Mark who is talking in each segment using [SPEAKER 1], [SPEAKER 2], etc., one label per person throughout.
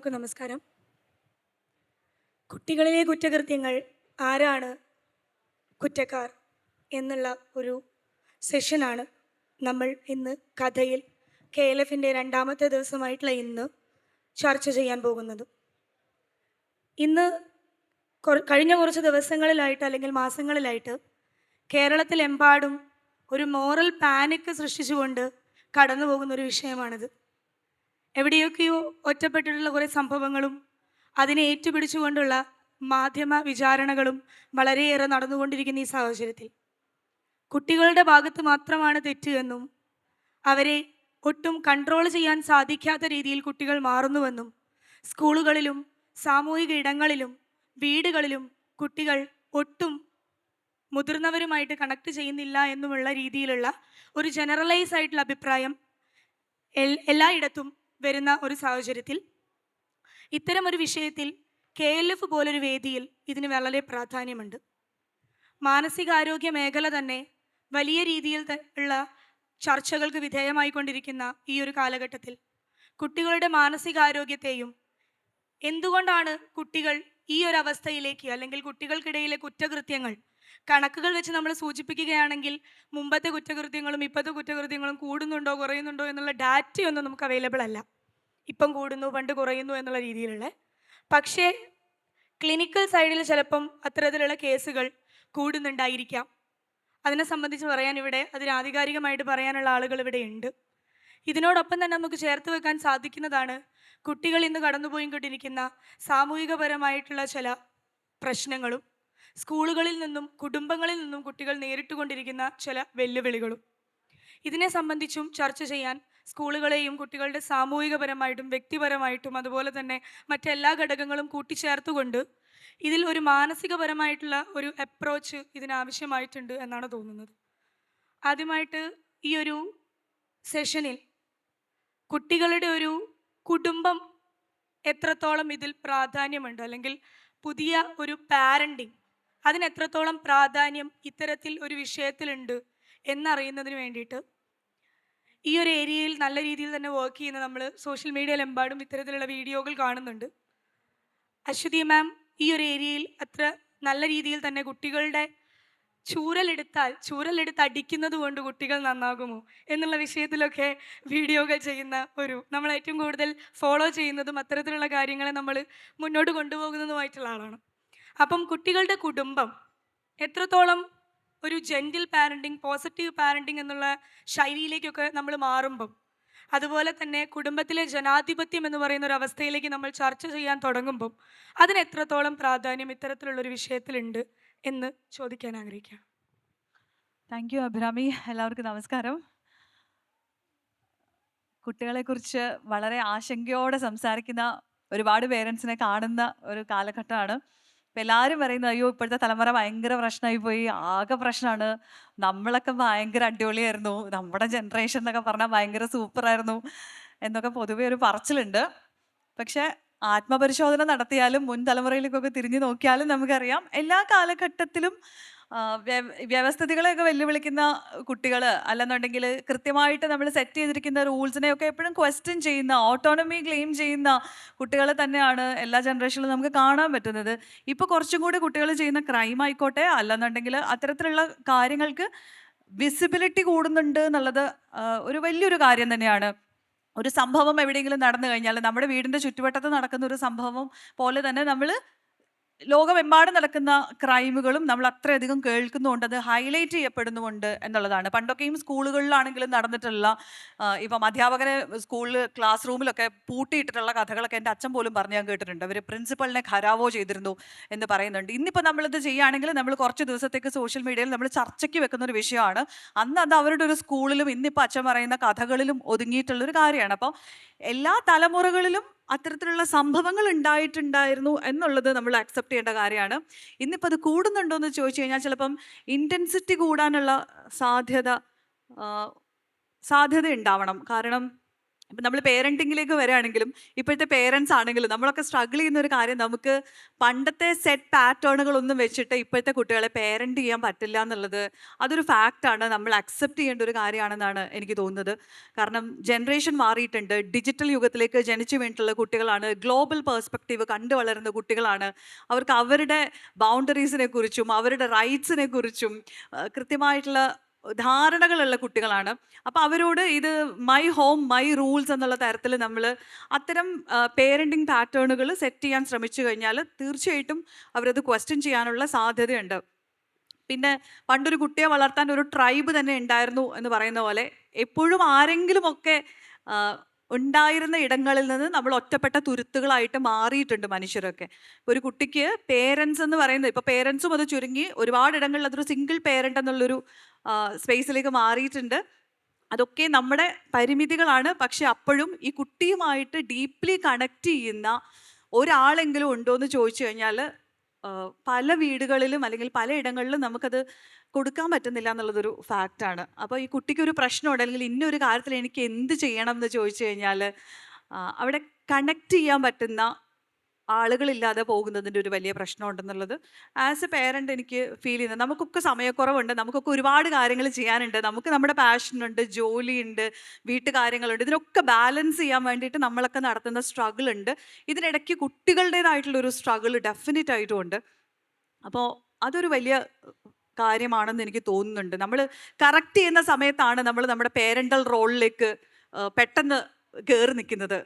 [SPEAKER 1] എല്ലാവർക്കും നമസ്കാരം. കുട്ടികളിലെ കുറ്റകൃത്യങ്ങൾ, ആരാണ് കുറ്റക്കാർ എന്നുള്ള ഒരു സെഷനാണ് നമ്മൾ ഇന്ന് കഥയിൽ KLFൻ്റെ രണ്ടാമത്തെ ദിവസമായിട്ടുള്ള ഇന്ന് ചർച്ച ചെയ്യാൻ പോകുന്നത്. ഇന്ന് കഴിഞ്ഞ കുറച്ച് ദിവസങ്ങളിലായിട്ട് അല്ലെങ്കിൽ മാസങ്ങളിലായിട്ട് കേരളത്തിലെമ്പാടും ഒരു മോറൽ പാനിക് സൃഷ്ടിച്ചുകൊണ്ട് കടന്നു പോകുന്നൊരു വിഷയമാണിത്. എവിടെയൊക്കെയോ ഒറ്റപ്പെട്ടിട്ടുള്ള കുറേ സംഭവങ്ങളും അതിനെ ഏറ്റുപിടിച്ചുകൊണ്ടുള്ള മാധ്യമ വിചാരണകളും വളരെയേറെ നടന്നുകൊണ്ടിരിക്കുന്ന ഈ സാഹചര്യത്തിൽ കുട്ടികളുടെ ഭാഗത്ത് മാത്രമാണ് തെറ്റ് എന്നും അവരെ ഒട്ടും കൺട്രോൾ ചെയ്യാൻ സാധിക്കാത്ത രീതിയിൽ കുട്ടികൾ മാറുന്നുവെന്നും സ്കൂളുകളിലും സാമൂഹിക ഇടങ്ങളിലും വീടുകളിലും കുട്ടികൾ ഒട്ടും മുതിർന്നവരുമായിട്ട് കണക്ട് ചെയ്യുന്നില്ല എന്നുമുള്ള രീതിയിലുള്ള ഒരു ജനറലൈസ് ആയിട്ടുള്ള അഭിപ്രായം എല്ലായിടത്തും വരുന്ന ഒരു സാഹചര്യത്തിൽ ഇത്തരമൊരു വിഷയത്തിൽ KLF പോലൊരു വേദിയിൽ ഇതിന് വളരെ പ്രാധാന്യമുണ്ട്. മാനസികാരോഗ്യ മേഖല തന്നെ വലിയ രീതിയിൽ ഉള്ള ചർച്ചകൾക്ക് വിധേയമായിക്കൊണ്ടിരിക്കുന്ന ഈ ഒരു കാലഘട്ടത്തിൽ കുട്ടികളുടെ മാനസികാരോഗ്യത്തെയും എന്തുകൊണ്ടാണ് കുട്ടികൾ ഈ ഒരു അവസ്ഥയിലേക്ക് അല്ലെങ്കിൽ കുട്ടികൾക്കിടയിലെ കുറ്റകൃത്യങ്ങൾ കണക്കുകൾ വെച്ച് നമ്മൾ സൂചിപ്പിക്കുകയാണെങ്കിൽ മുമ്പത്തെ കുറ്റകൃത്യങ്ങളും ഇപ്പോഴത്തെ കുറ്റകൃത്യങ്ങളും കൂടുന്നുണ്ടോ കുറയുന്നുണ്ടോ എന്നുള്ള ഡാറ്റയൊന്നും നമുക്ക് അവൈലബിൾ അല്ല. ഇപ്പം കൂടുന്നു പണ്ട് കുറയുന്നു എന്നുള്ള രീതിയിലുള്ള, പക്ഷേ ക്ലിനിക്കൽ സൈഡിൽ ചിലപ്പം അത്തരത്തിലുള്ള കേസുകൾ കൂടുന്നുണ്ടായിരിക്കാം. അതിനെ സംബന്ധിച്ച് പറയാൻ ഇവിടെ അതിന് ആധികാരികമായിട്ട് പറയാനുള്ള ആളുകൾ ഇവിടെ ഉണ്ട്. ഇതിനോടൊപ്പം തന്നെ നമുക്ക് ചേർത്ത് വെക്കാൻ സാധിക്കുന്നതാണ് കുട്ടികൾ ഇന്ന് കടന്നുപോയിക്കൊണ്ടിരിക്കുന്ന സാമൂഹികപരമായിട്ടുള്ള ചില പ്രശ്നങ്ങളും സ്കൂളുകളിൽ നിന്നും കുടുംബങ്ങളിൽ നിന്നും കുട്ടികൾ നേരിട്ടുകൊണ്ടിരിക്കുന്ന ചില വെല്ലുവിളികളും. ഇതിനെ സംബന്ധിച്ചും ചർച്ച ചെയ്യാൻ സ്കൂളുകളെയും കുട്ടികളുടെ സാമൂഹികപരമായിട്ടും വ്യക്തിപരമായിട്ടും അതുപോലെ തന്നെ മറ്റെല്ലാ ഘടകങ്ങളും കൂട്ടിച്ചേർത്തുകൊണ്ട് ഇതിൽ ഒരു മാനസികപരമായിട്ടുള്ള ഒരു അപ്രോച്ച് ഇതിനാവശ്യമായിട്ടുണ്ട് എന്നാണ് തോന്നുന്നത്. ആദ്യമായിട്ട് ഈ ഒരു സെഷനിൽ കുട്ടികളുടെ ഒരു കുടുംബം എത്രത്തോളം ഇതിൽ പ്രാധാന്യമുണ്ട് അല്ലെങ്കിൽ പുതിയ ഒരു പാരൻറ്റിങ് അതിന് എത്രത്തോളം പ്രാധാന്യം ഇത്തരത്തിൽ ഒരു വിഷയത്തിലുണ്ട് എന്നറിയുന്നതിന് വേണ്ടിയിട്ട് ഈ ഒരു ഏരിയയിൽ നല്ല രീതിയിൽ തന്നെ വർക്ക് ചെയ്യുന്ന നമ്മൾ സോഷ്യൽ മീഡിയയിലെമ്പാടും ഇത്തരത്തിലുള്ള വീഡിയോകൾ കാണുന്നുണ്ട്. അശ്വതി മാം ഈ ഒരു ഏരിയയിൽ അത്ര നല്ല രീതിയിൽ തന്നെ കുട്ടികളുടെ ചൂരലെടുത്ത് അടിക്കുന്നത് കൊണ്ട് കുട്ടികൾ നന്നാകുമോ എന്നുള്ള വിഷയത്തിലൊക്കെ വീഡിയോകൾ ചെയ്യുന്ന നമ്മൾ ഏറ്റവും കൂടുതൽ ഫോളോ ചെയ്യുന്നതും അത്തരത്തിലുള്ള കാര്യങ്ങളെ നമ്മൾ മുന്നോട്ട് കൊണ്ടുപോകുന്നതുമായിട്ടുള്ള ആളാണ്. അപ്പം കുട്ടികളുടെ കുടുംബം എത്രത്തോളം ഒരു ജെൻറ്റിൽ പാരൻറ്റിങ് പോസിറ്റീവ് പാരൻറ്റിങ് എന്നുള്ള ശൈലിയിലേക്കൊക്കെ നമ്മൾ മാറുമ്പം, അതുപോലെ തന്നെ കുടുംബത്തിലെ ജനാധിപത്യം എന്ന് പറയുന്ന ഒരു അവസ്ഥയിലേക്ക് നമ്മൾ ചർച്ച ചെയ്യാൻ തുടങ്ങുമ്പം അതിന് എത്രത്തോളം പ്രാധാന്യം ഇത്തരത്തിലുള്ളൊരു വിഷയത്തിലുണ്ട് എന്ന് ചോദിക്കാൻ ആഗ്രഹിക്കാം.
[SPEAKER 2] Thank you Abhirami. എല്ലാവർക്കും നമസ്കാരം. കുട്ടികളെക്കുറിച്ച് വളരെ ആശങ്കയോടെ സംസാരിക്കുന്ന ഒരുപാട് പേരൻസിനെ കാണുന്ന ഒരു കാലഘട്ടമാണ്. ഇപ്പം എല്ലാവരും പറയുന്നത് അയ്യോ ഇപ്പോഴത്തെ തലമുറ ഭയങ്കര പ്രശ്നമായി പോയി, ആകെ പ്രശ്നമാണ്, നമ്മളൊക്കെ ഭയങ്കര അടിപൊളിയായിരുന്നു, നമ്മുടെ ജനറേഷൻ എന്നൊക്കെ പറഞ്ഞാൽ ഭയങ്കര സൂപ്പറായിരുന്നു എന്നൊക്കെ പൊതുവെ ഒരു പറച്ചിലുണ്ട്. പക്ഷെ ആത്മപരിശോധന നടത്തിയാലും മുൻ തലമുറയിലേക്കൊക്കെ തിരിഞ്ഞു നോക്കിയാലും നമുക്കറിയാം എല്ലാ കാലഘട്ടത്തിലും വ്യവസ്ഥിതികളെയൊക്കെ വെല്ലുവിളിക്കുന്ന കുട്ടികൾ, അല്ലെന്നുണ്ടെങ്കിൽ കൃത്യമായിട്ട് നമ്മൾ സെറ്റ് ചെയ്തിരിക്കുന്ന റൂൾസിനെയൊക്കെ എപ്പോഴും ക്വസ്റ്റ്യൻ ചെയ്യുന്ന, ഓട്ടോണമി ക്ലെയിം ചെയ്യുന്ന കുട്ടികളെ തന്നെയാണ് എല്ലാ ജനറേഷനിലും നമുക്ക് കാണാൻ പറ്റുന്നത്. ഇപ്പോൾ കുറച്ചും കൂടി കുട്ടികൾ ചെയ്യുന്ന ക്രൈം ആയിക്കോട്ടെ, അല്ലെന്നുണ്ടെങ്കിൽ അത്തരത്തിലുള്ള കാര്യങ്ങൾക്ക് വിസിബിലിറ്റി കൂടുന്നുണ്ട് എന്നുള്ളത് ഒരു വലിയൊരു കാര്യം തന്നെയാണ്. ഒരു സംഭവം എവിടെയെങ്കിലും നടന്നു കഴിഞ്ഞാൽ, നമ്മുടെ വീടിൻ്റെ ചുറ്റുവട്ടത്ത് നടക്കുന്ന ഒരു സംഭവം പോലെ തന്നെ നമ്മൾ ലോകമെമ്പാടും നടക്കുന്ന ക്രൈമുകളും നമ്മൾ അത്രയധികം കേൾക്കുന്നുണ്ട്, അത് ഹൈലൈറ്റ് ചെയ്യപ്പെടുന്നുമുണ്ട് എന്നുള്ളതാണ്. പണ്ടൊക്കെയും സ്കൂളുകളിലാണെങ്കിലും നടന്നിട്ടുള്ള ഇപ്പം അധ്യാപകരെ സ്കൂളിൽ ക്ലാസ് റൂമിലൊക്കെ പൂട്ടിയിട്ടിട്ടുള്ള കഥകളൊക്കെ എൻ്റെ അച്ഛൻ പോലും പറഞ്ഞ് ഞാൻ കേട്ടിട്ടുണ്ട്. അവർ പ്രിൻസിപ്പളിനെ ഖരാവോ ചെയ്തിരുന്നു എന്ന് പറയുന്നുണ്ട്. ഇന്നിപ്പോൾ നമ്മളിത് ചെയ്യുകയാണെങ്കിൽ നമ്മൾ കുറച്ച് ദിവസത്തേക്ക് സോഷ്യൽ മീഡിയയിൽ നമ്മൾ ചർച്ചയ്ക്ക് വെക്കുന്ന ഒരു വിഷയമാണ്. അന്ന് അത് അവരുടെ ഒരു സ്കൂളിലും ഇന്നിപ്പോൾ അച്ഛൻ പറയുന്ന കഥകളിലും ഒതുങ്ങിയിട്ടുള്ളൊരു കാര്യമാണ്. അപ്പോൾ എല്ലാ തലമുറകളിലും അത്തരത്തിലുള്ള സംഭവങ്ങൾ ഉണ്ടായിട്ടുണ്ടായിരുന്നു എന്നുള്ളത് നമ്മൾ അക്സെപ്റ്റ് ചെയ്യേണ്ട കാര്യമാണ്. ഇന്നിപ്പോൾ അത് കൂടുന്നുണ്ടോ എന്ന് ചോദിച്ചു കഴിഞ്ഞാൽ ചിലപ്പം ഇൻറ്റൻസിറ്റി കൂടാനുള്ള സാധ്യത ഉണ്ടാവണം. കാരണം ഇപ്പം നമ്മൾ പേരൻറ്റിങ്ങിലേക്ക് വരികയാണെങ്കിലും ഇപ്പോഴത്തെ പേരൻസ് ആണെങ്കിലും നമ്മളൊക്കെ സ്ട്രഗിൾ ചെയ്യുന്ന ഒരു കാര്യം, നമുക്ക് പണ്ടത്തെ സെറ്റ് പാറ്റേണുകളൊന്നും വെച്ചിട്ട് ഇപ്പോഴത്തെ കുട്ടികളെ പേരൻറ്റ് ചെയ്യാൻ പറ്റില്ല എന്നുള്ളത് അതൊരു ഫാക്റ്റാണ്. നമ്മൾ അക്സെപ്റ്റ് ചെയ്യേണ്ട ഒരു കാര്യമാണെന്നാണ് എനിക്ക് തോന്നുന്നത്. കാരണം ജനറേഷൻ മാറിയിട്ടുണ്ട്. ഡിജിറ്റൽ യുഗത്തിലേക്ക് ജനിച്ചു വീണിട്ടുള്ള കുട്ടികളാണ്. ഗ്ലോബൽ പേഴ്സ്പെക്റ്റീവ് കണ്ടു വളരുന്ന കുട്ടികളാണ്. അവർക്ക് അവരുടെ ബൗണ്ടറീസിനെ കുറിച്ചും അവരുടെ റൈറ്റ്സിനെ കുറിച്ചും കൃത്യമായിട്ടുള്ള ധാരണകളുള്ള കുട്ടികളാണ്. അപ്പോൾ അവരോട് ഇത് മൈ ഹോം മൈ റൂൾസ് എന്നുള്ള തരത്തിൽ നമ്മൾ അത്തരം പേരൻറ്റിങ് പാറ്റേണുകൾ സെറ്റ് ചെയ്യാൻ ശ്രമിച്ചു കഴിഞ്ഞാൽ തീർച്ചയായിട്ടും അവരത് ക്വസ്റ്റ്യൻ ചെയ്യാനുള്ള സാധ്യതയുണ്ട്. പിന്നെ പണ്ടൊരു കുട്ടിയെ വളർത്താൻ ഒരു ട്രൈബ് തന്നെ ഉണ്ടായിരുന്നു എന്ന് പറയുന്ന പോലെ എപ്പോഴും ആരെങ്കിലുമൊക്കെ ഉണ്ടായിരുന്ന ഇടങ്ങളിൽ നിന്ന് നമ്മൾ ഒറ്റപ്പെട്ട തുരുത്തുകളായിട്ട് മാറിയിട്ടുണ്ട് മനുഷ്യരൊക്കെ. ഒരു കുട്ടിക്ക് പേരൻസ് എന്ന് പറയുന്നത്, ഇപ്പോൾ പേരൻസും അത് ചുരുങ്ങി ഒരുപാട് ഇടങ്ങളിൽ അതൊരു സിംഗിൾ പേരൻ്റ് എന്നുള്ളൊരു സ്പേസിലേക്ക് മാറിയിട്ടുണ്ട്. അതൊക്കെ നമ്മുടെ പരിമിതികളാണ്. പക്ഷെ അപ്പോഴും ഈ കുട്ടിയുമായിട്ട് ഡീപ്ലി കണക്ട് ചെയ്യുന്ന ഒരാളെങ്കിലും ഉണ്ടോ എന്ന് ചോദിച്ചു കഴിഞ്ഞാൽ പല വീടുകളിലും അല്ലെങ്കിൽ പല ഇടങ്ങളിലും നമുക്കത് കൊടുക്കാൻ പറ്റുന്നില്ല എന്നുള്ളതൊരു ഫാക്റ്റാണ്. അപ്പോൾ ഈ കുട്ടിക്കൊരു പ്രശ്നമുണ്ട് അല്ലെങ്കിൽ ഇന്നൊരു കാര്യത്തിൽ എനിക്ക് എന്ത് ചെയ്യണം എന്ന് ചോദിച്ചു കഴിഞ്ഞാൽ അവിടെ കണക്ട് ചെയ്യാൻ പറ്റുന്ന ആളുകളില്ലാതെ പോകുന്നതിൻ്റെ ഒരു വലിയ പ്രശ്നമുണ്ടെന്നുള്ളത് ആസ് എ പേരൻ്റ് എനിക്ക് ഫീൽ ചെയ്യുന്നത്. നമുക്കൊക്കെ സമയക്കുറവുണ്ട്, നമുക്കൊക്കെ ഒരുപാട് കാര്യങ്ങൾ ചെയ്യാനുണ്ട്, നമുക്ക് നമ്മുടെ പാഷനുണ്ട്, ജോലിയുണ്ട്, വീട്ടുകാര്യങ്ങളുണ്ട്. ഇതിനൊക്കെ ബാലൻസ് ചെയ്യാൻ വേണ്ടിയിട്ട് നമ്മളൊക്കെ നടത്തുന്ന സ്ട്രഗിൾ ഉണ്ട്. ഇതിനിടയ്ക്ക് കുട്ടികളുടേതായിട്ടുള്ളൊരു സ്ട്രഗിൾ ഡെഫിനറ്റ് ആയിട്ടും ഉണ്ട്. അപ്പോൾ അതൊരു വലിയ കാര്യമാണെന്ന് എനിക്ക് തോന്നുന്നുണ്ട്. നമ്മൾ കറക്റ്റ് ചെയ്യുന്ന സമയത്താണ് നമ്മൾ നമ്മുടെ പേരൻ്റൽ റോളിലേക്ക് പെട്ടെന്ന് കയറി നിൽക്കുന്നത്.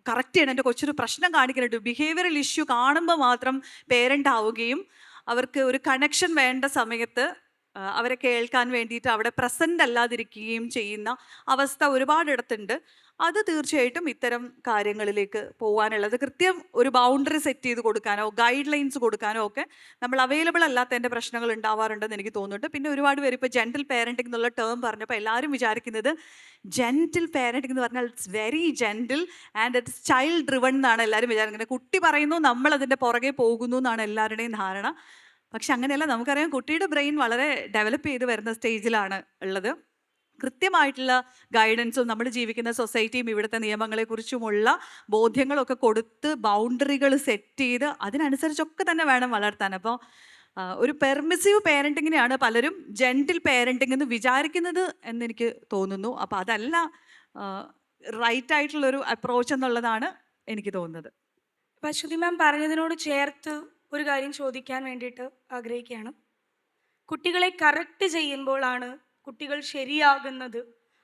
[SPEAKER 2] കറക്റ്റ് ചെയ്യണം, എൻ്റെ കൊച്ചൊരു പ്രശ്നം കാണിക്കുന്നുണ്ട്, ബിഹേവിയറൽ ഇഷ്യൂ കാണുമ്പോൾ മാത്രം പേരൻ്റ് ആവുകയും അവർക്ക് ഒരു കണക്ഷൻ വേണ്ട സമയത്ത് അവരെ കേൾക്കാൻ വേണ്ടിയിട്ട് അവിടെ പ്രസൻ്റ് അല്ലാതിരിക്കുകയും ചെയ്യുന്ന അവസ്ഥ ഒരുപാടിടത്തുണ്ട്. അത് തീർച്ചയായിട്ടും ഇത്തരം കാര്യങ്ങളിലേക്ക് പോകാനുള്ളത് കൃത്യം ഒരു ബൗണ്ടറി സെറ്റ് ചെയ്ത് കൊടുക്കാനോ ഗൈഡ് ലൈൻസ് കൊടുക്കാനോ ഒക്കെ നമ്മൾ അവൈലബിൾ അല്ലാത്തതിൻ്റെ പ്രശ്നങ്ങൾ ഉണ്ടാവാറുണ്ടെന്ന് എനിക്ക് തോന്നുന്നുണ്ട്. പിന്നെ ഒരുപാട് പേര് ഇപ്പോൾ ജെൻറ്റിൽ പേരൻറ്റിംഗ് എന്നുള്ള ടേം പറഞ്ഞപ്പോൾ എല്ലാവരും വിചാരിക്കുന്നത് ജെൻറ്റിൽ പേരൻറ്റിംഗ് എന്ന് പറഞ്ഞാൽ it's very gentle and it's child driven എന്നാണ് എല്ലാവരും വിചാരിക്കുന്നത്. കുട്ടി പറയുന്നു, നമ്മൾ അതിൻ്റെ പുറകെ പോകുന്നു എന്നാണ് എല്ലാവരുടെയും ധാരണ. പക്ഷെ അങ്ങനെയല്ല. നമുക്കറിയാം കുട്ടിയുടെ ബ്രെയിൻ വളരെ ഡെവലപ്പ് ചെയ്ത് വരുന്ന സ്റ്റേജിലാണ് ഉള്ളത്. കൃത്യമായിട്ടുള്ള ഗൈഡൻസും നമ്മൾ ജീവിക്കുന്ന സൊസൈറ്റിയും ഇവിടുത്തെ നിയമങ്ങളെക്കുറിച്ചുമുള്ള ബോധ്യങ്ങളൊക്കെ കൊടുത്ത് ബൗണ്ടറികൾ സെറ്റ് ചെയ്ത് അതിനനുസരിച്ചൊക്കെ തന്നെ വേണം വളർത്താൻ. അപ്പോൾ ഒരു പെർമിസീവ് പേരൻറ്റിങ്ങിനെയാണ് പലരും ജെൻറ്റിൽ പേരൻറ്റിംഗ് എന്ന് വിചാരിക്കുന്നത് എന്നെനിക്ക് തോന്നുന്നു. അപ്പോൾ അതല്ല റൈറ്റ് ആയിട്ടുള്ളൊരു അപ്രോച്ച് എന്നുള്ളതാണ് എനിക്ക് തോന്നുന്നത്.
[SPEAKER 1] അപ്പം അശ്വതി മാം പറഞ്ഞതിനോട് ചേർത്ത് ഒരു കാര്യം ചോദിക്കാൻ വേണ്ടിയിട്ട് ആഗ്രഹിക്കുകയാണ്. കുട്ടികളെ കറക്റ്റ് ചെയ്യുമ്പോഴാണ് കുട്ടികൾ ശരിയാകുന്നത്,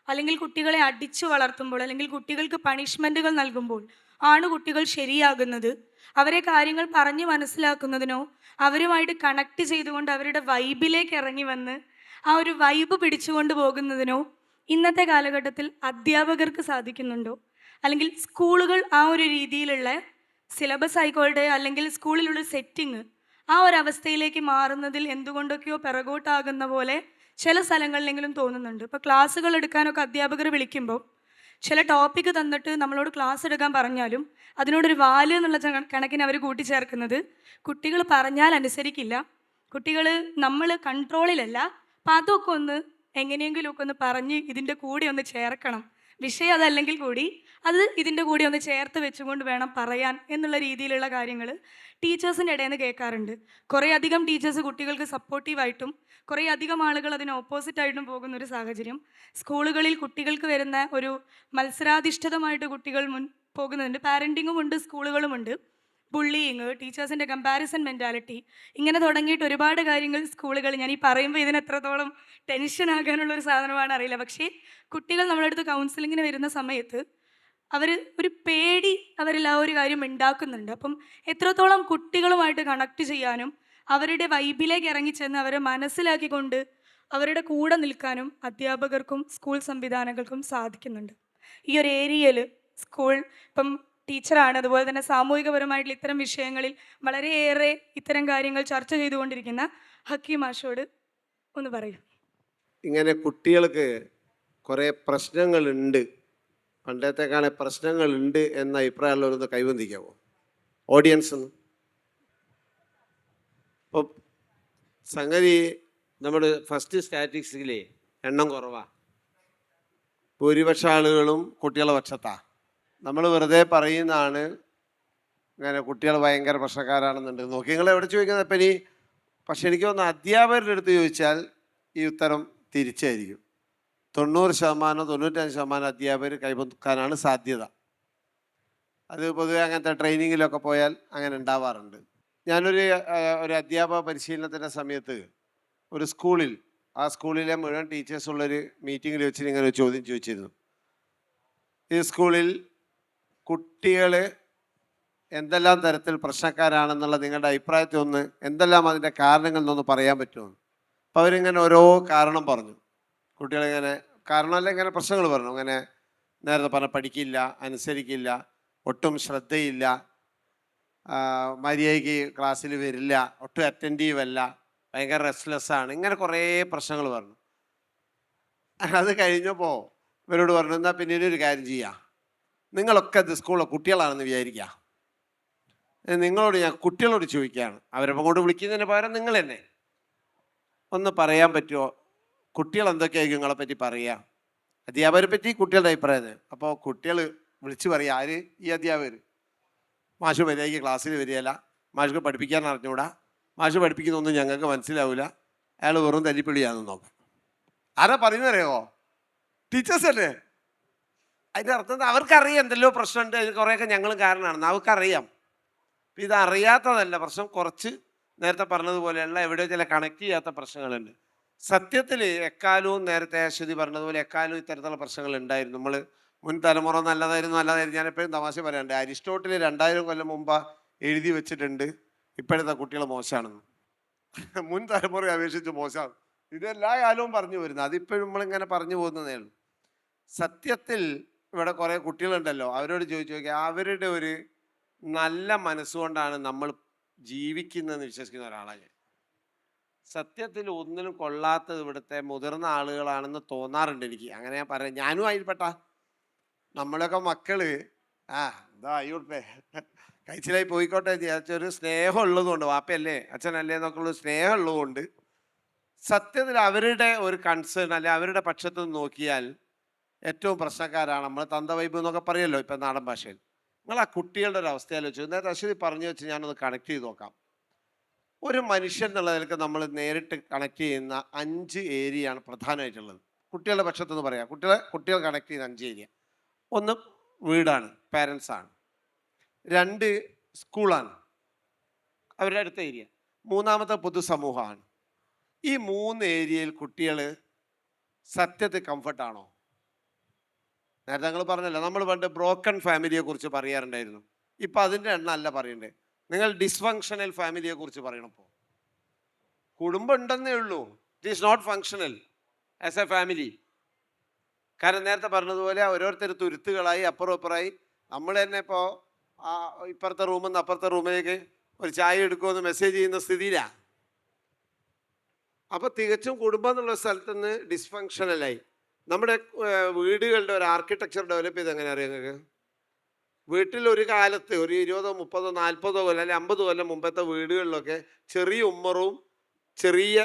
[SPEAKER 1] അല്ലെങ്കിൽ കുട്ടികളെ അടിച്ചു വളർത്തുമ്പോൾ അല്ലെങ്കിൽ കുട്ടികൾക്ക് പണിഷ്മെൻറ്റുകൾ നൽകുമ്പോൾ ആണ് കുട്ടികൾ ശരിയാകുന്നത്. അവരെ കാര്യങ്ങൾ പറഞ്ഞ് മനസ്സിലാക്കുന്നതിനോ അവരുമായിട്ട് കണക്ട് ചെയ്തുകൊണ്ട് അവരുടെ വൈബിലേക്ക് ഇറങ്ങി വന്ന് ആ ഒരു വൈബ് പിടിച്ചുകൊണ്ട് പോകുന്നതിനോ ഇന്നത്തെ കാലഘട്ടത്തിൽ അധ്യാപകർക്ക് സാധിക്കുന്നുണ്ടോ? അല്ലെങ്കിൽ സ്കൂളുകൾ ആ ഒരു രീതിയിലുള്ള സിലബസ് ആയിക്കോട്ടെ അല്ലെങ്കിൽ സ്കൂളിലുള്ള സെറ്റിങ് ആ ഒരു അവസ്ഥയിലേക്ക് മാറുന്നതിൽ എന്തുകൊണ്ടൊക്കെയോ പിറകോട്ടാകുന്ന പോലെ ചില സ്ഥലങ്ങളിലെങ്കിലും തോന്നുന്നുണ്ട്. ഇപ്പോൾ ക്ലാസ്സുകൾ എടുക്കാനൊക്കെ അധ്യാപകർ വിളിക്കുമ്പോൾ ചില ടോപ്പിക്ക് തന്നിട്ട് നമ്മളോട് ക്ലാസ് എടുക്കാൻ പറഞ്ഞാലും അതിനോടൊരു വാല് എന്നുള്ള കണക്കിന് അവർ കൂട്ടിച്ചേർക്കുന്നത് കുട്ടികൾ പറഞ്ഞാൽ അനുസരിക്കില്ല, കുട്ടികൾ നമ്മൾ കൺട്രോളിലല്ല, അപ്പം അതൊക്കെ ഒന്ന് എങ്ങനെയെങ്കിലുമൊക്കെ ഒന്ന് പറഞ്ഞ് ഇതിൻ്റെ കൂടെ ഒന്ന് ചേർക്കണം, വിഷയം അതല്ലെങ്കിൽ കൂടി അത് ഇതിൻ്റെ കൂടെ ഒന്ന് ചേർത്ത് വെച്ചുകൊണ്ട് വേണം പറയാൻ എന്നുള്ള രീതിയിലുള്ള കാര്യങ്ങൾ ടീച്ചേഴ്സിൻ്റെ ഇടയിൽ നിന്ന് കേൾക്കാറുണ്ട്. കുറേ അധികം ടീച്ചേഴ്സ് കുട്ടികൾക്ക് സപ്പോർട്ടീവായിട്ടും കുറേ അധികം ആളുകൾ അതിന് ഓപ്പോസിറ്റായിട്ടും പോകുന്നൊരു സാഹചര്യം. സ്കൂളുകളിൽ കുട്ടികൾക്ക് വരുന്ന ഒരു മത്സരാധിഷ്ഠിതമായിട്ട് കുട്ടികൾ പോകുന്നുണ്ട്. പാരൻറ്റിങ്ങും ഉണ്ട്, സ്കൂളുകളുമുണ്ട്. ബുള്ളിയിങ്, ടീച്ചേഴ്സിൻ്റെ കമ്പാരിസൺ മെൻറ്റാലിറ്റി, ഇങ്ങനെ തുടങ്ങിയിട്ട് ഒരുപാട് കാര്യങ്ങൾ സ്കൂളുകൾ, ഞാൻ ഈ പറയുമ്പോൾ ഇതിന് എത്രത്തോളം ടെൻഷൻ ആകാനുള്ളൊരു സാധനമാണ് അറിയില്ല. പക്ഷേ കുട്ടികൾ നമ്മുടെ അടുത്ത് കൗൺസിലിങ്ങിന് വരുന്ന സമയത്ത് അവർ ഒരു പേടി അവരിൽ ആ ഒരു കാര്യം ഉണ്ടാക്കുന്നുണ്ട്. അപ്പം എത്രത്തോളം കുട്ടികളുമായിട്ട് കണക്ട് ചെയ്യാനും അവരുടെ വൈബിലേക്ക് ഇറങ്ങിച്ചെന്ന് അവരെ മനസ്സിലാക്കിക്കൊണ്ട് അവരുടെ കൂടെ നിൽക്കാനും അധ്യാപകർക്കും സ്കൂൾ സംവിധാനങ്ങൾക്കും സാധിക്കുന്നുണ്ട്. ഈ ഒരു ഏരിയയിൽ സ്കൂൾ ഇപ്പം ടീച്ചറാണ്, അതുപോലെ തന്നെ സാമൂഹികപരമായിട്ടുള്ള ഇത്തരം വിഷയങ്ങളിൽ വളരെയേറെ ഇത്തരം കാര്യങ്ങൾ ചർച്ച ചെയ്തുകൊണ്ടിരിക്കുന്ന ഹക്കീം മാഷോട് ഒന്ന് പറയൂ.
[SPEAKER 3] ഇങ്ങനെ കുട്ടികൾക്ക് കുറേ പ്രശ്നങ്ങളുണ്ട്, പണ്ടത്തെക്കാളെ പ്രശ്നങ്ങളുണ്ട് എന്ന അഭിപ്രായമുള്ളവരൊന്ന് കൈവന്തിക്കാവോ ഓഡിയൻസ്? ഇപ്പോൾ സംഗതി നമ്മുടെ ഫസ്റ്റ് സ്റ്റാറ്റിസ്റ്റിക്സിലെ എണ്ണം കുറവാണ്. ഭൂരിപക്ഷ ആളുകളും കുട്ടികളെ പക്ഷത്താ. നമ്മൾ വെറുതെ പറയുന്നതാണ് ഇങ്ങനെ കുട്ടികൾ ഭയങ്കര പ്രശ്നക്കാരാണെന്നുണ്ട്. നോക്കി നിങ്ങൾ എവിടെ ചോദിക്കുന്നത് ഇപ്പം ഇനി. പക്ഷെ എനിക്ക് തോന്നുന്നു അധ്യാപകരുടെ അടുത്ത് ചോദിച്ചാൽ ഈ ഉത്തരം തിരിച്ചായിരിക്കും. 90% 95% അധ്യാപകർ കൈവക്കാനാണ് സാധ്യത. അത് പൊതുവെ അങ്ങനത്തെ ട്രെയിനിങ്ങിലൊക്കെ പോയാൽ അങ്ങനെ ഉണ്ടാവാറുണ്ട്. ഞാനൊരു ഒരു അധ്യാപക പരിശീലനത്തിൻ്റെ സമയത്ത് ഒരു സ്കൂളിൽ, ആ സ്കൂളിലെ മുഴുവൻ ടീച്ചേഴ്സുള്ളൊരു മീറ്റിങ്ങിൽ വെച്ചിട്ട് ഇങ്ങനെ ഒരു ചോദ്യം ചോദിച്ചിരുന്നു. ഈ സ്കൂളിൽ കുട്ടികൾ എന്തെല്ലാം തരത്തിൽ പ്രശ്നക്കാരാണെന്നുള്ള നിങ്ങളുടെ അഭിപ്രായത്തിൽ ഒന്ന് എന്തെല്ലാം അതിൻ്റെ കാരണങ്ങൾ എന്നൊന്ന് പറയാൻ പറ്റുമോ? അപ്പോൾ അവരിങ്ങനെ ഓരോ കാരണം പറഞ്ഞു. കുട്ടികളിങ്ങനെ കാരണമല്ല, ഇങ്ങനെ പ്രശ്നങ്ങൾ പറഞ്ഞു. അങ്ങനെ നേരത്തെ പറഞ്ഞ പഠിക്കില്ല, അനുസരിക്കില്ല, ഒട്ടും ശ്രദ്ധയില്ല, മര്യാദയ്ക്ക് ക്ലാസ്സിൽ വരില്ല, ഒട്ടും അറ്റൻറ്റീവ് അല്ല, ഭയങ്കര റെസ്റ്റ്ലെസ്സാണ്, ഇങ്ങനെ കുറേ പ്രശ്നങ്ങൾ പറഞ്ഞു. അത് കഴിഞ്ഞപ്പോൾ ഇവരോട് പറഞ്ഞു, എന്നാൽ പിന്നെ ഒരു കാര്യം ചെയ്യാം, നിങ്ങളൊക്കെ ഇത് സ്കൂളിലെ കുട്ടികളാണെന്ന് വിചാരിക്കുക. നിങ്ങളോട് ഞാൻ കുട്ടികളോട് ചോദിക്കുകയാണ്, അവരപ്പം കൊണ്ട് വിളിക്കുന്നതിന് പകരം നിങ്ങൾ തന്നെ ഒന്ന് പറയാൻ പറ്റുമോ, കുട്ടികൾ എന്തൊക്കെയായിരിക്കും നിങ്ങളെപ്പറ്റി പറയുക, അധ്യാപകരെ പറ്റി കുട്ടികളുടെ അഭിപ്രായം. അപ്പോൾ കുട്ടികൾ വിളിച്ച് പറയുക, ആര്? ഈ അധ്യാപകർ. മാഷ് മര്യാദയ്ക്ക് ക്ലാസ്സിൽ വരികയില്ല, മാഷ്ക്ക് പഠിപ്പിക്കാൻ അറിഞ്ഞുകൂടാ, മാഷ് പഠിപ്പിക്കുന്നൊന്നും ഞങ്ങൾക്ക് മനസ്സിലാവില്ല, അയാൾ വെറും തല്ലിപ്പിള്ളിയാണെന്ന് നോക്കാം. ആരാ പറയുന്നറിയോ? ടീച്ചേഴ്സ് അല്ലേ. അതിൻ്റെ അർത്ഥം അവർക്കറിയാം എന്തെല്ലോ പ്രശ്നമുണ്ട്, അതിന് കുറേയൊക്കെ ഞങ്ങളും കാരണമാണെന്ന് അവർക്കറിയാം. ഇതറിയാത്തതല്ല പ്രശ്നം, കുറച്ച് നേരത്തെ പറഞ്ഞതുപോലെയുള്ള എവിടെയോ ചില കണക്ട് ചെയ്യാത്ത പ്രശ്നങ്ങളുണ്ട്. സത്യത്തിൽ എക്കാലവും നേരത്തെ അശ്വതി പറഞ്ഞതുപോലെ എക്കാലവും ഇത്തരത്തിലുള്ള പ്രശ്നങ്ങൾ ഉണ്ടായിരുന്നു. നമ്മൾ മുൻ തലമുറ നല്ലതായിരുന്നു. ഞാൻ എപ്പോഴും തമാശ പറയാറുണ്ട്, അരിസ്റ്റോട്ടിൽ 2000 കൊല്ലം മുമ്പ് എഴുതി വെച്ചിട്ടുണ്ട് ഇപ്പോഴത്തെ കുട്ടികൾ മോശമാണെന്ന്. മുൻ തലമുറയെ അപേക്ഷിച്ച് മോശമാണ്. ഇതെല്ലാ കാലവും പറഞ്ഞു വരുന്നത്, അതിപ്പോഴും നമ്മളിങ്ങനെ പറഞ്ഞു പോകുന്നതേ ഉള്ളൂ. സത്യത്തിൽ ഇവിടെ കുറേ കുട്ടികളുണ്ടല്ലോ, അവരോട് ചോദിച്ചു നോക്കിയാൽ അവരുടെ ഒരു നല്ല മനസ്സുകൊണ്ടാണ് നമ്മൾ ജീവിക്കുന്നതെന്ന് വിശ്വസിക്കുന്ന ഒരാളാണ് ഞാൻ. സത്യത്തിൽ ഒന്നിനും കൊള്ളാത്തത് ഇവിടുത്തെ മുതിർന്ന ആളുകളാണെന്ന് തോന്നാറുണ്ട് എനിക്ക്. അങ്ങനെ ഞാൻ പറയാം, ഞാനും അതിൽപ്പെട്ട. നമ്മളൊക്കെ മക്കള് എന്താ ആയിക്കോട്ടെ, കഴിച്ചിലായി പോയിക്കോട്ടെ വിചാരിച്ചൊരു സ്നേഹം ഉള്ളതുകൊണ്ട്, വാപ്പയല്ലേ അച്ഛനല്ലേ എന്നൊക്കെ ഉള്ള സ്നേഹം ഉള്ളതുകൊണ്ട് സത്യത്തിൽ അവരുടെ ഒരു കൺസേൺ അല്ലെ അവരുടെ പക്ഷത്ത് നിന്ന് നോക്കിയാൽ ഏറ്റവും പ്രശ്നക്കാരാണ് നമ്മൾ. തന്ത വൈബ് എന്നൊക്കെ പറയുമല്ലോ ഇപ്പം നാടൻ ഭാഷയിൽ. നിങ്ങൾ ആ കുട്ടികളുടെ ഒരു അവസ്ഥയാലോചിച്ചു. നേരത്തെ അശ്വതി പറഞ്ഞു വെച്ച് ഞാനൊന്ന് കണക്ട് ചെയ്ത് നോക്കാം. ഒരു മനുഷ്യൻ എന്നുള്ള നിലക്ക് നമ്മൾ നേരിട്ട് കണക്ട് ചെയ്യുന്ന 5 ഏരിയയാണ് പ്രധാനമായിട്ടുള്ളത്. കുട്ടികളുടെ പക്ഷത്തുനിന്ന് പറയാം, കുട്ടികൾ കണക്ട് ചെയ്യുന്ന 5 ഏരിയ. ഒന്ന് വീടാണ്, പാരൻസാണ്. 2 സ്കൂളാണ്, അവരുടെ അടുത്ത ഏരിയ. 3-മത്തെ പൊതുസമൂഹമാണ്. ഈ 3 ഏരിയയിൽ കുട്ടികൾ സത്യത്തിൽ കംഫർട്ടാണോ? നേരത്തെ ഞങ്ങൾ പറഞ്ഞല്ലോ, നമ്മൾ പണ്ട് ബ്രോക്കൺ ഫാമിലിയെ കുറിച്ച് പറയാറുണ്ടായിരുന്നു. ഇപ്പം അതിൻ്റെ എണ്ണം അല്ല പറയണ്ടേ, നിങ്ങൾ ഡിസ്ഫങ്ഷണൽ ഫാമിലിയെ കുറിച്ച് പറയണം. ഇപ്പോൾ കുടുംബം ഉണ്ടെന്നേ ഉള്ളൂ, it is not functional as a family. കാരണം നേരത്തെ പറഞ്ഞതുപോലെ ഓരോരുത്തർ തുരുത്തുകളായി അപ്പുറം അപ്പുറമായി. നമ്മൾ തന്നെ ഇപ്പോൾ ഇപ്പുറത്തെ റൂമിൽ നിന്ന് അപ്പുറത്തെ റൂമിലേക്ക് ഒരു ചായ എടുക്കുമെന്ന് മെസ്സേജ് ചെയ്യുന്ന സ്ഥിതിയിലാണ്. അപ്പോൾ തികച്ചും കുടുംബം എന്നുള്ള സ്ഥലത്ത് നിന്ന് ഡിസ്ഫങ്ഷണലായി. നമ്മുടെ വീടുകളുടെ ഒരു ആർക്കിടെക്ചർ ഡെവലപ്പ് ചെയ്ത് എങ്ങനെ അറിയാം നിങ്ങൾക്ക്? വീട്ടിൽ ഒരു കാലത്ത് ഒരു 20, 30, 40 കൊല്ലം അല്ലെങ്കിൽ 50 കൊല്ലം മുമ്പത്തെ വീടുകളിലൊക്കെ ചെറിയ ഉമ്മറും ചെറിയ,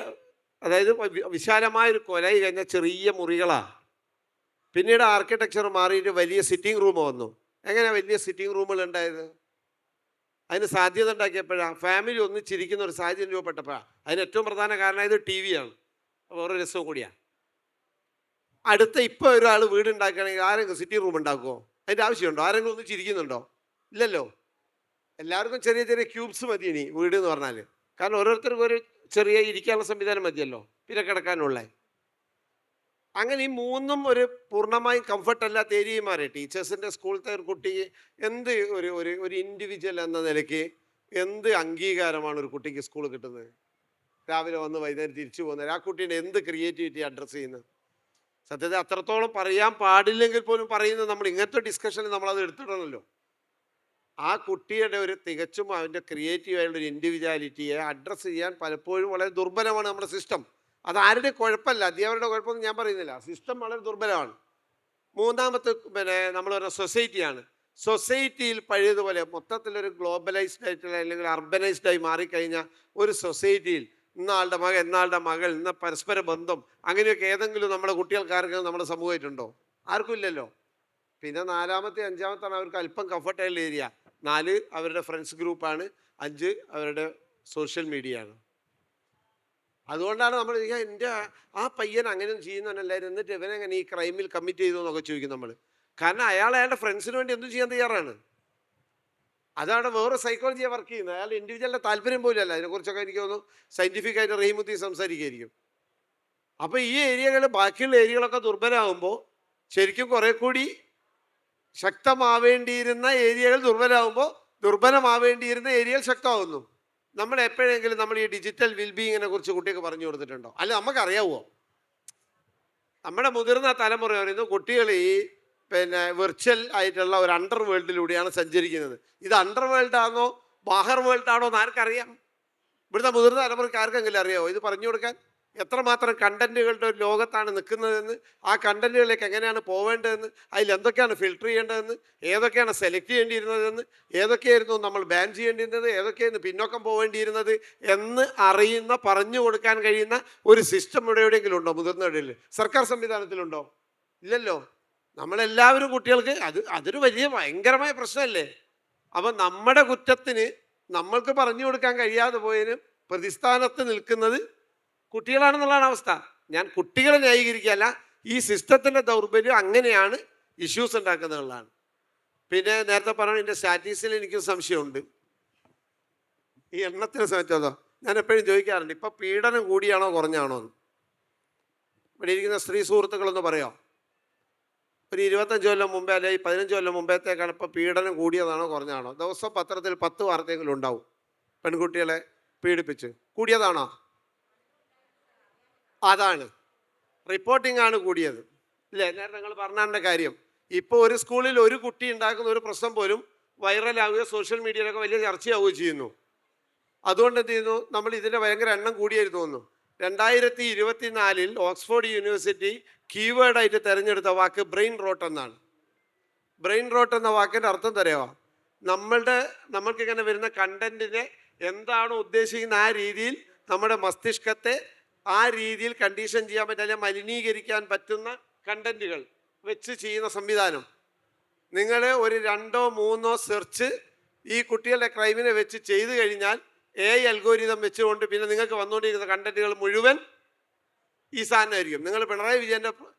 [SPEAKER 3] അതായത് വിശാലമായൊരു കൊലയി കഴിഞ്ഞാൽ ചെറിയ മുറികളാണ്. പിന്നീട് ആർക്കിടെക്ചർ മാറിയിട്ട് വലിയ സിറ്റിംഗ് റൂം വന്നു. എങ്ങനെയാണ് വലിയ സിറ്റിംഗ് റൂമുകൾ ഉണ്ടായത്? അതിന് സാധ്യത ഉണ്ടാക്കിയപ്പോഴാണ് ഫാമിലി ഒന്നിച്ചിരിക്കുന്ന ഒരു സാഹചര്യം രൂപപ്പെട്ടപ്പോഴാണ്. അതിന് ഏറ്റവും പ്രധാന കാരണമായത് TV ആണ്. വേറെ രസവും കൂടിയാണ്. അടുത്ത ഇപ്പോൾ ഒരാൾ വീടുണ്ടാക്കുകയാണെങ്കിൽ ആരെങ്കിലും സിറ്റിംഗ് റൂം ഉണ്ടാക്കുമോ? അതിൻ്റെ ആവശ്യമുണ്ടോ? ആരെങ്കിലും ഒന്നിച്ചിരിക്കുന്നുണ്ടോ? ഇല്ലല്ലോ. എല്ലാവർക്കും ചെറിയ ചെറിയ ക്യൂബ്സ് മതി ഇനി വീട് എന്ന് പറഞ്ഞാൽ. കാരണം ഓരോരുത്തർക്കും ഒരു ചെറിയ ഇരിക്കാനുള്ള സംവിധാനം മതിയല്ലോ, പിന്നെ കിടക്കാനുള്ള. അങ്ങനെ ഈ 3ഉം ഒരു പൂർണ്ണമായും കംഫർട്ട് അല്ലാത്ത ഏരിയമാരെ. ടീച്ചേഴ്സിൻ്റെ സ്കൂളത്തെ ഒരു കുട്ടിക്ക് എന്ത് ഒരു ഇൻഡിവിജ്വൽ എന്ന നിലയ്ക്ക് എന്ത് അംഗീകാരമാണ് ഒരു കുട്ടിക്ക് സ്കൂൾ കിട്ടുന്നത്? രാവിലെ വന്ന് വൈകുന്നേരം തിരിച്ചു പോകുന്നത്. ആ കുട്ടീൻ്റെ എന്ത് ക്രിയേറ്റിവിറ്റി അഡ്രസ്സ് ചെയ്യുന്നത്? സത്യത്തിൽ അത്രത്തോളം പറയാൻ പാടില്ലെങ്കിൽ പോലും പറയുന്നത് നമ്മൾ ഇങ്ങനത്തെ ഡിസ്കഷനിൽ നമ്മളത് എടുത്തിടണമല്ലോ. ആ കുട്ടിയുടെ ഒരു തികച്ചും അവൻ്റെ ക്രിയേറ്റീവായുള്ള ഒരു ഇൻഡിവിജ്വാലിറ്റിയെ അഡ്രസ്സ് ചെയ്യാൻ പലപ്പോഴും വളരെ ദുർബലമാണ് നമ്മുടെ സിസ്റ്റം. അതാരുടെ കുഴപ്പമല്ല, അധ്യാപകരുടെ കുഴപ്പമൊന്നും ഞാൻ പറയുന്നില്ല, സിസ്റ്റം വളരെ ദുർബലമാണ്. 3-മത്തെ നമ്മൾ പറഞ്ഞ സൊസൈറ്റിയാണ്. സൊസൈറ്റിയിൽ പഴയതുപോലെ മൊത്തത്തിലൊരു ഗ്ലോബലൈസ്ഡ് ആയിട്ടുള്ള അല്ലെങ്കിൽ അർബനൈസ്ഡ് ആയി മാറിക്കഴിഞ്ഞാൽ ഒരു സൊസൈറ്റിയിൽ ഇന്നാളുടെ മകൻ എന്നാളുടെ മകൾ ഇന്ന പരസ്പര ബന്ധം അങ്ങനെയൊക്കെ ഏതെങ്കിലും നമ്മുടെ കുട്ടികൾക്കാർക്കും നമ്മുടെ സമൂഹമായിട്ടുണ്ടോ? ആർക്കും ഇല്ലല്ലോ. പിന്നെ നാലാമത്തെ അഞ്ചാമത്താണ് അവർക്ക് അല്പം കംഫർട്ടബിൾ ഏരിയ. 4 അവരുടെ ഫ്രണ്ട്സ് ഗ്രൂപ്പാണ്, 5 അവരുടെ സോഷ്യൽ മീഡിയ ആണ്. അതുകൊണ്ടാണ് നമ്മൾ എൻ്റെ ആ പയ്യൻ അങ്ങനെ ചെയ്യുന്നവനല്ലായിരുന്നു, എന്നിട്ട് ഇവനെങ്ങനെ ഈ ക്രൈമിൽ കമ്മിറ്റ് ചെയ്തു എന്നൊക്കെ ചോദിക്കും നമ്മൾ. കാരണം അയാളുടെ ഫ്രണ്ട്സിന് വേണ്ടി എന്തും ചെയ്യാൻ തയ്യാറാണ്. അതാണ് വേറെ സൈക്കോളജിയാണ് വർക്ക് ചെയ്യുന്നത്. അയാൾ ഇൻഡിവിജ്വലിൻ്റെ താല്പര്യം പോലും അല്ല. അതിനെക്കുറിച്ചൊക്കെ എനിക്ക് തോന്നുന്നു സയൻറ്റിഫിക് ആയിട്ട് റഹീമുദ്ദീൻ സംസാരിക്കുകയായിരിക്കും. അപ്പോൾ ഈ ഏരിയകൾ, ബാക്കിയുള്ള ഏരിയകളൊക്കെ ദുർബലമാകുമ്പോൾ ശരിക്കും കുറെ കൂടി ശക്തമാവേണ്ടിയിരുന്ന ഏരിയകൾ ദുർബലമാകുമ്പോൾ ദുർബലമാവേണ്ടിയിരുന്ന ഏരിയകൾ ശക്തമാകുന്നു. നമ്മൾ എപ്പോഴെങ്കിലും നമ്മൾ ഈ ഡിജിറ്റൽ വെൽബീയിങ്ങിനെ കുറിച്ച് കുട്ടികൾക്ക് പറഞ്ഞു കൊടുത്തിട്ടുണ്ടോ? അല്ല നമുക്കറിയാവോ? നമ്മുടെ മുതിർന്ന തലമുറ പറയുന്നു കുട്ടികൾ ഈ വെർച്വൽ ആയിട്ടുള്ള ഒരു അണ്ടർ വേൾഡിലൂടെയാണ് സഞ്ചരിക്കുന്നത്. ഇത് അണ്ടർ വേൾഡാണോ ബാഹർ വേൾഡാണോ എന്ന് ആർക്കറിയാം? ഇവിടുത്തെ മുതിർന്ന തലമുറയ്ക്ക് ആർക്കെങ്കിലും അറിയാമോ ഇത് പറഞ്ഞു കൊടുക്കാൻ? എത്രമാത്രം കണ്ടന്റുകളുടെ ഒരു ലോകത്താണ് നിൽക്കുന്നതെന്ന്, ആ കണ്ടന്റുകളിലേക്ക് എങ്ങനെയാണ് പോവേണ്ടതെന്ന്, അതിൽ എന്തൊക്കെയാണ് ഫിൽട്ടർ ചെയ്യേണ്ടതെന്ന്, ഏതൊക്കെയാണ് സെലക്ട് ചെയ്യേണ്ടിയിരുന്നതെന്ന്, ഏതൊക്കെയായിരുന്നു നമ്മൾ ബാൻ ചെയ്യേണ്ടിയിരുന്നത്, ഏതൊക്കെയായിരുന്നു പിന്നോക്കം പോവേണ്ടിയിരുന്നത് എന്ന് അറിയുന്ന, പറഞ്ഞു കൊടുക്കാൻ കഴിയുന്ന ഒരു സിസ്റ്റം ഇവിടെ എവിടെയെങ്കിലും ഉണ്ടോ? മുതിർന്നവരിൽ സർക്കാർ സംവിധാനത്തിലുണ്ടോ? ഇല്ലല്ലോ. നമ്മളെല്ലാവരും കുട്ടികൾക്ക് അതൊരു വലിയ ഭയങ്കരമായ പ്രശ്നമല്ലേ? അപ്പം നമ്മുടെ കുറ്റത്തിന് നമ്മൾക്ക് പറഞ്ഞു കൊടുക്കാൻ കഴിയാതെ പോയതിന് പ്രതിസ്ഥാനത്ത് നിൽക്കുന്നത് കുട്ടികളാണെന്നുള്ളതാണ് അവസ്ഥ. ഞാൻ കുട്ടികളെ ന്യായീകരിക്കുകയല്ല, ഈ സിസ്റ്റത്തിൻ്റെ ദൗർബല്യം അങ്ങനെയാണ് ഇഷ്യൂസ് ഉണ്ടാക്കുന്നതുള്ളതാണ്. പിന്നെ നേരത്തെ പറഞ്ഞ എൻ്റെ സ്റ്റാറ്റിസ്റ്റിക്സിൽ എനിക്ക് സംശയമുണ്ട്. ഈ എണ്ണത്തിന് സമയത്തോ ഞാൻ എപ്പോഴും ചോദിക്കാറുണ്ട്, ഇപ്പം പീഡനം കൂടിയാണോ കുറഞ്ഞാണോ എന്ന്. ഇവിടെ ഇരിക്കുന്ന സ്ത്രീ സുഹൃത്തുക്കളൊന്ന് പറയാം, ഒരു 25 കൊല്ലം മുമ്പേ അല്ലെങ്കിൽ 15 കൊല്ലം മുമ്പേത്തേക്കാണ് ഇപ്പോൾ പീഡനം കൂടിയതാണോ കുറഞ്ഞാണോ? ദിവസം പത്രത്തിൽ 10 വാർത്തയെങ്കിലും ഉണ്ടാവും പെൺകുട്ടികളെ പീഡിപ്പിച്ച്. കൂടിയതാണോ? അതാണ് റിപ്പോർട്ടിംഗ് ആണ് കൂടിയത്, ഇല്ലേ? നേരത്തെ നിങ്ങൾ പറഞ്ഞതിൻ്റെ കാര്യം. ഇപ്പോൾ ഒരു സ്കൂളിൽ ഒരു കുട്ടി ഉണ്ടാക്കുന്ന ഒരു പ്രശ്നം പോലും വൈറലാവുകയോ സോഷ്യൽ മീഡിയയിലൊക്കെ വലിയ ചർച്ചയാവുകയോ ചെയ്യുന്നു. അതുകൊണ്ട് എന്ത് ചെയ്യുന്നു, നമ്മൾ ഇതിൻ്റെ ഭയങ്കര എണ്ണം കൂടിയായിരുന്നു തോന്നുന്നു. 2024 ഓക്സ്ഫോർഡ് യൂണിവേഴ്സിറ്റി കീവേഡായിട്ട് തിരഞ്ഞെടുത്ത വാക്ക് ബ്രെയിൻ റോട്ട് എന്നാണ്. ബ്രെയിൻ റോട്ട് എന്ന വാക്കിൻ്റെ അർത്ഥം തരുമോ? നമ്മൾക്കിങ്ങനെ വരുന്ന കണ്ടന്റിനെ എന്താണോ ഉദ്ദേശിക്കുന്ന ആ രീതിയിൽ നമ്മുടെ മസ്തിഷ്കത്തെ ആ രീതിയിൽ കണ്ടീഷൻ ചെയ്യാൻ പറ്റുക, അല്ലെങ്കിൽ മലിനീകരിക്കാൻ പറ്റുന്ന കണ്ടന്റുകൾ വെച്ച് ചെയ്യുന്ന സംവിധാനം. നിങ്ങൾ ഒരു 2 or 3 സെർച്ച് ഈ കുട്ടികളുടെ ക്രൈമിനെ വെച്ച് ചെയ്തു കഴിഞ്ഞാൽ AI അൽഗോരിതം വെച്ചുകൊണ്ട് പിന്നെ നിങ്ങൾക്ക് വന്നുകൊണ്ടിരിക്കുന്ന കണ്ടന്റുകൾ മുഴുവൻ ഈ സാധനമായിരിക്കും. നിങ്ങൾ പിണറായി വിജയൻ്റെ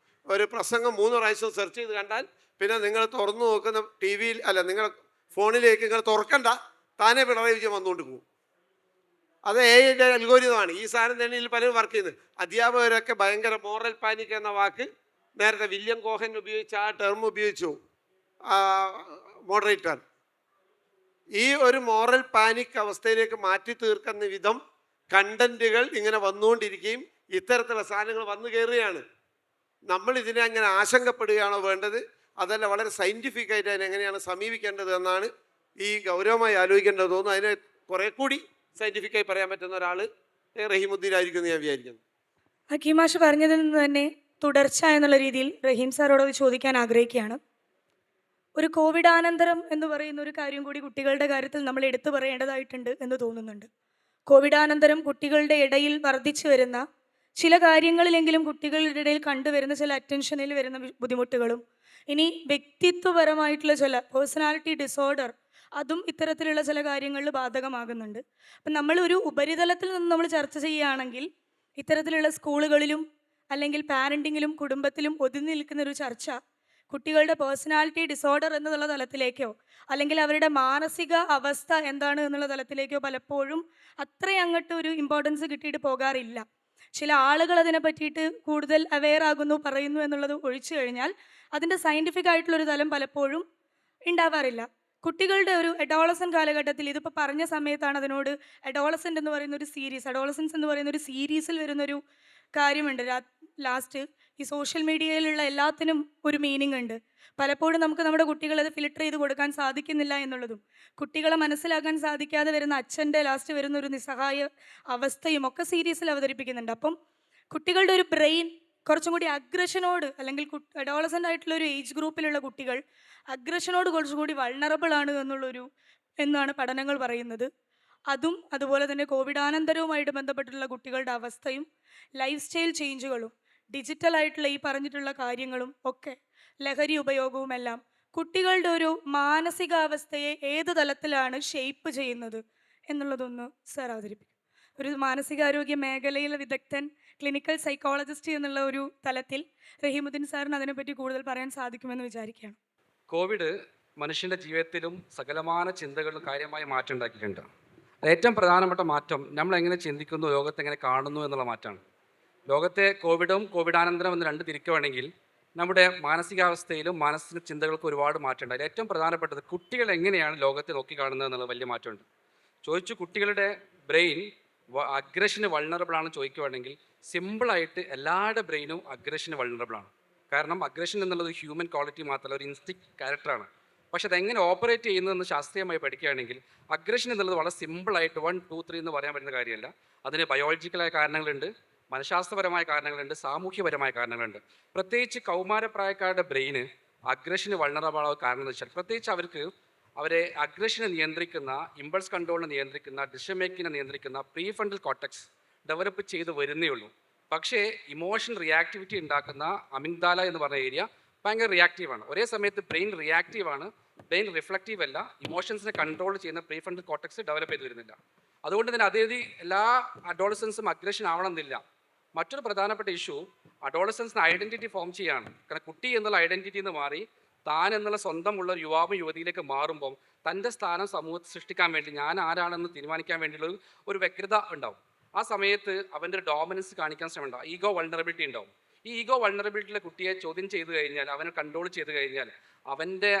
[SPEAKER 3] ഒരു പ്രസംഗം 3 പ്രാവശ്യം സെർച്ച് ചെയ്ത് കണ്ടാൽ പിന്നെ നിങ്ങൾ തുറന്നു നോക്കുന്ന TV അല്ല, നിങ്ങൾ ഫോണിലേക്ക് നിങ്ങൾ തുറക്കണ്ട, താനേ പിണറായി വിജയൻ വന്നുകൊണ്ട് പോകും. അത് AI അൽഗോരിതമാണ്. ഈ സാധനം തന്നെ ഇതിൽ പലരും വർക്ക് ചെയ്യുന്നത്. അധ്യാപകരൊക്കെ ഭയങ്കര മോറൽ പാനിക് എന്ന വാക്ക് നേരത്തെ വില്യം കോഹൻ ഉപയോഗിച്ച ആ ടേം ഉപയോഗിച്ചു മോഡറേറ്റർ. ഈ ഒരു മോറൽ പാനിക് അവസ്ഥയിലേക്ക് മാറ്റി തീർക്കുന്ന വിധം കണ്ടന്റുകൾ ഇങ്ങനെ വന്നുകൊണ്ടിരിക്കുകയും ഇത്തരത്തിലുള്ള സാധനങ്ങൾ വന്നു കയറുകയാണ്. നമ്മൾ ഇതിനെ അങ്ങനെ ആശങ്കപ്പെടുകയാണോ വേണ്ടത്, അതല്ല വളരെ സയൻറ്റിഫിക് ആയിട്ട് അതിനെങ്ങനെയാണ് സമീപിക്കേണ്ടത് എന്നാണ് ഈ ഗൗരവമായി ആലോചിക്കേണ്ടത് തോന്നുന്നു. അതിനെ കുറെ കൂടി സയൻറ്റിഫിക്കായി പറയാൻ പറ്റുന്ന ഒരാൾ റഹീമുദ്ദീൻ ആയിരിക്കും ഞാൻ വിചാരിക്കുന്നു.
[SPEAKER 1] ഹക്കീം മാഷ് പറഞ്ഞതിൽ നിന്ന് തന്നെ തുടർച്ച എന്നുള്ള രീതിയിൽ റഹീം സാറോട് ചോദിക്കാൻ ആഗ്രഹിക്കുകയാണ്. ഒരു കോവിഡാനന്തരം എന്ന് പറയുന്ന ഒരു കാര്യം കൂടി കുട്ടികളുടെ കാര്യത്തിൽ നമ്മൾ എടുത്തു പറയേണ്ടതായിട്ടുണ്ട് എന്ന് തോന്നുന്നുണ്ട്. കോവിഡാനന്തരം കുട്ടികളുടെ ഇടയിൽ വർദ്ധിച്ചു വരുന്ന ചില കാര്യങ്ങളിലെങ്കിലും കുട്ടികളുടെ ഇടയിൽ കണ്ടുവരുന്ന ചില അറ്റൻഷനിൽ വരുന്ന ബുദ്ധിമുട്ടുകളും, ഇനി വ്യക്തിത്വപരമായിട്ടുള്ള ചില പേഴ്സണാലിറ്റി ഡിസോർഡർ, അതും ഇത്തരത്തിലുള്ള ചില കാര്യങ്ങളിൽ ബാധകമാകുന്നുണ്ട്. അപ്പം നമ്മൾ ഒരു ഉപരിതലത്തിൽ നിന്ന് നമ്മൾ ചർച്ച ചെയ്യുകയാണെങ്കിൽ ഇത്തരത്തിലുള്ള സ്കൂളുകളിലും അല്ലെങ്കിൽ പാരൻറ്റിങ്ങിലും കുടുംബത്തിലും ഒതുങ്ങി നിൽക്കുന്ന ഒരു ചർച്ച കുട്ടികളുടെ പേഴ്സണാലിറ്റി ഡിസോർഡർ എന്നുള്ള തലത്തിലേക്കോ അല്ലെങ്കിൽ അവരുടെ മാനസിക അവസ്ഥ എന്താണ് എന്നുള്ള തലത്തിലേക്കോ പലപ്പോഴും അത്രയങ്ങോട്ട് ഒരു ഇമ്പോർട്ടൻസ് കിട്ടിയിട്ട് പോകാറില്ല. ചില ആളുകൾ അതിനെ പറ്റിയിട്ട് കൂടുതൽ അവെയർ ആകുന്നു, പറയുന്നു എന്നുള്ളത് ഒഴിച്ചു കഴിഞ്ഞാൽ അതിൻ്റെ സയൻറ്റിഫിക് ആയിട്ടുള്ളൊരു തലം പലപ്പോഴും ഉണ്ടാവാറില്ല. കുട്ടികളുടെ ഒരു അഡോളസൻറ്റ് കാലഘട്ടത്തിൽ ഇതിപ്പോൾ പറഞ്ഞ സമയത്താണ് അതിനോട് അഡോളസൻറ്റ് എന്ന് പറയുന്ന ഒരു സീരീസ്, അഡോളസൻസ് എന്ന് പറയുന്ന ഒരു സീരീസിൽ വരുന്നൊരു കാര്യമുണ്ട്. ലാസ്റ്റ് ഈ സോഷ്യൽ മീഡിയയിലുള്ള എല്ലാത്തിനും ഒരു മീനിങ് ഉണ്ട്. പലപ്പോഴും നമുക്ക് നമ്മുടെ കുട്ടികളത് ഫിൽട്ടർ ചെയ്ത് കൊടുക്കാൻ സാധിക്കുന്നില്ല എന്നുള്ളതും, കുട്ടികളെ മനസ്സിലാക്കാൻ സാധിക്കാതെ വരുന്ന അച്ഛൻ്റെ ലാസ്റ്റ് വരുന്ന ഒരു നിസ്സഹായ അവസ്ഥയും ഒക്കെ സീരീസിൽ അവതരിപ്പിക്കുന്നുണ്ട്. അപ്പം കുട്ടികളുടെ ഒരു ബ്രെയിൻ കുറച്ചും കൂടി അഗ്രഷനോട്, അല്ലെങ്കിൽ അഡോളസൻ്റ് ആയിട്ടുള്ള ഒരു ഏജ് ഗ്രൂപ്പിലുള്ള കുട്ടികൾ അഗ്രഷനോട് കുറച്ചും കൂടി വൾണറബിൾ ആണ് എന്നാണ് പഠനങ്ങൾ പറയുന്നത്. അതും അതുപോലെ തന്നെ കോവിഡാനന്തരവുമായിട്ട് ബന്ധപ്പെട്ടുള്ള കുട്ടികളുടെ അവസ്ഥയും ലൈഫ് സ്റ്റൈൽ ചേഞ്ചുകളും ഡിജിറ്റലായിട്ടുള്ള ഈ പറഞ്ഞിട്ടുള്ള കാര്യങ്ങളും ഒക്കെ ലഹരി ഉപയോഗവുമെല്ലാം കുട്ടികളുടെ ഒരു മാനസികാവസ്ഥയെ ഏത് തലത്തിലാണ് ഷെയ്പ്പ് ചെയ്യുന്നത് എന്നുള്ളതൊന്ന് സർ അവതരിപ്പിക്കും. ഒരു മാനസികാരോഗ്യ മേഖലയിലെ വിദഗ്ധൻ, ക്ലിനിക്കൽ സൈക്കോളജിസ്റ്റ് എന്നുള്ള ഒരു തലത്തിൽ റഹീമുദ്ദീൻ സാറിന് അതിനെപ്പറ്റി കൂടുതൽ പറയാൻ സാധിക്കുമെന്ന് വിചാരിക്കുകയാണ്.
[SPEAKER 4] കോവിഡ് മനുഷ്യൻ്റെ ജീവിതത്തിലും സകലമാന ചിന്തകളിലും കാര്യമായ മാറ്റം ഉണ്ടാക്കിയിട്ടുണ്ട്. ഏറ്റവും പ്രധാനപ്പെട്ട മാറ്റം നമ്മൾ എങ്ങനെ ചിന്തിക്കുന്നു, ലോകത്തെ എങ്ങനെ കാണുന്നു എന്നുള്ള മാറ്റമാണ്. ലോകത്തെ കോവിഡും കോവിഡാനന്തരം എന്ന് രണ്ട് തിരിക്കുകയാണെങ്കിൽ നമ്മുടെ മാനസികാവസ്ഥയിലും മാനസിക ചിന്തകൾക്കും ഒരുപാട് മാറ്റമുണ്ട്. അതിൽ ഏറ്റവും പ്രധാനപ്പെട്ടത് കുട്ടികൾ എങ്ങനെയാണ് ലോകത്തെ നോക്കിക്കാണുന്നത് എന്നുള്ള വലിയ മാറ്റമുണ്ട്. ചോദിച്ചു കുട്ടികളുടെ ബ്രെയിൻ അഗ്രഷന് വൾണറബിൾ ആണെന്ന് ചോദിക്കുകയാണെങ്കിൽ സിമ്പിളായിട്ട് എല്ലാവരുടെ ബ്രെയിനും അഗ്രഷന് വൾണറബിൾ ആണ്. കാരണം അഗ്രഷൻ എന്നുള്ളത് ഹ്യൂമൻ ക്വാളിറ്റി മാത്രമല്ല, ഒരു ഇൻസ്റ്റിക്ട് ക്യാരക്ടറാണ്. പക്ഷെ അതെങ്ങനെ ഓപ്പറേറ്റ് ചെയ്യുന്നതെന്ന് ശാസ്ത്രീയമായി പഠിക്കുകയാണെങ്കിൽ അഗ്രഷൻ എന്നുള്ളത് വളരെ സിമ്പിളായിട്ട് 1, 2, 3 എന്ന് പറയാൻ പറ്റുന്ന കാര്യമല്ല. അതിന് ബയോളജിക്കലായ കാരണങ്ങളുണ്ട്, മനഃശാസ്ത്രപരമായ കാരണങ്ങളുണ്ട്, സാമൂഹ്യപരമായ കാരണങ്ങളുണ്ട്. പ്രത്യേകിച്ച് കൗമാരപ്രായക്കാരുടെ ബ്രെയിന് അഗ്രഷന് വൾണറബിൾ കാരണം എന്ന് വെച്ചാൽ പ്രത്യേകിച്ച് അവരെ അഗ്രഷനെ നിയന്ത്രിക്കുന്ന, ഇമ്പൾസ് കൺട്രോളിനെ നിയന്ത്രിക്കുന്ന, ഡിസിഷൻ മേക്കിങ്ങിനെ നിയന്ത്രിക്കുന്ന പ്രീ ഫ്രണ്ടൽ കോർട്ടക്സ് ഡെവലപ്പ് ചെയ്ത് വരുന്നേ ഉള്ളൂ. പക്ഷേ ഇമോഷൻ റിയാക്ടിവിറ്റി ഉണ്ടാക്കുന്ന അമിഗ്ദാല എന്ന് പറഞ്ഞ ഏരിയ ഭയങ്കര റിയാക്റ്റീവാണ്. ഒരേ സമയത്ത് ബ്രെയിൻ റിയാക്റ്റീവാണ്, ബ്രെയിൻ റിഫ്ലക്റ്റീവ് അല്ല. ഇമോഷൻസിനെ കൺട്രോൾ ചെയ്യുന്ന പ്രീ ഫ്രണ്ടൽ കോർട്ടക്സ് ഡെവലപ്പ് ചെയ്ത് വരുന്നില്ല. അതുകൊണ്ട് തന്നെ അതേ എല്ലാ അഡോളസൻസും അഗ്രഷൻ ആവണമെന്നില്ല. മറ്റൊരു പ്രധാനപ്പെട്ട ഇഷ്യൂ അഡോളസൻസിന് ഐഡൻറ്റിറ്റി ഫോം ചെയ്യുകയാണ്. കാരണം കുട്ടി എന്നുള്ള ഐഡൻറ്റിറ്റി എന്ന് മാറി താൻ എന്നുള്ള സ്വന്തമുള്ള ഒരു യുവാവും യുവതിയിലേക്ക് മാറുമ്പം തൻ്റെ സ്ഥാനം സമൂഹത്തിൽ സൃഷ്ടിക്കാൻ വേണ്ടി ഞാൻ ആരാണെന്ന് തീരുമാനിക്കാൻ വേണ്ടിയുള്ള ഒരു വ്യഗ്രത ഉണ്ടാവും. ആ സമയത്ത് അവൻ്റെ ഒരു ഡോമിനൻസ് കാണിക്കാൻ ശ്രമമുണ്ടാവും, ഈഗോ വൾണറബിലിറ്റി ഉണ്ടാവും. ഈ ഈഗോ വൾണറബിലിറ്റിയിലെ കുട്ടിയെ ചോദ്യം ചെയ്ത് കഴിഞ്ഞാൽ, അവനെ കൺട്രോൾ ചെയ്ത് കഴിഞ്ഞാൽ അവൻ്റെ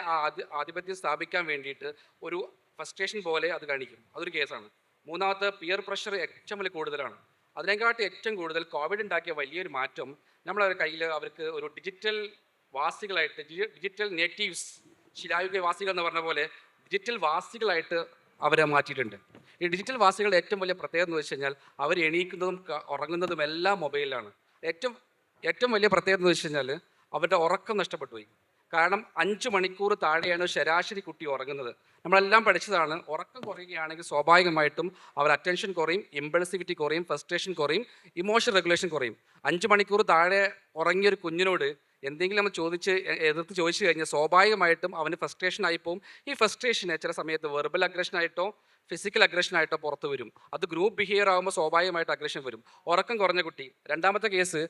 [SPEAKER 4] ആധിപത്യം സ്ഥാപിക്കാൻ വേണ്ടിയിട്ട് ഒരു ഫ്രസ്ട്രേഷൻ പോലെ അത് കാണിക്കും. അതൊരു കേസാണ്. മൂന്നാമത്തെ പിയർ പ്രഷർ ഏറ്റവും വലിയ കൂടുതലാണ്. അതിനെക്കാട്ടി ഏറ്റവും കൂടുതൽ കോവിഡ് ഉണ്ടാക്കിയ വലിയൊരു മാറ്റം നമ്മളവരുടെ കയ്യിൽ അവർക്ക് ഒരു ഡിജിറ്റൽ വാസികളായിട്ട്, ഡിജിറ്റൽ നേറ്റീവ്സ്, ശിലായുഗ വാസികൾ എന്ന് പറഞ്ഞ പോലെ ഡിജിറ്റൽ വാസികളായിട്ട് അവരെ മാറ്റിയിട്ടുണ്ട്. ഈ ഡിജിറ്റൽ വാസികളുടെ ഏറ്റവും വലിയ പ്രത്യേകത എന്ന് വെച്ച് കഴിഞ്ഞാൽ അവർ എണീക്കുന്നതും ഉറങ്ങുന്നതും എല്ലാം മൊബൈലിലാണ്. ഏറ്റവും വലിയ പ്രത്യേകത എന്ന് വെച്ച് കഴിഞ്ഞാൽ അവരുടെ ഉറക്കം നഷ്ടപ്പെട്ടു പോയി. കാരണം 5 മണിക്കൂർ താഴെയാണ് ശരാശരി കുട്ടി ഉറങ്ങുന്നത്. നമ്മളെല്ലാം പഠിച്ചതാണ്, ഉറക്കം കുറയുകയാണെങ്കിൽ സ്വാഭാവികമായിട്ടും അവർ അറ്റൻഷൻ കുറയും, ഇമ്പൾസിവിറ്റി കുറയും, ഫ്രസ്ട്രേഷൻ കുറയും, ഇമോഷൻ റെഗുലേഷൻ കുറയും. 5 മണിക്കൂർ താഴെ ഉറങ്ങിയൊരു കുഞ്ഞിനോട് എന്തെങ്കിലും നമ്മൾ എതിർത്ത് ചോദിച്ചു കഴിഞ്ഞാൽ സ്വാഭാവികമായിട്ടും അവന് ഫ്രസ്ട്രേഷൻ ആയിപ്പോവും. ഈ ഫ്രസ്ട്രേഷന് ചില സമയത്ത് വെർബൽ അഗ്രഷനായിട്ടോ ഫിസിക്കൽ അഗ്രഷനായിട്ടോ പുറത്ത് വരും. അത് ഗ്രൂപ്പ് ബിഹേവിയർ ആകുമ്പോൾ സ്വാഭാവികമായിട്ട് അഗ്രഷൻ വരും. ഉറക്കം കുറഞ്ഞ കുട്ടി. രണ്ടാമത്തെ കേസ്,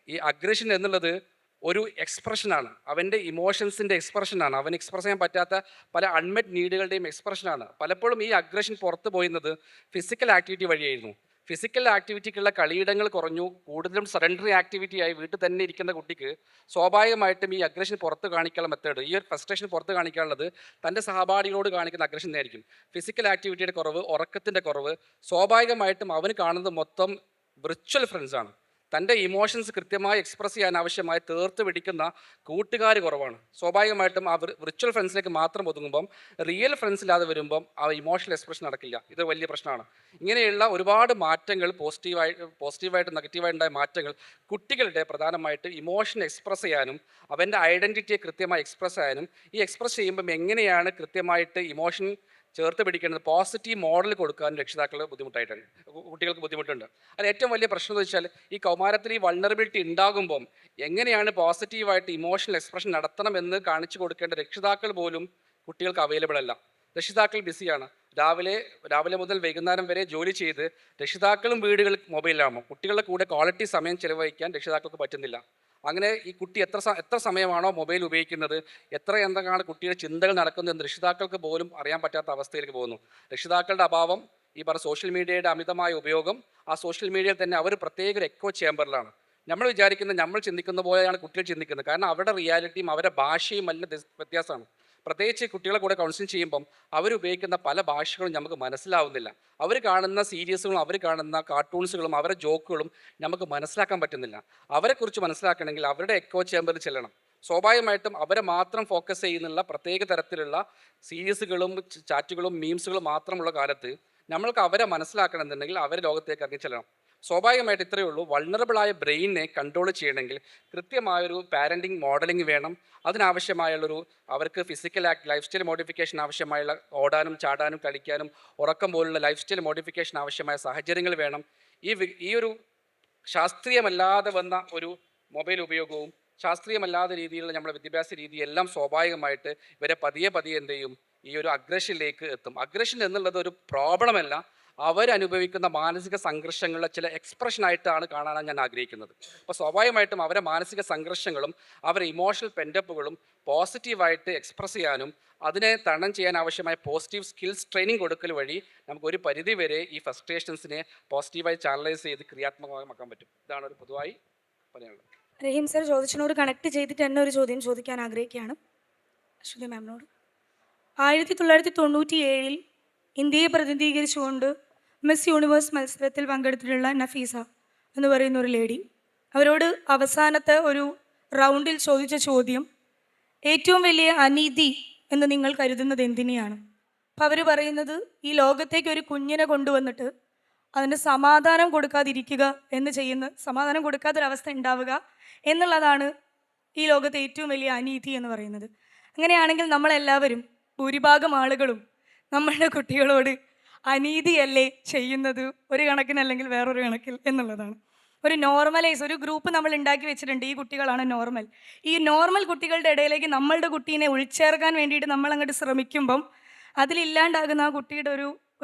[SPEAKER 4] ഈ അഗ്രഷൻ എന്നുള്ളത് ഒരു എക്സ്പ്രഷനാണ്, അവൻ്റെ ഇമോഷൻസിൻ്റെ എക്സ്പ്രഷനാണ്. അവൻ എക്സ്പ്രസ് ചെയ്യാൻ പറ്റാത്ത പല അൺമെറ്റ് നീഡുകളുടെയും എക്സ്പ്രഷനാണ്. പലപ്പോഴും ഈ അഗ്രഷൻ പുറത്ത് പോയിരുന്നത് ഫിസിക്കൽ ആക്ടിവിറ്റി വഴിയായിരുന്നു. ഫിസിക്കൽ ആക്ടിവിറ്റിക്കുള്ള കളിയിടങ്ങൾ കുറഞ്ഞു, കൂടുതലും സഡൻഡറി ആക്ടിവിറ്റി ആയി വീട്ടിൽ തന്നെ ഇരിക്കുന്ന കുട്ടിക്ക് സ്വാഭാവികമായിട്ടും ഈ അഗ്രഷൻ പുറത്ത് കാണിക്കാനുള്ള മെത്തേഡ്, ഈ ഒരു ഫ്രസ്ട്രേഷൻ പുറത്ത് കാണിക്കാനുള്ളത് തൻ്റെ സഹപാഠികളോട് കാണിക്കുന്ന അഗ്രഷൻ ആയിരിക്കും. ഫിസിക്കൽ ആക്ടിവിറ്റിയുടെ കുറവ്, ഉറക്കത്തിൻ്റെ കുറവ്, സ്വാഭാവികമായിട്ടും അവന് കാണുന്നത് മൊത്തം വിർച്വൽ ഫ്രണ്ട്സാണ്. തൻ്റെ ഇമോഷൻസ് കൃത്യമായി എക്സ്പ്രസ് ചെയ്യാൻ ആവശ്യമായി തീർത്ത് പിടിക്കുന്ന കൂട്ടുകാർ കുറവാണ്. സ്വാഭാവികമായിട്ടും ആ വിർച്വൽ ഫ്രണ്ട്സിലേക്ക് മാത്രം ഒതുങ്ങുമ്പം റിയൽ ഫ്രണ്ട്സ് ഇല്ലാതെ വരുമ്പം ആ ഇമോഷണൽ എക്സ്പ്രഷൻ നടക്കില്ല. ഇത് വലിയ പ്രശ്നമാണ്. ഇങ്ങനെയുള്ള ഒരുപാട് മാറ്റങ്ങൾ, പോസിറ്റീവായിട്ടും നെഗറ്റീവായിട്ടുണ്ടായ മാറ്റങ്ങൾ കുട്ടികളുടെ പ്രധാനമായിട്ട് ഇമോഷൻ എക്സ്പ്രസ് ചെയ്യാനും അവൻ്റെ ഐഡൻറ്റിറ്റിയെ കൃത്യമായി എക്സ്പ്രസ് ചെയ്യാനും, ഈ എക്സ്പ്രസ് ചെയ്യുമ്പം എങ്ങനെയാണ് കൃത്യമായിട്ട് ഇമോഷൻ ചേർത്ത് പിടിക്കേണ്ടത്, പോസിറ്റീവ് മോഡൽ കൊടുക്കാൻ കുട്ടികൾക്ക് ബുദ്ധിമുട്ടുണ്ട്. അത് ഏറ്റവും വലിയ പ്രശ്നം എന്ന് വെച്ചാൽ ഈ കൗമാരത്തിൽ ഈ വൾണറബിലിറ്റി ഉണ്ടാകുമ്പം എങ്ങനെയാണ് പോസിറ്റീവായിട്ട് ഇമോഷണൽ എക്സ്പ്രഷൻ നടത്തണമെന്ന് കാണിച്ചു കൊടുക്കേണ്ട രക്ഷിതാക്കൾ പോലും കുട്ടികൾക്ക് അവൈലബിൾ അല്ല. രക്ഷിതാക്കൾ ബിസിയാണ്. രാവിലെ മുതൽ വൈകുന്നേരം വരെ ജോലി ചെയ്ത് രക്ഷിതാക്കളും വീടുകളിൽ മൊബൈലിലാകുമ്പോൾ കുട്ടികളുടെ കൂടെ ക്വാളിറ്റി സമയം ചിലവഴിക്കാൻ രക്ഷിതാക്കൾക്ക് പറ്റുന്നില്ല. അങ്ങനെ ഈ കുട്ടി എത്ര സമയമാണോ മൊബൈൽ ഉപയോഗിക്കുന്നത്, എന്തൊക്കെയാണ് കുട്ടിയുടെ ചിന്തകൾ നടക്കുന്നത് എന്ന് രക്ഷിതാക്കൾക്ക് പോലും അറിയാൻ പറ്റാത്ത അവസ്ഥയിലേക്ക് പോകുന്നു. രക്ഷിതാക്കളുടെ അഭാവം, ഈ പറഞ്ഞ സോഷ്യൽ മീഡിയയുടെ അമിതമായ ഉപയോഗം, ആ സോഷ്യൽ മീഡിയയിൽ തന്നെ അവർ പ്രത്യേക ഒരു എക്കോ ചേമ്പറിലാണ്. നമ്മൾ ചിന്തിക്കുന്ന പോലെയാണ് കുട്ടികൾ ചിന്തിക്കുന്നത്. കാരണം അവരുടെ റിയാലിറ്റിയും അവരുടെ ഭാഷയും നല്ല വ്യത്യാസമാണ്. പ്രത്യേകിച്ച് കുട്ടികളെ കൂടെ കൗൺസിലിംഗ് ചെയ്യുമ്പം അവരുപയോഗിക്കുന്ന പല ഭാഷകളും നമുക്ക് മനസ്സിലാവുന്നില്ല. അവർ കാണുന്ന സീരീസുകളും അവർ കാണുന്ന കാർട്ടൂൺസുകളും അവരുടെ ജോക്കുകളും നമുക്ക് മനസ്സിലാക്കാൻ പറ്റുന്നില്ല. അവരെക്കുറിച്ച് മനസ്സിലാക്കണമെങ്കിൽ അവരുടെ എക്കോ ചേമ്പറിൽ ചെല്ലണം. സ്വാഭാവികമായിട്ടും അവരെ മാത്രം ഫോക്കസ് ചെയ്യുന്നുള്ള പ്രത്യേക തരത്തിലുള്ള സീരീസുകളും ചാറ്റുകളും മീംസുകളും മാത്രമുള്ള കാലത്ത് നമ്മൾക്ക് അവരെ മനസ്സിലാക്കണമെന്നുണ്ടെങ്കിൽ അവരെ ലോകത്തേക്ക് ഇറങ്ങി ചെല്ലണം. സ്വാഭാവികമായിട്ട് ഇത്രയേ ഉള്ളൂ. വൾണറബിളായ ബ്രെയിനിനെ കൺട്രോൾ ചെയ്യണമെങ്കിൽ കൃത്യമായൊരു പാരൻറ്റിങ് മോഡലിംഗ് വേണം. അതിനാവശ്യമായുള്ളൊരു അവർക്ക് ഫിസിക്കൽ ലൈഫ് സ്റ്റൈൽ മോഡിഫിക്കേഷൻ ആവശ്യമായുള്ള ഓടാനും ചാടാനും കളിക്കാനും ഉറക്കം പോലുള്ള ലൈഫ് സ്റ്റൈൽ മോഡിഫിക്കേഷൻ ആവശ്യമായ സാഹചര്യങ്ങൾ വേണം. ഈ ഒരു ശാസ്ത്രീയമല്ലാതെ വന്ന ഒരു മൊബൈൽ ഉപയോഗവും ശാസ്ത്രീയമല്ലാത്ത രീതിയിലുള്ള നമ്മുടെ വിദ്യാഭ്യാസ രീതി എല്ലാം സ്വാഭാവികമായിട്ട് ഇവരെ പതിയെ പതിയെ എന്ത് ചെയ്യും, ഈ ഒരു അഗ്രഷനിലേക്ക് എത്തും. അഗ്രഷൻ എന്നുള്ളത് ഒരു പ്രോബ്ലമല്ല, അവരനുഭവിക്കുന്ന മാനസിക സംഘർഷങ്ങളുടെ ചില എക്സ്പ്രഷനായിട്ടാണ് കാണാനാണ് ഞാൻ ആഗ്രഹിക്കുന്നത്. അപ്പോൾ സ്വാഭാവികമായിട്ടും അവരെ മാനസിക സംഘർഷങ്ങളും അവരെ ഇമോഷണൽ പെൻഡപ്പുകളും പോസിറ്റീവായിട്ട് എക്സ്പ്രസ് ചെയ്യാനും അതിനെ തരണം ചെയ്യാൻ ആവശ്യമായ പോസിറ്റീവ് സ്കിൽസ് ട്രെയിനിങ് കൊടുക്കൽ വഴി നമുക്ക് ഒരു പരിധി വരെ ഈ ഫ്രസ്ട്രേഷൻസിനെ പോസിറ്റീവായി ചാനലൈസ് ചെയ്ത് ക്രിയാത്മകമാക്കാൻ പറ്റും. ഇതാണ് ഒരു പൊതുവായി പറയാനുള്ളത്.
[SPEAKER 1] റഹീം സർ ചോദിച്ചതിനോട് കണക്ട് ചെയ്തിട്ട് തന്നെ ഒരു ചോദ്യം ചോദിക്കാൻ ആഗ്രഹിക്കുകയാണ് അശ്വതി മാമിനോട്. 1997 ഇന്ത്യയെ പ്രതിനിധീകരിച്ചുകൊണ്ട് മിസ് യൂണിവേഴ്സ് മത്സരത്തിൽ പങ്കെടുത്തിട്ടുള്ള നഫീസ എന്ന് പറയുന്ന ഒരു ലേഡി, അവരോട് അവസാനത്തെ ഒരു റൗണ്ടിൽ ചോദിച്ച ചോദ്യം, ഏറ്റവും വലിയ അനീതി എന്ന് നിങ്ങൾ കരുതുന്നത് എന്തിനെയാണ്? അപ്പം അവർ പറയുന്നത്, ഈ ലോകത്തേക്ക് ഒരു കുഞ്ഞിനെ കൊണ്ടുവന്നിട്ട് അതിന് സമാധാനം കൊടുക്കാതിരിക്കുക എന്ന് ചെയ്യുന്ന, സമാധാനം കൊടുക്കാത്തൊരവസ്ഥ ഉണ്ടാവുക എന്നുള്ളതാണ് ഈ ലോകത്തെ ഏറ്റവും വലിയ അനീതി എന്ന് പറയുന്നത്. അങ്ങനെയാണെങ്കിൽ നമ്മളെല്ലാവരും, ഭൂരിഭാഗം ആളുകളും നമ്മളുടെ കുട്ടികളോട് അനീതിയല്ലേ ചെയ്യുന്നത്, ഒരു കണക്കിനല്ലെങ്കിൽ വേറൊരു കണക്കിൽ എന്നുള്ളതാണ്. ഒരു നോർമലൈസ്, ഒരു ഗ്രൂപ്പ് നമ്മൾ ഉണ്ടാക്കി വെച്ചിട്ടുണ്ട്, ഈ കുട്ടികളാണ് നോർമൽ. ഈ നോർമൽ കുട്ടികളുടെ ഇടയിലേക്ക് നമ്മളുടെ കുട്ടീനെ ഉൾച്ചേർക്കാൻ വേണ്ടിയിട്ട് നമ്മൾ അങ്ങോട്ട് ശ്രമിക്കുമ്പം അതിലില്ലാണ്ടാകുന്ന ആ കുട്ടിയുടെ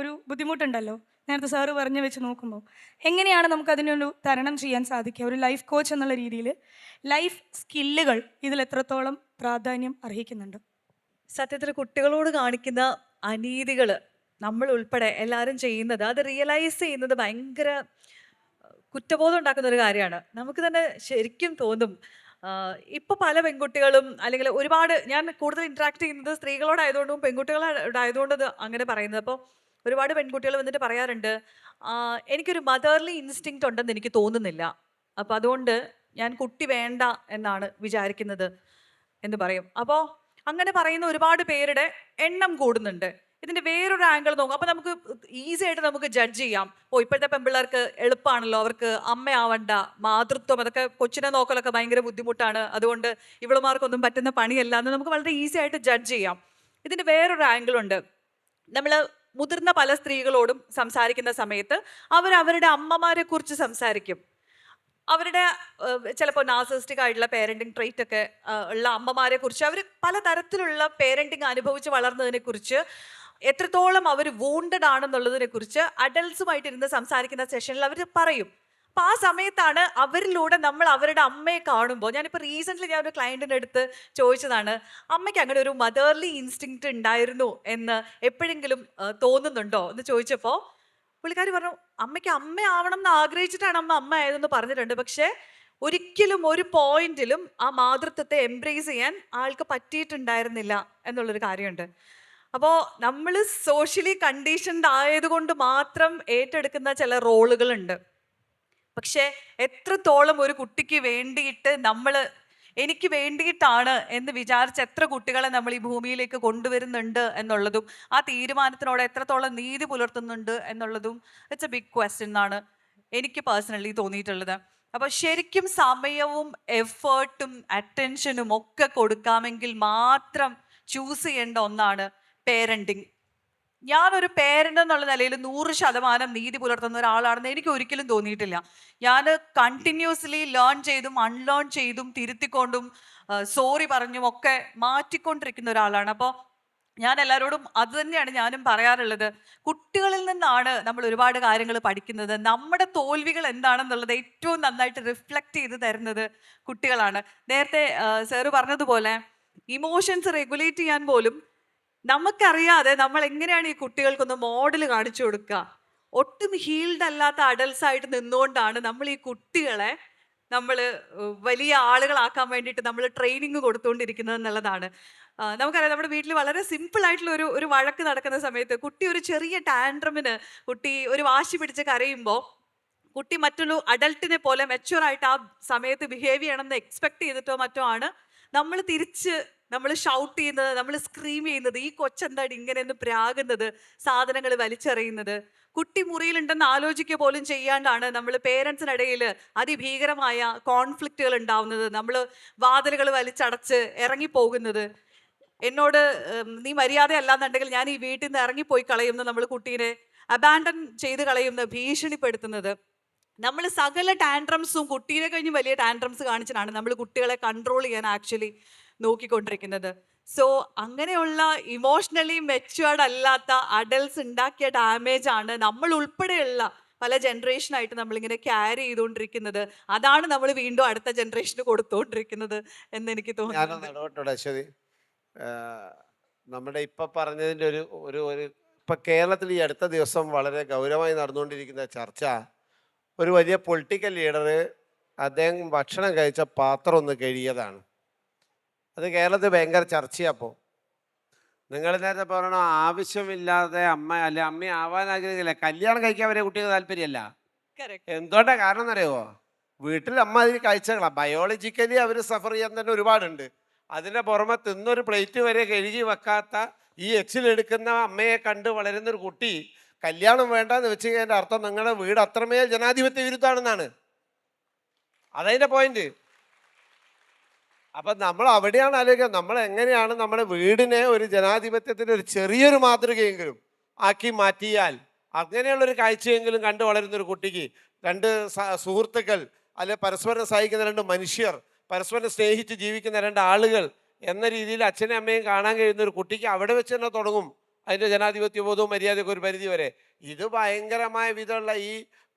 [SPEAKER 1] ഒരു ബുദ്ധിമുട്ടുണ്ടല്ലോ, നേരത്തെ സാറ് പറഞ്ഞു വെച്ച് നോക്കുമ്പോൾ എങ്ങനെയാണ് നമുക്കതിനൊരു തരണം ചെയ്യാൻ സാധിക്കുക? ഒരു ലൈഫ് കോച്ച് എന്നുള്ള രീതിയിൽ ലൈഫ് സ്കില്ലുകൾ ഇതിൽ എത്രത്തോളം പ്രാധാന്യം അർഹിക്കുന്നുണ്ട്?
[SPEAKER 2] സത്യത്തിൽ കുട്ടികളോട് കാണിക്കുന്ന അനീതികൾ നമ്മൾ ഉൾപ്പെടെ എല്ലാവരും ചെയ്യുന്നത്, അത് റിയലൈസ് ചെയ്യുന്നത് ഭയങ്കര കുറ്റബോധം ഉണ്ടാക്കുന്ന ഒരു കാര്യമാണ്. നമുക്ക് തന്നെ ശരിക്കും തോന്നും. ഇപ്പോൾ പല പെൺകുട്ടികളും, അല്ലെങ്കിൽ ഒരുപാട്, ഞാൻ കൂടുതൽ ഇൻട്രാക്ട് ചെയ്യുന്നത് സ്ത്രീകളോടായതുകൊണ്ടും പെൺകുട്ടികളോടായതുകൊണ്ടും ഇത് അങ്ങനെ പറയുന്നത്. അപ്പോൾ ഒരുപാട് പെൺകുട്ടികൾ വന്നിട്ട് പറയാറുണ്ട്, എനിക്കൊരു മദർലി ഇൻസ്റ്റിങ്ക്റ്റ് ഉണ്ടെന്ന് എനിക്ക് തോന്നുന്നില്ല, അപ്പോൾ അതുകൊണ്ട് ഞാൻ കുട്ടി വേണ്ട എന്നാണ് വിചാരിക്കുന്നത് എന്ന് പറയും. അപ്പോൾ അങ്ങനെ പറയുന്ന ഒരുപാട് പേരുടെ എണ്ണം കൂടുന്നുണ്ട്. ഇതിൻ്റെ വേറൊരു ആംഗിൾ നോക്കും. അപ്പോൾ നമുക്ക് ഈസി ആയിട്ട് നമുക്ക് ജഡ്ജ് ചെയ്യാം, ഇപ്പോഴത്തെ പെൺപിള്ളേർക്ക് എളുപ്പമാണല്ലോ, അവർക്ക് അമ്മയാവണ്ട, മാതൃത്വം, അതൊക്കെ കൊച്ചിനെ നോക്കലൊക്കെ ഭയങ്കര ബുദ്ധിമുട്ടാണ്, അതുകൊണ്ട് ഇവളുമാർക്കൊന്നും പറ്റുന്ന പണിയല്ല എന്ന് നമുക്ക് വളരെ ഈസി ആയിട്ട് ജഡ്ജ് ചെയ്യാം. ഇതിൻ്റെ വേറൊരു ആംഗിളുണ്ട്. നമ്മൾ മുതിർന്ന പല സ്ത്രീകളോടും സംസാരിക്കുന്ന സമയത്ത് അവരുടെ അമ്മമാരെ കുറിച്ച് സംസാരിക്കും. അവരുടെ ചിലപ്പോൾ നാർസിസ്റ്റിക് ആയിട്ടുള്ള പേരൻറ്റിങ് ട്രെയ്റ്റ് ഒക്കെ ഉള്ള അമ്മമാരെ കുറിച്ച്, അവർ പലതരത്തിലുള്ള പേരൻറ്റിങ് അനുഭവിച്ച് വളർന്നതിനെ കുറിച്ച്, എത്രത്തോളം അവർ വൂണ്ടഡ് ആണെന്നുള്ളതിനെ കുറിച്ച് അഡൽട്സുമായിട്ടിരുന്ന് സംസാരിക്കുന്ന സെഷനിൽ അവർ പറയും. അപ്പം ആ സമയത്താണ് അവരിലൂടെ നമ്മൾ അവരുടെ അമ്മയെ കാണുമ്പോൾ, ഞാനിപ്പോൾ റീസെൻ്റ്ലി ഞാൻ ഒരു ക്ലയൻറ്റിൻ്റെ അടുത്ത് ചോദിച്ചതാണ്, അമ്മയ്ക്ക് അങ്ങനെ ഒരു മദർലി ഇൻസ്റ്റിങ്ക്റ്റ് ഉണ്ടായിരുന്നു എന്ന് എപ്പോഴെങ്കിലും തോന്നുന്നുണ്ടോ എന്ന് ചോദിച്ചപ്പോൾ പുള്ളിക്കാരി പറഞ്ഞു, അമ്മയ്ക്ക് അമ്മയാവണം എന്ന് ആഗ്രഹിച്ചിട്ടാണ് അമ്മ ആയതെന്ന് പറഞ്ഞിട്ടുണ്ട്, പക്ഷേ ഒരിക്കലും ഒരു പോയിന്റിലും ആ മാതൃത്വത്തെ എംബ്രേസ് ചെയ്യാൻ ആൾക്ക് പറ്റിയിട്ടുണ്ടായിരുന്നില്ല എന്നുള്ളൊരു കാര്യമുണ്ട്. അപ്പോൾ നമ്മൾ സോഷ്യലി കണ്ടീഷൻഡ് ആയതുകൊണ്ട് മാത്രം ഏറ്റെടുക്കുന്ന ചില റോളുകളുണ്ട്. പക്ഷേ എത്രത്തോളം ഒരു കുട്ടിക്ക് വേണ്ടിയിട്ട് എനിക്ക് വേണ്ടിയിട്ടാണ് എന്ന് വിചാരിച്ച് എത്ര കുട്ടികളെ നമ്മൾ ഈ ഭൂമിയിലേക്ക് കൊണ്ടുവരുന്നുണ്ട് എന്നുള്ളതും, ആ തീരുമാനത്തിനോട് എത്രത്തോളം നീതി പുലർത്തുന്നുണ്ട് എന്നുള്ളതും ഇറ്റ്സ് എ ബിഗ് ക്വസ്റ്റ്യൻ എന്നാണ് എനിക്ക് പേഴ്സണലി തോന്നിയിട്ടുള്ളത്. അപ്പോൾ ശരിക്കും സമയവും എഫേർട്ടും അറ്റൻഷനും ഒക്കെ കൊടുക്കാമെങ്കിൽ മാത്രം ചൂസ് ചെയ്യേണ്ട ഒന്നാണ് പേരൻറ്റിങ്. ഞാനൊരു പേരൻ്റ് എന്നുള്ള നിലയിൽ 100% നീതി പുലർത്തുന്ന ഒരാളാണെന്ന് എനിക്ക് ഒരിക്കലും തോന്നിയിട്ടില്ല. ഞാൻ കണ്ടിന്യൂസ്ലി ലേൺ ചെയ്തും അൺലേൺ ചെയ്തും തിരുത്തിക്കൊണ്ടും സോറി പറഞ്ഞും ഒക്കെ മാറ്റിക്കൊണ്ടിരിക്കുന്ന ഒരാളാണ്. അപ്പോൾ ഞാൻ എല്ലാവരോടും അത് തന്നെയാണ് ഞാനും പറയാറുള്ളത്. കുട്ടികളിൽ നിന്നാണ് നമ്മൾ ഒരുപാട് കാര്യങ്ങൾ പഠിക്കുന്നത്. നമ്മുടെ തോൽവികൾ എന്താണെന്നുള്ളത് ഏറ്റവും നന്നായിട്ട് റിഫ്ലക്റ്റ് ചെയ്ത് തരുന്നത് കുട്ടികളാണ്. നേരത്തെ സാറ് പറഞ്ഞതുപോലെ ഇമോഷൻസ് റെഗുലേറ്റ് ചെയ്യാൻ പോലും നമുക്കറിയാതെ നമ്മൾ എങ്ങനെയാണ് ഈ കുട്ടികൾക്കൊന്ന് മോഡൽ കാണിച്ചു കൊടുക്കുക. ഒട്ടും ഹീൽഡ് അല്ലാത്ത അഡൽട്സ് ആയിട്ട് നിന്നുകൊണ്ടാണ് നമ്മൾ ഈ കുട്ടികളെ വലിയ ആളുകളാക്കാൻ വേണ്ടിയിട്ട് നമ്മൾ ട്രെയിനിങ് കൊടുത്തുകൊണ്ടിരിക്കുന്നത് എന്നുള്ളതാണ്. നമുക്കറിയാം, നമ്മുടെ വീട്ടിൽ വളരെ സിമ്പിൾ ആയിട്ടുള്ള ഒരു വഴക്ക് നടക്കുന്ന സമയത്ത് കുട്ടി ഒരു ചെറിയ ടാൻഡ്രമിന്, കുട്ടി ഒരു വാശി പിടിച്ച് കരയുമ്പോൾ കുട്ടി മറ്റൊരു അഡൽട്ടിനെ പോലെ മെച്യൂറായിട്ട് ആ സമയത്ത് ബിഹേവ് ചെയ്യണമെന്ന് എക്സ്പെക്ട് ചെയ്തിട്ടോ മറ്റോ ആണ് നമ്മൾ ഷൗട്ട് ചെയ്യുന്നത്, നമ്മൾ സ്ക്രീം ചെയ്യുന്നത്, ഈ കൊച്ചെന്താണ് ഇങ്ങനെയൊന്ന് പ്രാകുന്നത്, സാധനങ്ങൾ വലിച്ചെറിയുന്നത്. കുട്ടി മുറിയിലുണ്ടെന്ന് ആലോചിക്കുക പോലും ചെയ്യാണ്ടാണ് നമ്മൾ പേരൻസിനിടയിൽ അതിഭീകരമായ കോൺഫ്ലിക്റ്റുകൾ ഉണ്ടാവുന്നത്. നമ്മൾ വാതിലുകൾ വലിച്ചടച്ച് ഇറങ്ങിപ്പോകുന്നത്, എന്നോട് നീ മര്യാദ അല്ലാന്നുണ്ടെങ്കിൽ ഞാൻ ഈ വീട്ടിൽ നിന്ന് ഇറങ്ങിപ്പോയി കളയുന്ന, നമ്മൾ കുട്ടീനെ അബാൻഡൻ ചെയ്ത് കളയുന്ന, ഭീഷണിപ്പെടുത്തുന്നത്. നമ്മൾ സകല ടാൻട്രംസും കുട്ടീനെ കഴിഞ്ഞ് വലിയ ടാൻട്രംസ് കാണിച്ചിട്ടാണ് നമ്മൾ കുട്ടികളെ കൺട്രോൾ ചെയ്യാൻ ആക്ച്വലി നോക്കിക്കൊണ്ടിരിക്കുന്നത്. സോ അങ്ങനെയുള്ള ഇമോഷണലി മെച്യൂർഡ് അല്ലാത്ത അഡൽട്സ് ഉണ്ടാക്കിയ ഡാമേജ് ആണ് നമ്മൾ ഉൾപ്പെടെയുള്ള പല ജനറേഷനായിട്ട് നമ്മളിങ്ങനെ ക്യാരി ചെയ്തുകൊണ്ടിരിക്കുന്നത്. അതാണ് നമ്മൾ വീണ്ടും അടുത്ത ജനറേഷന് കൊടുത്തുകൊണ്ടിരിക്കുന്നത് എന്ന് എനിക്ക്
[SPEAKER 3] ഞാനൊന്ന്
[SPEAKER 2] തോന്നുന്നുണ്ട്.
[SPEAKER 3] ഇടപെട്ടോടെ അശ്വതി. നമ്മുടെ ഇപ്പം പറഞ്ഞതിൻ്റെ ഒരു ഒരു ഒരു ഇപ്പം കേരളത്തിൽ ഈ അടുത്ത ദിവസം വളരെ ഗൗരവമായി നടന്നുകൊണ്ടിരിക്കുന്ന ചർച്ച, ഒരു വലിയ പൊളിറ്റിക്കൽ ലീഡർ അദ്ദേഹം ഭക്ഷണം കഴിച്ച പാത്രം ഒന്ന് കഴുകിയതാണ്. അത് കേരളത്തിൽ ഭയങ്കര ചർച്ചയപ്പോൾ. നിങ്ങൾ നേരത്തെ പറയണോ ആവശ്യമില്ലാതെ അമ്മ ആവാൻ ആഗ്രഹിക്കില്ല, കല്യാണം കഴിക്കാൻ വരെ കുട്ടികൾക്ക് താല്പര്യമല്ല.
[SPEAKER 2] Correct.
[SPEAKER 3] എന്തുകൊണ്ടാണ് കാരണം എന്നറിയുമോ? വീട്ടിൽ അമ്മ അതിന് കഴിച്ചകളാം. ബയോളജിക്കലി അവർ സഫർ ചെയ്യാൻ തന്നെ ഒരുപാടുണ്ട്. അതിൻ്റെ പുറമെ തിന്നൊരു പ്ലേറ്റ് വരെ കഴുകി വെക്കാത്ത ഈ എച്ചിലെടുക്കുന്ന അമ്മയെ കണ്ട് വളരുന്നൊരു കുട്ടി കല്യാണം വേണ്ടെന്ന് വെച്ച് കഴിഞ്ഞാൽ അർത്ഥം നിങ്ങളുടെ വീട് അത്രമേൽ ജനാധിപത്യ വിരുദ്ധാണെന്നാണ്. അതതിൻ്റെ പോയിന്റ്. അപ്പം നമ്മൾ അവിടെയാണ് ആലോചിക്കുക, നമ്മൾ എങ്ങനെയാണ് നമ്മുടെ വീടിനെ ഒരു ജനാധിപത്യത്തിൻ്റെ ഒരു ചെറിയൊരു മാതൃകയെങ്കിലും ആക്കി മാറ്റിയാൽ, അങ്ങനെയുള്ളൊരു കാഴ്ചയെങ്കിലും കണ്ടു വളരുന്നൊരു കുട്ടിക്ക് രണ്ട് സുഹൃത്തുക്കൾ, അല്ലെ പരസ്പരം സഹായിക്കുന്ന രണ്ട് മനുഷ്യർ, പരസ്പരം സ്നേഹിച്ച് ജീവിക്കുന്ന രണ്ട് ആളുകൾ എന്ന രീതിയിൽ അച്ഛനും അമ്മയും കാണാൻ കഴിയുന്ന ഒരു കുട്ടിക്ക് അവിടെ വെച്ച് തന്നെ തുടങ്ങും അതിൻ്റെ ജനാധിപത്യ ബോധവും മര്യാദയൊക്കെ ഒരു പരിധി വരെ. ഇത് ഭയങ്കരമായ വിധമുള്ള ഈ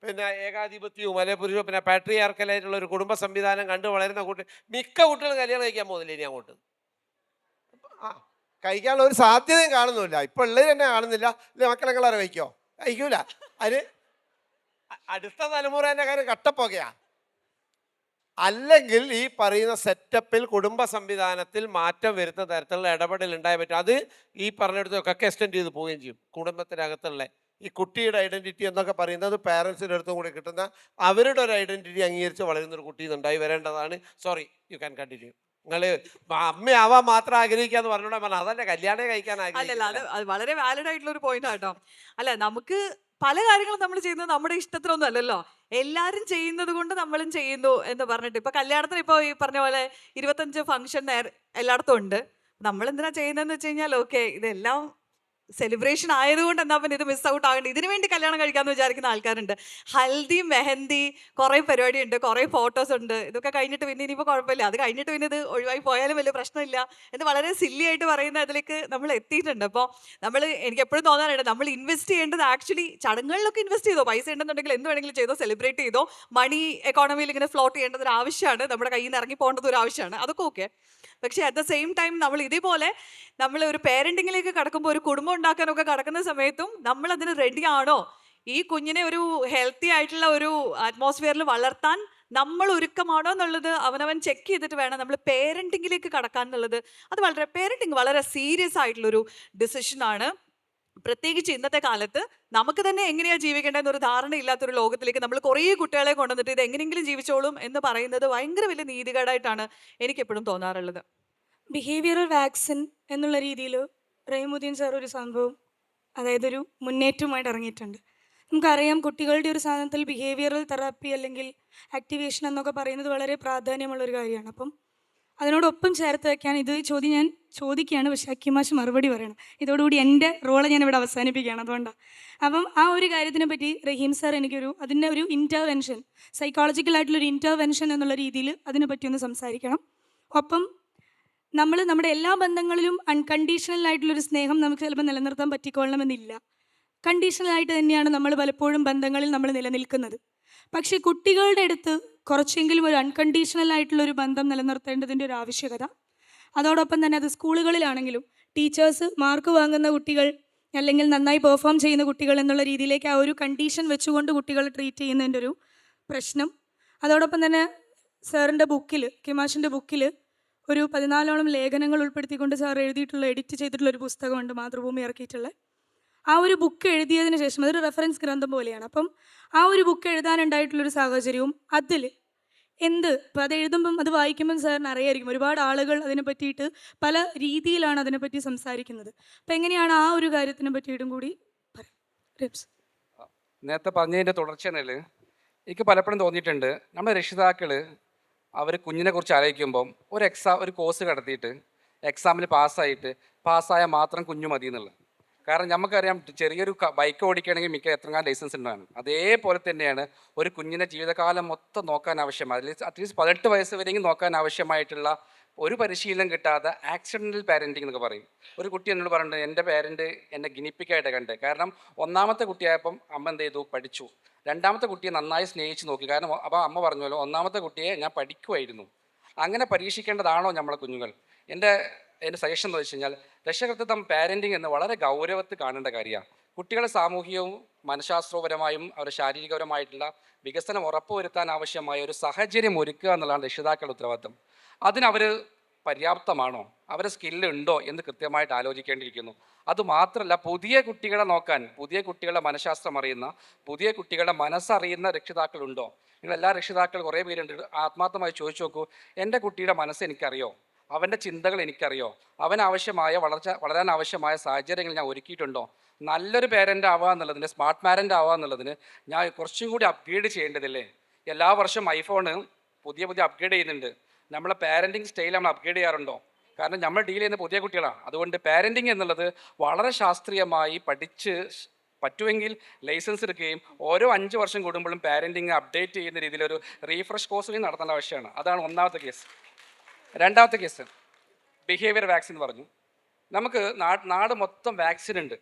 [SPEAKER 3] ഏകാധിപത്യവും പിന്നെ പാട്രിയാർക്കലായിട്ടുള്ള ഒരു കുടുംബ സംവിധാനം കണ്ടു വളരുന്ന മിക്ക കുട്ടികളും കല്യാണം കഴിക്കാൻ പോകുന്നില്ല ഇനി അങ്ങോട്ട്. ആ കഴിക്കാനുള്ള ഒരു സാധ്യതയും കാണുന്നില്ല. ഇപ്പം ഉള്ളത് തന്നെ കാണുന്നില്ല. ഇല്ല മക്കളെ കഴിക്കോ? കഴിക്കൂല. അതിന് അടുത്ത തലമുറ തന്നെ കാര്യം കട്ടപ്പോകയാ. അല്ലെങ്കിൽ ഈ പറയുന്ന സെറ്റപ്പിൽ കുടുംബ സംവിധാനത്തിൽ മാറ്റം വരുന്ന തരത്തിലുള്ള ഇടപെടൽ ഉണ്ടായ പറ്റും. അത് ഈ പറഞ്ഞിടത്തൊക്കെ എക്സ്റ്റെൻഡ് ചെയ്ത് പോവുകയും ചെയ്യും. കുടുംബത്തിനകത്തുള്ള ഈ കുട്ടിയുടെ ഐഡൻറ്റിറ്റി എന്നൊക്കെ പറയുന്നത് പാരൻസിൻ്റെ അടുത്തും കൂടി കിട്ടുന്ന അവരുടെ ഒരു ഐഡൻറ്റിറ്റി അംഗീകരിച്ച് വളരുന്നൊരു കുട്ടി ഉണ്ടായി വരേണ്ടതാണ്. Sorry, you can continue. നിങ്ങൾ അമ്മയാവാൻ മാത്രം ആഗ്രഹിക്കുക എന്ന് പറഞ്ഞോടാ പറഞ്ഞാൽ അതല്ല കല്യാണം കഴിക്കാൻ
[SPEAKER 2] അല്ലല്ല,
[SPEAKER 3] ആഗ്രഹിക്കുക.
[SPEAKER 2] അത് വളരെ വാലിഡ് ആയിട്ടുള്ള ഒരു പോയിന്റ് ആട്ടോ. അല്ല, നമുക്ക് പല കാര്യങ്ങളും നമ്മൾ ചെയ്യുന്നത് നമ്മുടെ ഇഷ്ടത്തിനൊന്നും അല്ലല്ലോ. എല്ലാരും ചെയ്യുന്നത് കൊണ്ട് നമ്മളും ചെയ്യുന്നു എന്ന് പറഞ്ഞിട്ട് ഇപ്പൊ കല്യാണത്തിന് ഇപ്പൊ ഈ പറഞ്ഞ പോലെ 25 ഫംഗ്ഷൻ എല്ലായിടത്തും ഉണ്ട്. നമ്മൾ എന്തിനാ ചെയ്യുന്നതെന്ന് വെച്ച് കഴിഞ്ഞാൽ ഓക്കെ ഇതെല്ലാം സെലിബ്രേഷൻ ആയതുകൊണ്ട് എന്നാ പിന്നെ ഇത് മിസ് ഔട്ട് ആകേണ്ട, ഇതിനു വേണ്ടി കല്യാണം കഴിക്കാമെന്ന് വിചാരിക്കുന്ന ആൾക്കാരുണ്ട്. ഹൽദി, മെഹന്തി, കുറേ പരിപാടിയുണ്ട്, കുറേ ഫോട്ടോസ് ഉണ്ട്. ഇതൊക്കെ കഴിഞ്ഞിട്ട് പിന്നെ ഇനിയിപ്പോൾ കുഴപ്പമില്ല, അത് കഴിഞ്ഞിട്ട് പിന്നെ ഇത് ഒഴിവായി പോയാലും വലിയ പ്രശ്നമില്ല എന്ന് വളരെ സില്ലി ആയിട്ട് പറയുന്ന അതിലേക്ക് നമ്മൾ എത്തിയിട്ടുണ്ട്. അപ്പോൾ എനിക്ക് എപ്പോഴും തോന്നാറുണ്ട്, നമ്മൾ ഇൻവെസ്റ്റ് ചെയ്യേണ്ടത് ആക്ച്വലി ചടങ്ങുകളിലൊക്കെ ഇൻവെസ്റ്റ് ചെയ്തോ, പൈസ ഉണ്ടെന്നുണ്ടെങ്കിൽ എന്ത് വേണമെങ്കിലും ചെയ്തോ, സെലിബ്രേറ്റ് ചെയ്തോ, മണി എക്കോണമിയിൽ ഇങ്ങനെ ഫ്ലോട്ട് ചെയ്യേണ്ടത് ഒരു ആവശ്യമാണ്, നമ്മുടെ കയ്യിൽ നിന്ന് ഇറങ്ങി പോകേണ്ടത് ഒരു ആവശ്യമാണ്, അതൊക്കെ ഓക്കെ. പക്ഷേ അറ്റ് ദ സെയിം ടൈം നമ്മൾ ഇതേപോലെ നമ്മൾ ഒരു പേരൻറ്റിങ്ങിലേക്ക് കടക്കുമ്പോൾ, ഒരു കുടുംബം ഉണ്ടാക്കാനൊക്കെ കടക്കുന്ന സമയത്തും നമ്മൾ അതിന് റെഡി ആണോ? ഈ കുഞ്ഞിനെ ഒരു ഹെൽത്തി ആയിട്ടുള്ള ഒരു അറ്റ്മോസ്ഫിയറിൽ വളർത്താൻ നമ്മൾ ഒരുക്കമാണോ എന്നുള്ളത് അവനവൻ ചെക്ക് ചെയ്തിട്ട് വേണം നമ്മൾ പേരൻറ്റിങ്ങിലേക്ക് കടക്കാൻ എന്നുള്ളത്. അത് പേരൻറ്റിങ് വളരെ സീരിയസ് ആയിട്ടുള്ളൊരു ഡിസിഷനാണ്. പ്രത്യേകിച്ച് ഇന്നത്തെ കാലത്ത് നമുക്ക് തന്നെ എങ്ങനെയാണ് ജീവിക്കേണ്ടതെന്നൊരു ധാരണയില്ലാത്തൊരു ലോകത്തിലേക്ക് നമ്മൾ കുറേ കുട്ടികളെ കൊണ്ടുവന്നിട്ട് ഇത് എങ്ങനെയെങ്കിലും ജീവിച്ചോളും എന്ന് പറയുന്നത് ഭയങ്കര വലിയ നീതികേടായിട്ടാണ് എനിക്കെപ്പോഴും തോന്നാറുള്ളത്.
[SPEAKER 1] ബിഹേവിയറൽ വാക്സിൻ എന്നുള്ള രീതിയിൽ റഹീമുദ്ദീൻ സാർ ഒരു സംഭവം, അതായത് ഒരു മുന്നേറ്റവുമായിട്ട് ഇറങ്ങിയിട്ടുണ്ട്. നമുക്കറിയാം കുട്ടികളുടെ ഒരു സാധനത്തിൽ ബിഹേവിയറൽ തെറാപ്പി അല്ലെങ്കിൽ ആക്ടിവേഷൻ എന്നൊക്കെ പറയുന്നത് വളരെ പ്രാധാന്യമുള്ളൊരു കാര്യമാണ്. അപ്പം അതിനോടൊപ്പം ചേർത്ത് വയ്ക്കാൻ ഇത് ചോദ്യം ഞാൻ ചോദിക്കുകയാണ്, പക്ഷേ അക്കിമാഷ് മറുപടി പറയണം. ഇതോടുകൂടി എൻ്റെ റോള് ഞാൻ ഇവിടെ അവസാനിപ്പിക്കുകയാണ്. അതുകൊണ്ടാണ്. അപ്പം ആ ഒരു കാര്യത്തിനെ പറ്റി റഹീം സാർ അതിൻ്റെ ഒരു ഇൻ്റർവെൻഷൻ, സൈക്കോളജിക്കലായിട്ടുള്ളൊരു ഇൻ്റർവെൻഷൻ എന്നുള്ള രീതിയിൽ അതിനെപ്പറ്റി ഒന്ന് സംസാരിക്കണം. ഒപ്പം നമ്മുടെ എല്ലാ ബന്ധങ്ങളിലും അൺകണ്ടീഷണലായിട്ടുള്ളൊരു സ്നേഹം നമുക്ക് ചിലപ്പോൾ നിലനിർത്താൻ പറ്റിക്കൊള്ളണമെന്നില്ല. കണ്ടീഷണലായിട്ട് തന്നെയാണ് നമ്മൾ പലപ്പോഴും ബന്ധങ്ങളിൽ നമ്മൾ നിലനിൽക്കുന്നത്. പക്ഷേ കുട്ടികളുടെ അടുത്ത് കുറച്ചെങ്കിലും ഒരു അൺകണ്ടീഷണലായിട്ടുള്ളൊരു ബന്ധം നിലനിർത്തേണ്ടതിൻ്റെ ഒരു ആവശ്യകത, അതോടൊപ്പം തന്നെ അത് സ്കൂളുകളിലാണെങ്കിലും ടീച്ചേഴ്സ് മാർക്ക് വാങ്ങുന്ന കുട്ടികൾ അല്ലെങ്കിൽ നന്നായി പെർഫോം ചെയ്യുന്ന കുട്ടികൾ എന്നുള്ള രീതിയിലേക്ക് ആ ഒരു കണ്ടീഷൻ വെച്ചുകൊണ്ട് കുട്ടികളെ ട്രീറ്റ് ചെയ്യുന്നതിൻ്റെ ഒരു പ്രശ്നം. അതോടൊപ്പം തന്നെ സാറിൻ്റെ ബുക്കിൽ, കിമാഷിൻ്റെ ബുക്കിൽ ഒരു 14ഓളം ലേഖനങ്ങൾ ഉൾപ്പെടുത്തിക്കൊണ്ട് സാർ എഴുതിയിട്ടുള്ള, എഡിറ്റ് ചെയ്തിട്ടുള്ളൊരു പുസ്തകമുണ്ട്, മാതൃഭൂമി ഇറക്കിയിട്ടുള്ള. ആ ഒരു ബുക്ക് എഴുതിയതിന് ശേഷം അതൊരു റെഫറൻസ് ഗ്രന്ഥം പോലെയാണ്. അപ്പം ആ ഒരു ബുക്ക് എഴുതാനുണ്ടായിട്ടുള്ളൊരു സാഹചര്യവും അതിൽ ഇപ്പം അത് എഴുതുമ്പം അത് വായിക്കുമ്പം സാറിന് അറിയായിരിക്കും ഒരുപാട് ആളുകൾ അതിനെ പറ്റിയിട്ട് പല രീതിയിലാണ് അതിനെപ്പറ്റി സംസാരിക്കുന്നത്. അപ്പം എങ്ങനെയാണ് ആ ഒരു കാര്യത്തിനെ പറ്റിയിട്ടും കൂടി പറയാം.
[SPEAKER 4] നേരത്തെ പറഞ്ഞതിൻ്റെ തുടർച്ചയിൽ എനിക്ക് പലപ്പോഴും തോന്നിയിട്ടുണ്ട്, നമ്മുടെ രക്ഷിതാക്കൾ അവർ കുഞ്ഞിനെ കുറിച്ച് ആലോചിക്കുമ്പം ഒരു കോഴ്സ് കടത്തിയിട്ട് എക്സാമിൽ പാസ്സായാൽ മാത്രം കുഞ്ഞു മതി എന്നുള്ളത്. കാരണം നമുക്കറിയാം ചെറിയൊരു ബൈക്ക് ഓടിക്കുകയാണെങ്കിൽ മിക്ക എത്രങ്ങാനും ലൈസൻസ് ഉണ്ടാണ്. അതേപോലെ തന്നെയാണ് ഒരു കുഞ്ഞിൻ്റെ ജീവിതകാലം മൊത്തം നോക്കാൻ ആവശ്യമായ അറ്റ്ലീസ്റ്റ് 18 വയസ്സ് വരെയും നോക്കാൻ ആവശ്യമായിട്ടുള്ള ഒരു പരിശീലനം കിട്ടാതെ ആക്സിഡൻ്റൽ പാരൻറ്റിങ് എന്നൊക്കെ പറയും. ഒരു കുട്ടി എന്നോട് പറഞ്ഞിട്ട് എൻ്റെ പാരൻറ്റ് എന്നെ ഗിനിപ്പിക്കായിട്ട് കണ്ട്. കാരണം ഒന്നാമത്തെ കുട്ടിയായപ്പം അമ്മ എന്ത് ചെയ്തു, പഠിച്ചു. രണ്ടാമത്തെ കുട്ടിയെ നന്നായി സ്നേഹിച്ച് നോക്കി. കാരണം അപ്പോൾ അമ്മ പറഞ്ഞല്ലോ, ഒന്നാമത്തെ കുട്ടിയെ ഞാൻ പഠിക്കുമായിരുന്നു. അങ്ങനെ പരീക്ഷിക്കേണ്ടതാണോ നമ്മളെ കുഞ്ഞുങ്ങൾ? എൻ്റെ സജഷൻ എന്ന് വെച്ച് കഴിഞ്ഞാൽ, രക്ഷകർത്തൃത്വം പാരൻറ്റിങ് എന്ന് വളരെ ഗൗരവത്തിൽ കാണേണ്ട കാര്യമാണ്. കുട്ടികളെ സാമൂഹികവും മനഃശാസ്ത്രപരമായും അവരുടെ ശാരീരികപരമായിട്ടുള്ള വികസനം ഉറപ്പുവരുത്താൻ ആവശ്യമായ ഒരു സാഹചര്യം ഒരുക്കുക എന്നുള്ളതാണ് രക്ഷിതാക്കളുടെ ഉത്തരവാദിത്വം. അതിനവർ പര്യാപ്തമാണോ, അവരുടെ സ്കില്ലുണ്ടോ എന്ന് കൃത്യമായിട്ട് ആലോചിക്കേണ്ടിയിരിക്കുന്നു. അതുമാത്രമല്ല, പുതിയ കുട്ടികളെ നോക്കാൻ, പുതിയ കുട്ടികളുടെ മനഃശാസ്ത്രം അറിയുന്ന, പുതിയ കുട്ടികളുടെ മനസ്സറിയുന്ന രക്ഷിതാക്കളുണ്ടോ? നിങ്ങളെല്ലാ രക്ഷിതാക്കൾ കുറേ പേരുണ്ട്. ആത്മാർത്ഥമായി ചോദിച്ചു നോക്കൂ, എൻ്റെ കുട്ടിയുടെ മനസ്സ് എനിക്കറിയോ, അവൻ്റെ ചിന്തകൾ എനിക്കറിയോ, അവനാവശ്യമായ വളരാൻ ആവശ്യമായ സാഹചര്യങ്ങൾ ഞാൻ ഒരുക്കിയിട്ടുണ്ടോ? നല്ലൊരു പേരൻ്റ് ആവുക എന്നുള്ളതിന്, സ്മാർട്ട് പാരൻ്റ് ആവുക എന്നുള്ളതിന് ഞാൻ കുറച്ചും കൂടി അപ്ഗ്രേഡ് ചെയ്യേണ്ടതില്ലേ? എല്ലാ വർഷവും ഐഫോണ് പുതിയ അപ്ഗ്രേഡ് ചെയ്യുന്നുണ്ട്. നമ്മളെ പാരൻറ്റിങ് സ്റ്റൈൽ നമ്മൾ അപ്ഗ്രേഡ് ചെയ്യാറുണ്ടോ? കാരണം നമ്മൾ ഡീൽ ചെയ്യുന്ന പുതിയ കുട്ടികളാണ്. അതുകൊണ്ട് പാരൻറ്റിങ് എന്നുള്ളത് വളരെ ശാസ്ത്രീയമായി പഠിച്ച് പറ്റുമെങ്കിൽ ലൈസൻസ് എടുക്കുകയും ഓരോ 5 വർഷം കൂടുമ്പോഴും പാരൻറ്റിങ് അപ്ഡേറ്റ് ചെയ്യുന്ന രീതിയിലൊരു റീഫ്രഷ് കോഴ്സുകൾ നടത്തേണ്ട ആവശ്യമാണ്. അതാണ് ഒന്നാമത്തെ കേസ്. രണ്ടാമത്തെ കേസ് ബിഹേവിയർ വാക്സിൻ പറഞ്ഞു. നമുക്ക് നാട് മൊത്തം വാക്സിൻ ഉണ്ട്.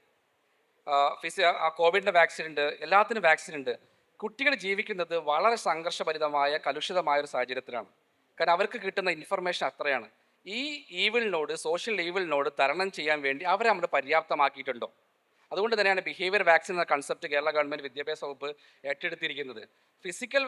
[SPEAKER 4] കോവിഡിൻ്റെ വാക്സിൻ ഉണ്ട്, എല്ലാത്തിനും വാക്സിൻ ഉണ്ട്. കുട്ടികൾ ജീവിക്കുന്നത് വളരെ സംഘർഷഭരിതമായ കലുഷിതമായ ഒരു സാഹചര്യത്തിലാണ്. കാരണം അവർക്ക് കിട്ടുന്ന ഇൻഫർമേഷൻ അത്രയാണ്. ഈ സോഷ്യൽ ഈവിളിനോട് തരണം ചെയ്യാൻ വേണ്ടി അവരെ നമ്മൾ പര്യാപ്തമാക്കിയിട്ടുണ്ടോ? അതുകൊണ്ട് തന്നെയാണ് ബിഹേവിയർ വാക്സിൻ എന്ന കൺസെപ്റ്റ് കേരള ഗവൺമെൻറ് വിദ്യാഭ്യാസ വകുപ്പ് ഏറ്റെടുത്തിരിക്കുന്നത്. ഫിസിക്കൽ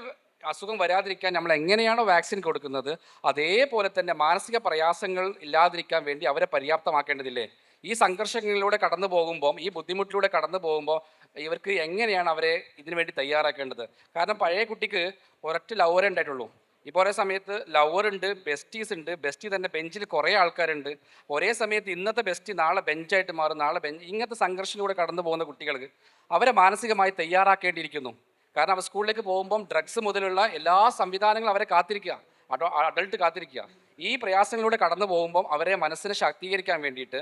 [SPEAKER 4] അസുഖം വരാതിരിക്കാൻ നമ്മൾ എങ്ങനെയാണോ വാക്സിൻ കൊടുക്കുന്നത്, അതേപോലെ തന്നെ മാനസിക പ്രയാസങ്ങൾ ഇല്ലാതിരിക്കാൻ വേണ്ടി അവരെ പര്യാപ്തമാക്കേണ്ടതില്ലേ? ഈ സംഘർഷങ്ങളിലൂടെ കടന്നു പോകുമ്പോൾ, ഈ ബുദ്ധിമുട്ടിലൂടെ കടന്നു പോകുമ്പോൾ ഇവർക്ക് എങ്ങനെയാണ് അവരെ ഇതിനു വേണ്ടി തയ്യാറാക്കേണ്ടത്? കാരണം പഴയ കുട്ടിക്ക് ഒരൊറ്റ ലവറേ ഉണ്ടായിട്ടുള്ളൂ. ഇപ്പോൾ ഒരേ സമയത്ത് ലവറുണ്ട്, ബെസ്റ്റീസ് ഉണ്ട്. ബെസ്റ്റി തന്നെ ബെഞ്ചിൽ കുറേ ആൾക്കാരുണ്ട്. ഒരേ സമയത്ത് ഇന്നത്തെ ബെസ്റ്റി നാളെ ബെഞ്ചായിട്ട് മാറും, നാളെ ബെഞ്ച്. ഇങ്ങനത്തെ സംഘർഷത്തിലൂടെ കടന്നു പോകുന്ന കുട്ടികൾക്ക് അവരെ മാനസികമായി തയ്യാറാക്കേണ്ടിയിരിക്കുന്നു. കാരണം അവർ സ്കൂളിലേക്ക് പോകുമ്പം ഡ്രഗ്സ് മുതലുള്ള എല്ലാ സംവിധാനങ്ങളും അവരെ കാത്തിരിക്കുക, അഡൾട്ട് കാത്തിരിക്കുക. ഈ പ്രയാസങ്ങളിലൂടെ കടന്നു പോകുമ്പം അവരെ മനസ്സിനെ ശാക്തീകരിക്കാൻ വേണ്ടിയിട്ട്,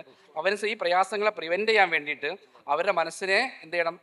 [SPEAKER 4] ഈ പ്രയാസങ്ങളെ പ്രിവെൻറ്റ് ചെയ്യാൻ വേണ്ടിയിട്ട് അവരുടെ മനസ്സിനെ എന്ത് ചെയ്യണം,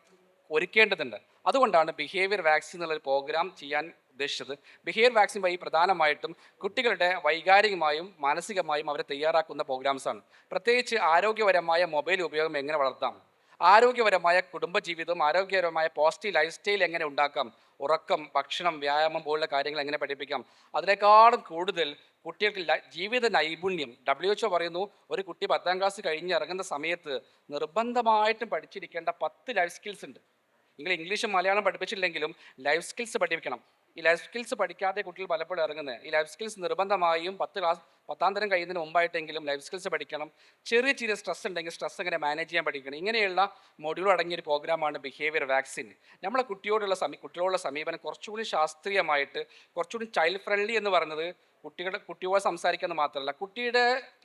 [SPEAKER 4] ഒരുക്കേണ്ടതുണ്ട്. അതുകൊണ്ടാണ് ബിഹേവിയർ വാക്സിൻ എന്നുള്ളൊരു പ്രോഗ്രാം ചെയ്യാൻ ഉദ്ദേശിച്ചത്. ബിഹേവിയർ വാക്സിൻ വഴി പ്രധാനമായിട്ടും കുട്ടികളുടെ വൈകാരികമായും മാനസികമായും അവരെ തയ്യാറാക്കുന്ന പ്രോഗ്രാംസാണ്. പ്രത്യേകിച്ച് ആരോഗ്യപരമായ മൊബൈൽ ഉപയോഗം എങ്ങനെ വളർത്താം, ആരോഗ്യപരമായ കുടുംബജീവിതം, ആരോഗ്യപരമായ പോസിറ്റീവ് ലൈഫ് സ്റ്റൈൽ എങ്ങനെ ഉണ്ടാക്കാം, ഉറക്കം, ഭക്ഷണം, വ്യായാമം പോലുള്ള കാര്യങ്ങൾ എങ്ങനെ പഠിപ്പിക്കാം. അതിനേക്കാളും കൂടുതൽ കുട്ടികൾക്ക് ജീവിത നൈപുണ്യം. WHO പറയുന്നു, ഒരു കുട്ടി 10ാം ക്ലാസ് കഴിഞ്ഞ് ഇറങ്ങുന്ന സമയത്ത് നിർബന്ധമായിട്ടും പഠിച്ചിരിക്കേണ്ട 10 ലൈഫ് സ്കിൽസ് ഉണ്ട്. നിങ്ങൾ ഇംഗ്ലീഷും മലയാളം പഠിപ്പിച്ചില്ലെങ്കിലും ലൈഫ് സ്കിൽസ് പഠിപ്പിക്കണം. ഈ ലൈഫ് സ്കിൽസ് പഠിക്കാതെ കുട്ടികൾ പലപ്പോഴും ഇറങ്ങുന്നത്. ഈ ലൈഫ് സ്കിൽസ് നിർബന്ധമായും 10ാം തരം കഴിയുന്നതിന് മുമ്പായിട്ടെങ്കിലും ലൈഫ് സ്കിൽസ് പഠിക്കണം. ചെറിയ സ്ട്രെസ് ഉണ്ടെങ്കിൽ സ്ട്രെസ് എങ്ങനെ മാനേജ് ചെയ്യാൻ പഠിക്കണം. ഇങ്ങനെയുള്ള മൊഡ്യൂൾ അടങ്ങിയൊരു പ്രോഗ്രാമാണ് ബിഹേവിയർ വാക്സിൻ. നമ്മളെ കുട്ടിയോടുള്ള സമീപനം കുറച്ചുകൂടി ശാസ്ത്രീയമായിട്ട്, കുറച്ചുകൂടി ചൈൽഡ് ഫ്രണ്ട്ലി എന്ന് പറയുന്നത് കുട്ടിയോട് സംസാരിക്കുന്നത് മാത്രമല്ല, കുട്ടിയുടെ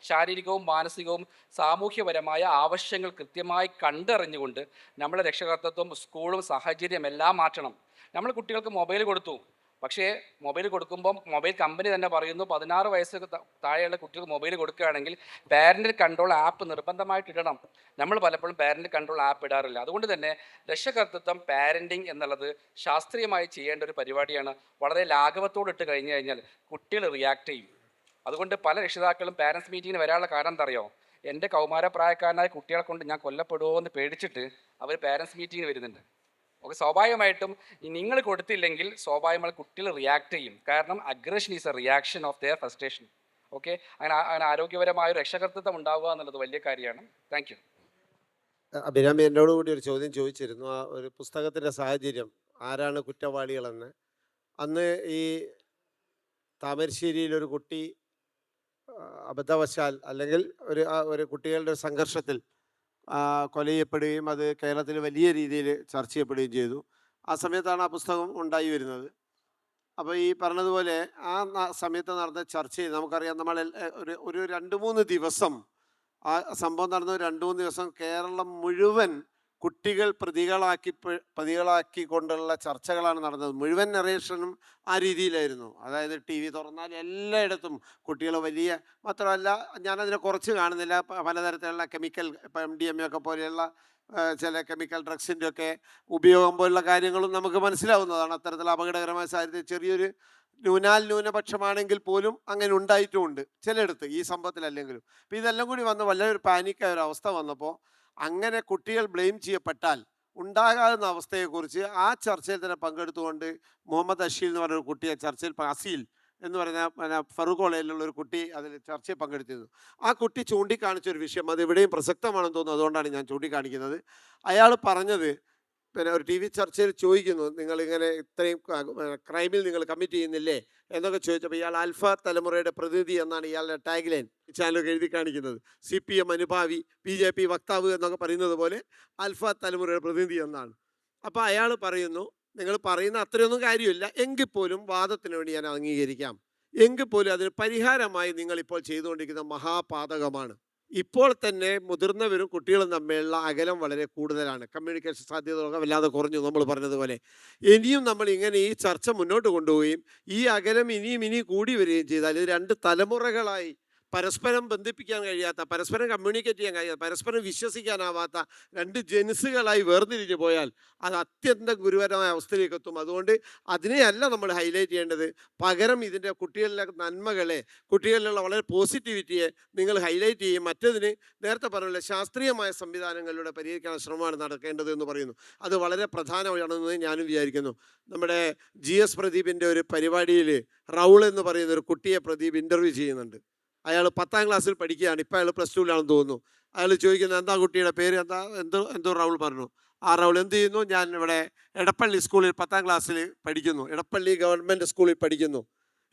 [SPEAKER 4] ശാരീരികവും മാനസികവും സാമൂഹ്യപരമായ ആവശ്യങ്ങൾ കൃത്യമായി കണ്ടറിഞ്ഞുകൊണ്ട് നമ്മളെ രക്ഷകർത്തൃത്വം, സ്കൂളും സാഹചര്യം എല്ലാം മാറ്റണം. നമ്മൾ കുട്ടികൾക്ക് മൊബൈൽ കൊടുത്തു, പക്ഷേ മൊബൈൽ കൊടുക്കുമ്പം മൊബൈൽ കമ്പനി തന്നെ പറയുന്നു 16 വയസ്സ് താഴെയുള്ള കുട്ടികൾക്ക് മൊബൈൽ കൊടുക്കുകയാണെങ്കിൽ പാരൻ്റൽ കൺട്രോൾ ആപ്പ് നിർബന്ധമായിട്ട് ഇടണം. നമ്മൾ പലപ്പോഴും പാരൻ്റൽ കൺട്രോൾ ആപ്പ് ഇടാറില്ല. അതുകൊണ്ട് തന്നെ രക്ഷകർത്തൃത്വം, പാരൻറ്റിങ് എന്നുള്ളത് ശാസ്ത്രീയമായി ചെയ്യേണ്ട ഒരു പരിപാടിയാണ്. വളരെ ലാഘവത്തോട് ഇട്ട് കഴിഞ്ഞു കഴിഞ്ഞാൽ കുട്ടികൾ റിയാക്ട് ചെയ്യും. അതുകൊണ്ട് പല രക്ഷിതാക്കളും പാരൻസ് മീറ്റിങ്ങിന് വരാനുള്ള കാരണം എന്താ അറിയോ? എൻ്റെ കൗമാരപ്രായക്കാരനായ കുട്ടികളെ കൊണ്ട് ഞാൻ കൊല്ലപ്പെടുമോ എന്ന് പേടിച്ചിട്ട് അവർ പാരൻസ് മീറ്റിങ്ങിന് വരുന്നുണ്ട്. ഓക്കെ, സ്വാഭാവികമായിട്ടും നിങ്ങൾ കൊടുത്തില്ലെങ്കിൽ സ്വാഭാവികമായി കുട്ടികൾ റിയാക്ട് ചെയ്യും. കാരണം aggression is A reaction of their frustration. Okay, അങ്ങനെ ആരോഗ്യപരമായ ഒരു രക്ഷകർത്തൃത്വം ഉണ്ടാവുക എന്നുള്ളത് വലിയ കാര്യമാണ്. Thank you.
[SPEAKER 3] അഭിരാമി എന്നോട് കൂടി ഒരു ചോദ്യം ചോദിച്ചിരുന്നു. ആ ഒരു പുസ്തകത്തിൻ്റെ സാഹചര്യം, ആരാണ് കുറ്റവാളികളെന്ന്. അന്ന് ഈ താമരശ്ശേരിയിൽ ഒരു കുട്ടി അബദ്ധവശാൽ അല്ലെങ്കിൽ ഒരു കുട്ടികളുടെ ഒരു സംഘർഷത്തിൽ കൊല ചെയ്യപ്പെടുകയും അത് കേരളത്തിൽ വലിയ രീതിയിൽ ചർച്ച ചെയ്യപ്പെടുകയും ചെയ്തു. ആ സമയത്താണ് ആ പുസ്തകം ഉണ്ടായി വരുന്നത്. അപ്പോൾ ഈ പറഞ്ഞതുപോലെ ആ സമയത്ത് നടന്ന ചർച്ചയിൽ നമുക്കറിയാം, നമ്മൾ ഒരു 2-3 ദിവസം ആ സംഭവം നടന്ന 2-3 ദിവസം കേരളം മുഴുവൻ കുട്ടികൾ പ്രതികളാക്കിക്കൊണ്ടുള്ള ചർച്ചകളാണ് നടന്നത്. മുഴുവൻ നറേഷനും ആ രീതിയിലായിരുന്നു. അതായത് TV തുറന്നാൽ എല്ലായിടത്തും കുട്ടികൾ മാത്രമല്ല, ഞാനതിനെ കുറച്ച് കാണുന്നില്ല, പലതരത്തിലുള്ള കെമിക്കൽ, ഇപ്പം MDMA ഒക്കെ പോലെയുള്ള ചില കെമിക്കൽ ഡ്രഗ്സിൻ്റെ ഒക്കെ ഉപയോഗം പോലുള്ള കാര്യങ്ങളും നമുക്ക് മനസ്സിലാവുന്നതാണ്. അത്തരത്തിൽ അപകടകരമായ സാഹചര്യം ചെറിയൊരു ന്യൂനപക്ഷമാണെങ്കിൽ പോലും അങ്ങനെ ഉണ്ടായിട്ടുമുണ്ട് ചിലയിടത്ത്, ഈ സംഭവത്തിലല്ലെങ്കിലും. അപ്പോൾ ഇതെല്ലാം കൂടി വന്ന് വലിയൊരു പാനിക്കായ ഒരു അവസ്ഥ വന്നപ്പോൾ അങ്ങനെ കുട്ടികൾ ബ്ലെയിം ചെയ്യപ്പെട്ടാൽ ഉണ്ടാകാവുന്ന അവസ്ഥയെക്കുറിച്ച് ആ ചർച്ചയിൽ തന്നെ പങ്കെടുത്തുകൊണ്ട് മുഹമ്മദ് അഷീൽ എന്ന് പറഞ്ഞൊരു കുട്ടിയെ ചർച്ചയിൽ അസീൽ എന്ന് പറഞ്ഞ ഫറൂഖ് കോളേജിലുള്ള ഒരു കുട്ടി അതിൽ ചർച്ചയിൽ പങ്കെടുത്തിരുന്നു. ആ കുട്ടി ചൂണ്ടിക്കാണിച്ചൊരു വിഷയം അത് ഇവിടെയും പ്രസക്തമാണെന്ന് തോന്നുന്നു, അതുകൊണ്ടാണ് ഞാൻ ചൂണ്ടിക്കാണിക്കുന്നത്. അയാൾ പറഞ്ഞത്, പിന്നെ ഒരു TV ചർച്ചയിൽ ചോദിക്കുന്നു, നിങ്ങളിങ്ങനെ ഇത്രയും ക്രൈമിൽ നിങ്ങൾ കമ്മിറ്റ് ചെയ്യുന്നില്ലേ എന്നൊക്കെ ചോദിച്ചപ്പോൾ ഇയാൾ ആൽഫ തലമുറയുടെ പ്രതിനിധി എന്നാണ് ഇയാളുടെ ടാഗ് ലൈൻ ചാനലൊക്കെ എഴുതി കാണിക്കുന്നത്. CPM അനുഭാവി, BJP വക്താവ് എന്നൊക്കെ പറയുന്നത് പോലെ ആൽഫ തലമുറയുടെ പ്രതിനിധി എന്നാണ്. അപ്പോൾ അയാൾ പറയുന്നു, നിങ്ങൾ പറയുന്ന അത്രയൊന്നും കാര്യമില്ല, എങ്കിൽ പോലും വാദത്തിന് വേണ്ടി ഞാൻ അംഗീകരിക്കാം, എങ്കിൽ പോലും അതിന് പരിഹാരമായി നിങ്ങളിപ്പോൾ ചെയ്തുകൊണ്ടിരിക്കുന്ന മഹാപാതകമാണ്. ഇപ്പോൾ തന്നെ മുതിർന്നവരും കുട്ടികളും തമ്മിലുള്ള അകലം വളരെ കൂടുതലാണ്. കമ്മ്യൂണിക്കേഷൻ സാധ്യതകളൊക്കെ വല്ലാതെ കുറഞ്ഞു. നമ്മൾ പറഞ്ഞതുപോലെ ഇനിയും നമ്മൾ ഇങ്ങനെ ഈ ചർച്ച മുന്നോട്ട് കൊണ്ടുപോവുകയും ഈ അകലം ഇനിയും കൂടി വരികയും ചെയ്താൽ ഇത് 2 തലമുറകളായി പരസ്പരം ബന്ധിപ്പിക്കാൻ കഴിയാത്ത, പരസ്പരം കമ്മ്യൂണിക്കേറ്റ് ചെയ്യാൻ കഴിയാത്ത, പരസ്പരം വിശ്വസിക്കാനാവാത്ത 2 ജനുസുകളായി വേർതിരിഞ്ഞു പോയാൽ അത് അത്യന്തം ഗുരുതരമായ അവസ്ഥയിലേക്ക് എത്തും. അതുകൊണ്ട് അതിനെയല്ല നമ്മൾ ഹൈലൈറ്റ് ചെയ്യേണ്ടത്, പകരം ഇതിൻ്റെ കുട്ടികളിലെ നന്മകളെ, കുട്ടികളിലുള്ള വളരെ പോസിറ്റിവിറ്റിയെ നിങ്ങൾ ഹൈലൈറ്റ് ചെയ്യും. മറ്റതിന് നേരത്തെ പറഞ്ഞ ശാസ്ത്രീയമായ സംവിധാനങ്ങളിലൂടെ പരിഹരിക്കാനുള്ള ശ്രമമാണ് നടക്കേണ്ടത് എന്ന് പറയുന്നു. അത് വളരെ പ്രധാനമാണെന്ന് ഞാനും വിചാരിക്കുന്നു. നമ്മുടെ GS പ്രദീപിൻ്റെ ഒരു പരിപാടിയിൽ റൗൾ എന്ന് പറയുന്ന ഒരു കുട്ടിയെ പ്രദീപ് ഇൻ്റർവ്യൂ ചെയ്യുന്നുണ്ട്. അയാൾ 10ാം ക്ലാസ്സിൽ പഠിക്കുകയാണ്, ഇപ്പോൾ അയാൾ +2-ലാണെന്ന് തോന്നുന്നു. അയാൾ ചോദിക്കുന്നത്, എന്താ കുട്ടിയുടെ പേര്, എന്തോ റൗൾ പറഞ്ഞു. ആ റൗൾ എന്ത് ചെയ്യുന്നു, ഞാൻ ഇവിടെ എടപ്പള്ളി സ്കൂളിൽ 10ാം ക്ലാസ്സിൽ പഠിക്കുന്നു, എടപ്പള്ളി ഗവൺമെൻറ് സ്കൂളിൽ പഠിക്കുന്നു.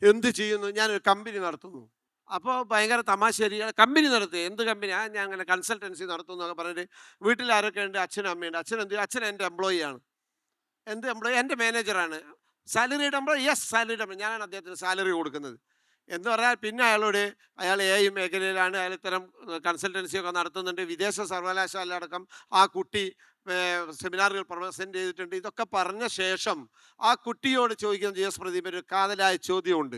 [SPEAKER 3] എന്ത് ചെയ്യുന്നു, ഞാനൊരു കമ്പനി നടത്തുന്നു. അപ്പോൾ ഭയങ്കര തമാശേരി, കമ്പനി നടത്തുക, എന്ത് കമ്പനി, ഞാൻ അങ്ങനെ കൺസൾട്ടൻസി നടത്തുന്നു എന്നൊക്കെ പറഞ്ഞിട്ട് വീട്ടിൽ ആരൊക്കെ ഉണ്ട്, അച്ഛനും അമ്മയുണ്ട്. അച്ഛൻ എന്ത്, അച്ഛൻ എൻ്റെ എംപ്ലോയിയാണ്. എന്ത് എംപ്ലോയി, എൻ്റെ മാനേജറാണ്. സാലറിയുടെ എംപ്ലോയി, യെസ് സാലറിയുടെ എംപ്ലോയി, ഞാനാണ് അദ്ദേഹത്തിന് സാലറി കൊടുക്കുന്നത് എന്ന് പറഞ്ഞാൽ, പിന്നെ അയാൾ AI മേഖലയിലാണ്, അയാൾ ഇത്തരം കൺസൾട്ടൻസിയൊക്കെ നടത്തുന്നുണ്ട്. വിദേശ സർവകലാശാല അടക്കം ആ കുട്ടി സെമിനാറുകൾ പ്രസൻറ്റ് ചെയ്തിട്ടുണ്ട്. ഇതൊക്കെ പറഞ്ഞ ശേഷം ആ കുട്ടിയോട് ചോദിക്കുന്ന GS പ്രദീപ് ഒരു കാതലായ ചോദ്യമുണ്ട്.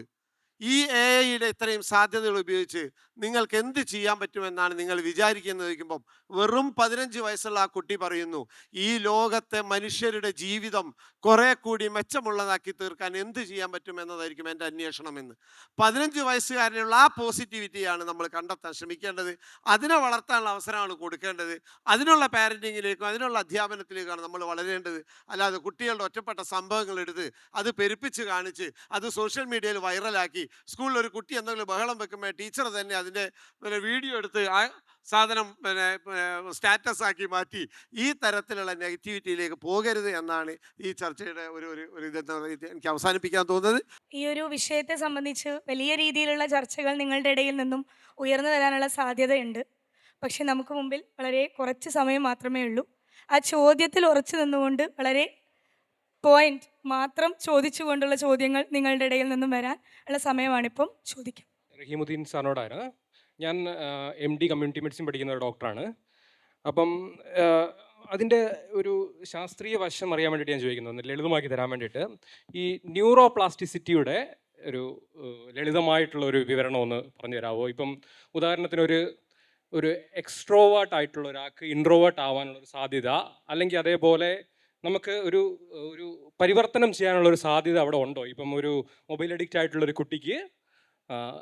[SPEAKER 3] ഈ AI-യുടെ ഇത്രയും സാധ്യതകൾ ഉപയോഗിച്ച് നിങ്ങൾക്ക് എന്ത് ചെയ്യാൻ പറ്റുമെന്നാണ് നിങ്ങൾ വിചാരിക്കുന്നത് ചോദിക്കുമ്പം വെറും 15 വയസ്സുള്ള ആ കുട്ടി പറയുന്നു, ഈ ലോകത്തെ മനുഷ്യരുടെ ജീവിതം കുറെ കൂടി മെച്ചമുള്ളതാക്കി തീർക്കാൻ എന്ത് ചെയ്യാൻ പറ്റുമെന്നതായിരിക്കും എൻ്റെ അന്വേഷണം എന്ന്. 15 വയസ്സുകാരിലുള്ള ആ പോസിറ്റിവിറ്റിയാണ് നമ്മൾ കണ്ടെത്താൻ ശ്രമിക്കേണ്ടത്. അതിനെ വളർത്താനുള്ള അവസരമാണ് കൊടുക്കേണ്ടത്. അതിനുള്ള പാരൻറ്റിങ്ങിലേക്കും അതിനുള്ള അധ്യാപനത്തിലേക്കാണ് നമ്മൾ വളരേണ്ടത്. അല്ലാതെ കുട്ടികളുടെ ഒറ്റപ്പെട്ട സംഭവങ്ങൾ എടുത്ത് അത് പെരുപ്പിച്ച് കാണിച്ച് അത് സോഷ്യൽ മീഡിയയിൽ വൈറലാക്കി സ്കൂളിൽ ഒരു കുട്ടി എന്തെങ്കിലും ബഹളം വെക്കുമ്പോൾ ടീച്ചർ തന്നെ അതിൻ്റെ വീഡിയോ എടുത്ത് ആ സാധനം സ്റ്റാറ്റസ് ആക്കി മാറ്റി ഈ തരത്തിലുള്ള നെഗറ്റിവിറ്റിയിലേക്ക് പോകരുത് എന്നാണ് ഈ ചർച്ചയുടെ ഒരു ഇതെന്ന് എനിക്ക് അവസാനിപ്പിക്കാൻ തോന്നുന്നത്.
[SPEAKER 1] ഈ ഒരു വിഷയത്തെ സംബന്ധിച്ച് വലിയ രീതിയിലുള്ള ചർച്ചകൾ നിങ്ങളുടെ ഇടയിൽ നിന്നും ഉയർന്നു വരാനുള്ള സാധ്യതയുണ്ട്. പക്ഷെ നമുക്ക് മുമ്പിൽ വളരെ കുറച്ച് സമയം മാത്രമേ ഉള്ളൂ. ആ ചോദ്യത്തിൽ ഉറച്ചു നിന്നുകൊണ്ട് വളരെ പോയിന്റ് മാത്രം ചോദിച്ചുകൊണ്ടുള്ള ചോദ്യങ്ങൾ നിങ്ങളുടെ ഇടയിൽ നിന്നും വരാൻ ഉള്ള സമയമാണിപ്പം. ചോദിക്കാം.
[SPEAKER 5] റഹീമുദ്ദീൻ സാറിനോടാണ്. ഞാൻ MD കമ്മ്യൂണിറ്റി മെഡിസിൻ പഠിക്കുന്ന ഒരു ഡോക്ടറാണ്. അപ്പം അതിൻ്റെ ഒരു ശാസ്ത്രീയ വശം അറിയാൻ വേണ്ടിയിട്ട് ഞാൻ ചോദിക്കുന്നത്, ലളിതമാക്കി തരാൻ വേണ്ടിയിട്ട് ഈ ന്യൂറോപ്ലാസ്റ്റിസിറ്റിയുടെ ഒരു ലളിതമായിട്ടുള്ള ഒരു വിവരണം ഒന്ന് പറഞ്ഞു തരാമോ? ഇപ്പം ഉദാഹരണത്തിന് ഒരു എക്സ്ട്രോവേർട്ട് ആയിട്ടുള്ള ഒരാൾക്ക് ഇൻട്രോവേർട്ട് ആവാനുള്ളൊരു സാധ്യത, അല്ലെങ്കിൽ അതേപോലെ നമുക്ക് ഒരു പരിവർത്തനം ചെയ്യാനുള്ളൊരു സാധ്യത അവിടെ ഉണ്ടോ? ഇപ്പം ഒരു മൊബൈൽ അഡിക്റ്റ് ആയിട്ടുള്ളൊരു കുട്ടിക്ക്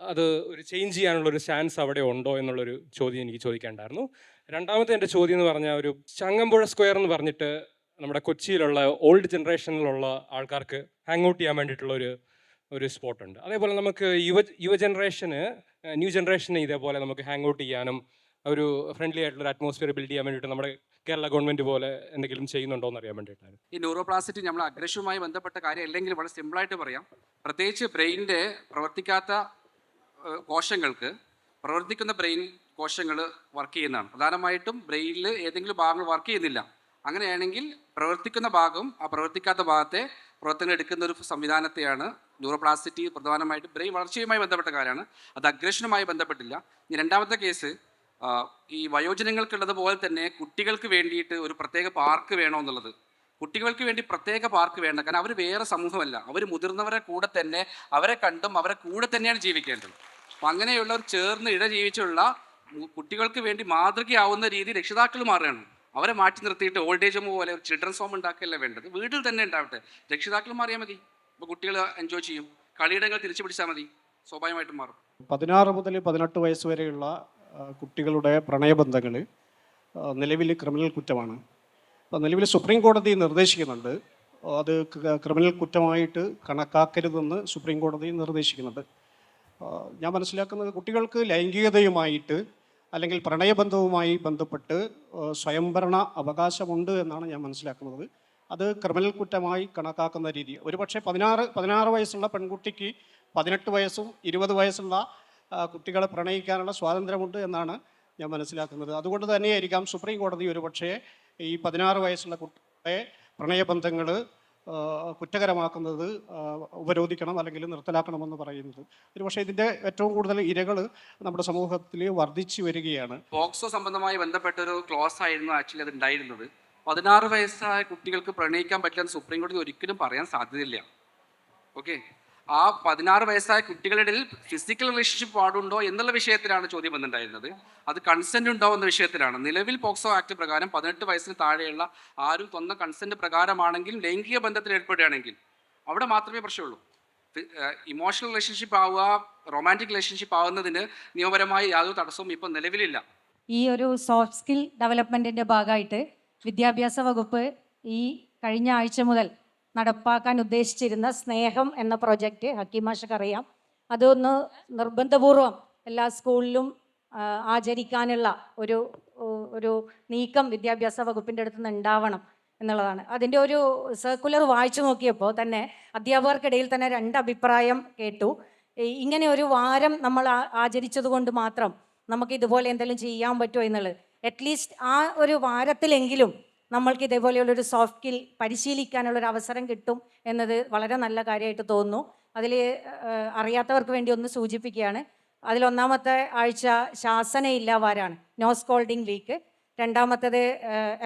[SPEAKER 5] അത് ഒരു ചേഞ്ച് ചെയ്യാനുള്ളൊരു ചാൻസ് അവിടെ ഉണ്ടോ എന്നുള്ളൊരു ചോദ്യം എനിക്ക് ചോദിക്കാനുണ്ടായിരുന്നു. രണ്ടാമത്തെ എൻ്റെ ചോദ്യം എന്ന് പറഞ്ഞാൽ, ഒരു ചങ്ങമ്പുഴ സ്ക്വയർ എന്ന് പറഞ്ഞിട്ട് നമ്മുടെ കൊച്ചിയിലുള്ള ഓൾഡ് ജനറേഷനിലുള്ള ആൾക്കാർക്ക് ഹാങ് ഔട്ട് ചെയ്യാൻ വേണ്ടിയിട്ടുള്ള ഒരു സ്പോട്ടുണ്ട്. അതേപോലെ നമുക്ക് ന്യൂ ജനറേഷന് ഇതേപോലെ നമുക്ക് ഹാങ് ഔട്ട് ചെയ്യാനും ഒരു ഫ്രണ്ട്ലി ആയിട്ടുള്ള അറ്റ്മോസ്ഫിയർ ബിൽഡ് ചെയ്യാൻ വേണ്ടിയിട്ട് നമ്മുടെ കേരള ഗവൺമെൻറ് പോലെ എന്തെങ്കിലും ചെയ്യുന്നുണ്ടോ എന്ന് അറിയാൻ വേണ്ടിയിട്ടാണ്.
[SPEAKER 4] ഈ ന്യൂറോപ്ലാസ്റ്റിറ്റി നമ്മൾ അഗ്രഷനുമായി ബന്ധപ്പെട്ട കാര്യം അല്ലെങ്കിൽ വളരെ സിമ്പിളായിട്ട് പറയാം. പ്രത്യേകിച്ച് ബ്രെയിനിൻ്റെ പ്രവർത്തിക്കാത്ത കോശങ്ങൾക്ക് പ്രവർത്തിക്കുന്ന ബ്രെയിൻ കോശങ്ങൾ വർക്ക് ചെയ്യുന്നതാണ്. പ്രധാനമായിട്ടും ബ്രെയിനിൽ ഏതെങ്കിലും ഭാഗങ്ങൾ വർക്ക് ചെയ്യുന്നില്ല. അങ്ങനെയാണെങ്കിൽ പ്രവർത്തിക്കുന്ന ഭാഗം ആ പ്രവർത്തിക്കാത്ത ഭാഗത്തെ പ്രവർത്തനം എടുക്കുന്ന ഒരു സംവിധാനത്തെയാണ് ന്യൂറോപ്ലാസ്റ്റിറ്റി. പ്രധാനമായിട്ടും ബ്രെയിൻ വളർച്ചയുമായി ബന്ധപ്പെട്ട കാര്യമാണ്, അത് അഗ്രഷനുമായി ബന്ധപ്പെട്ടില്ല. ഇനി രണ്ടാമത്തെ കേസ്, ഈ വയോജനങ്ങൾക്കുള്ളതുപോലെ തന്നെ കുട്ടികൾക്ക് വേണ്ടിയിട്ട് ഒരു പ്രത്യേക പാർക്ക് വേണമെന്നുള്ളത്. കുട്ടികൾക്ക് വേണ്ടി പ്രത്യേക പാർക്ക് വേണ്ട, കാരണം അവർ വേറെ സമൂഹമല്ല, അവർ മുതിർന്നവരെ കൂടെ തന്നെ അവരെ കണ്ടും അവരെ കൂടെ തന്നെയാണ് ജീവിക്കേണ്ടത്. അപ്പം അങ്ങനെയുള്ളവർ ചേർന്ന് ജീവിച്ചുള്ള കുട്ടികൾക്ക് വേണ്ടി മാതൃകയാവുന്ന രീതി രക്ഷിതാക്കൾ മാറുകയാണ്. അവരെ മാറ്റി നിർത്തിയിട്ട് ഓൾഡ് ഏജ് ഹോം പോലെ ചിൽഡ്രൻസ് ഹോം ഉണ്ടാക്കുകയല്ല വേണ്ടത്. വീട്ടിൽ തന്നെ ഉണ്ടാവട്ടെ. രക്ഷിതാക്കളും മാറിയാൽ മതി. അപ്പോൾ കുട്ടികൾ എൻജോയ് ചെയ്യും. കളിയിടങ്ങൾ തിരിച്ചു പിടിച്ചാൽ മതി, സ്വാഭാവികമായിട്ടും മാറും.
[SPEAKER 6] 16 മുതൽ 18 വയസ്സ് വരെയുള്ള കുട്ടികളുടെ പ്രണയബന്ധങ്ങൾ നിലവിൽ ക്രിമിനൽ കുറ്റമാണ്. അപ്പോൾ നിലവിൽ സുപ്രീം കോടതി നിർദ്ദേശിക്കുന്നുണ്ട്, അത് ക്രിമിനൽ കുറ്റമായിട്ട് കണക്കാക്കരുതെന്ന് സുപ്രീം കോടതി നിർദ്ദേശിക്കുന്നുണ്ട്. ഞാൻ മനസ്സിലാക്കുന്നത് കുട്ടികൾക്ക് ലൈംഗികതയുമായിട്ട് അല്ലെങ്കിൽ പ്രണയബന്ധവുമായി ബന്ധപ്പെട്ട് സ്വയംഭരണ അവകാശമുണ്ട് എന്നാണ് ഞാൻ മനസ്സിലാക്കുന്നത്. അത് ക്രിമിനൽ കുറ്റമായി കണക്കാക്കുന്ന രീതി ഒരുപക്ഷെ 16 വയസ്സുള്ള പെൺകുട്ടിക്ക് 18 വയസ്സും 20 വയസ്സുള്ള കുട്ടികളെ പ്രണയിക്കാനുള്ള സ്വാതന്ത്ര്യമുണ്ട് എന്നാണ് ഞാൻ മനസ്സിലാക്കുന്നത്. അതുകൊണ്ട് തന്നെയായിരിക്കാം സുപ്രീം കോടതി ഒരുപക്ഷെ ഈ 16 വയസ്സുള്ള കുട്ടികളെ പ്രണയബന്ധങ്ങൾ കുറ്റകരമാക്കുന്നത് ഉപരോധിക്കണം അല്ലെങ്കിൽ നിർത്തലാക്കണമെന്ന് പറയുന്നത്. ഒരുപക്ഷെ ഇതിൻ്റെ ഏറ്റവും കൂടുതൽ ഇരകൾ നമ്മുടെ സമൂഹത്തിൽ വർദ്ധിച്ചു വരികയാണ്.
[SPEAKER 4] പോക്സോ സംബന്ധമായി ബന്ധപ്പെട്ടൊരു ക്ലോസ് ആയിരുന്നു ആക്ച്വലി അത് ഉണ്ടായിരുന്നത്. 16 വയസ്സായ കുട്ടികൾക്ക് പ്രണയിക്കാൻ പറ്റില്ലെന്ന് സുപ്രീം കോടതി ഒരിക്കലും പറയാൻ സാധ്യതയില്ല. ഓക്കെ, ആ 16 വയസ്സായ കുട്ടികളുടെ ഇടയിൽ ഫിസിക്കൽ റിലേഷൻഷിപ്പ് പാടുണ്ടോ എന്നുള്ള വിഷയത്തിലാണ് ചോദ്യം വന്നിട്ടുണ്ടായിരുന്നത്. അത് കൺസെൻറ്റ് ഉണ്ടോ എന്ന വിഷയത്തിലാണ്. നിലവിൽ പോക്സോ ആക്ട് പ്രകാരം 18 വയസ്സിന് താഴെയുള്ള ആരും സ്വന്തം കൺസെൻറ്റ് പ്രകാരമാണെങ്കിലും ലൈംഗിക ബന്ധത്തിൽ ഏർപ്പെടുകയാണെങ്കിൽ അവിടെ മാത്രമേ പ്രശ്നമുള്ളൂ. ഇമോഷണൽ റിലേഷൻഷിപ്പ് ആവുക, റൊമാൻറ്റിക് റിലേഷൻഷിപ്പ് ആവുന്നതിന് നിയമപരമായി യാതൊരു തടസ്സവും ഇപ്പോൾ നിലവിലില്ല.
[SPEAKER 7] ഈ ഒരു സോഫ്റ്റ് സ്കിൽ ഡെവലപ്മെൻറ്റിൻ്റെ ഭാഗമായിട്ട് വിദ്യാഭ്യാസ വകുപ്പ് ഈ കഴിഞ്ഞ ആഴ്ച മുതൽ നടപ്പാക്കാൻ ഉദ്ദേശിച്ചിരുന്ന സ്നേഹം എന്ന പ്രോജക്റ്റ് ഹക്കീമാഷക്ക് അറിയാം. അതൊന്ന് നിർബന്ധപൂർവം എല്ലാ സ്കൂളിലും ആചരിക്കാനുള്ള ഒരു നീക്കം വിദ്യാഭ്യാസ വകുപ്പിൻ്റെ അടുത്ത് നിന്ന് ഉണ്ടാവണം എന്നുള്ളതാണ്. അതിൻ്റെ ഒരു സർക്കുലർ വായിച്ചു നോക്കിയപ്പോൾ തന്നെ അധ്യാപകർക്കിടയിൽ തന്നെ 2 അഭിപ്രായം കേട്ടു. ഇങ്ങനെ ഒരു വാരം നമ്മൾ ആചരിച്ചത് കൊണ്ട് മാത്രം നമുക്ക് ഇതുപോലെ എന്തെങ്കിലും ചെയ്യാൻ പറ്റുമോ എന്നുള്ളത്. അറ്റ്ലീസ്റ്റ് ആ ഒരു വാരത്തിലെങ്കിലും നമ്മൾക്ക് ഇതേപോലെയുള്ളൊരു സോഫ്റ്റ് സ്കിൽ പരിശീലിക്കാനുള്ളൊരു അവസരം കിട്ടും എന്നത് വളരെ നല്ല കാര്യമായിട്ട് തോന്നുന്നു. അതിൽ അറിയാത്തവർക്ക് വേണ്ടി ഒന്ന് സൂചിപ്പിക്കുകയാണ്. അതിലൊന്നാമത്തെ ആഴ്ച ശാസനയില്ല വാരാണ്, നോ സ്കോൾഡിങ് വീക്ക്. രണ്ടാമത്തേത്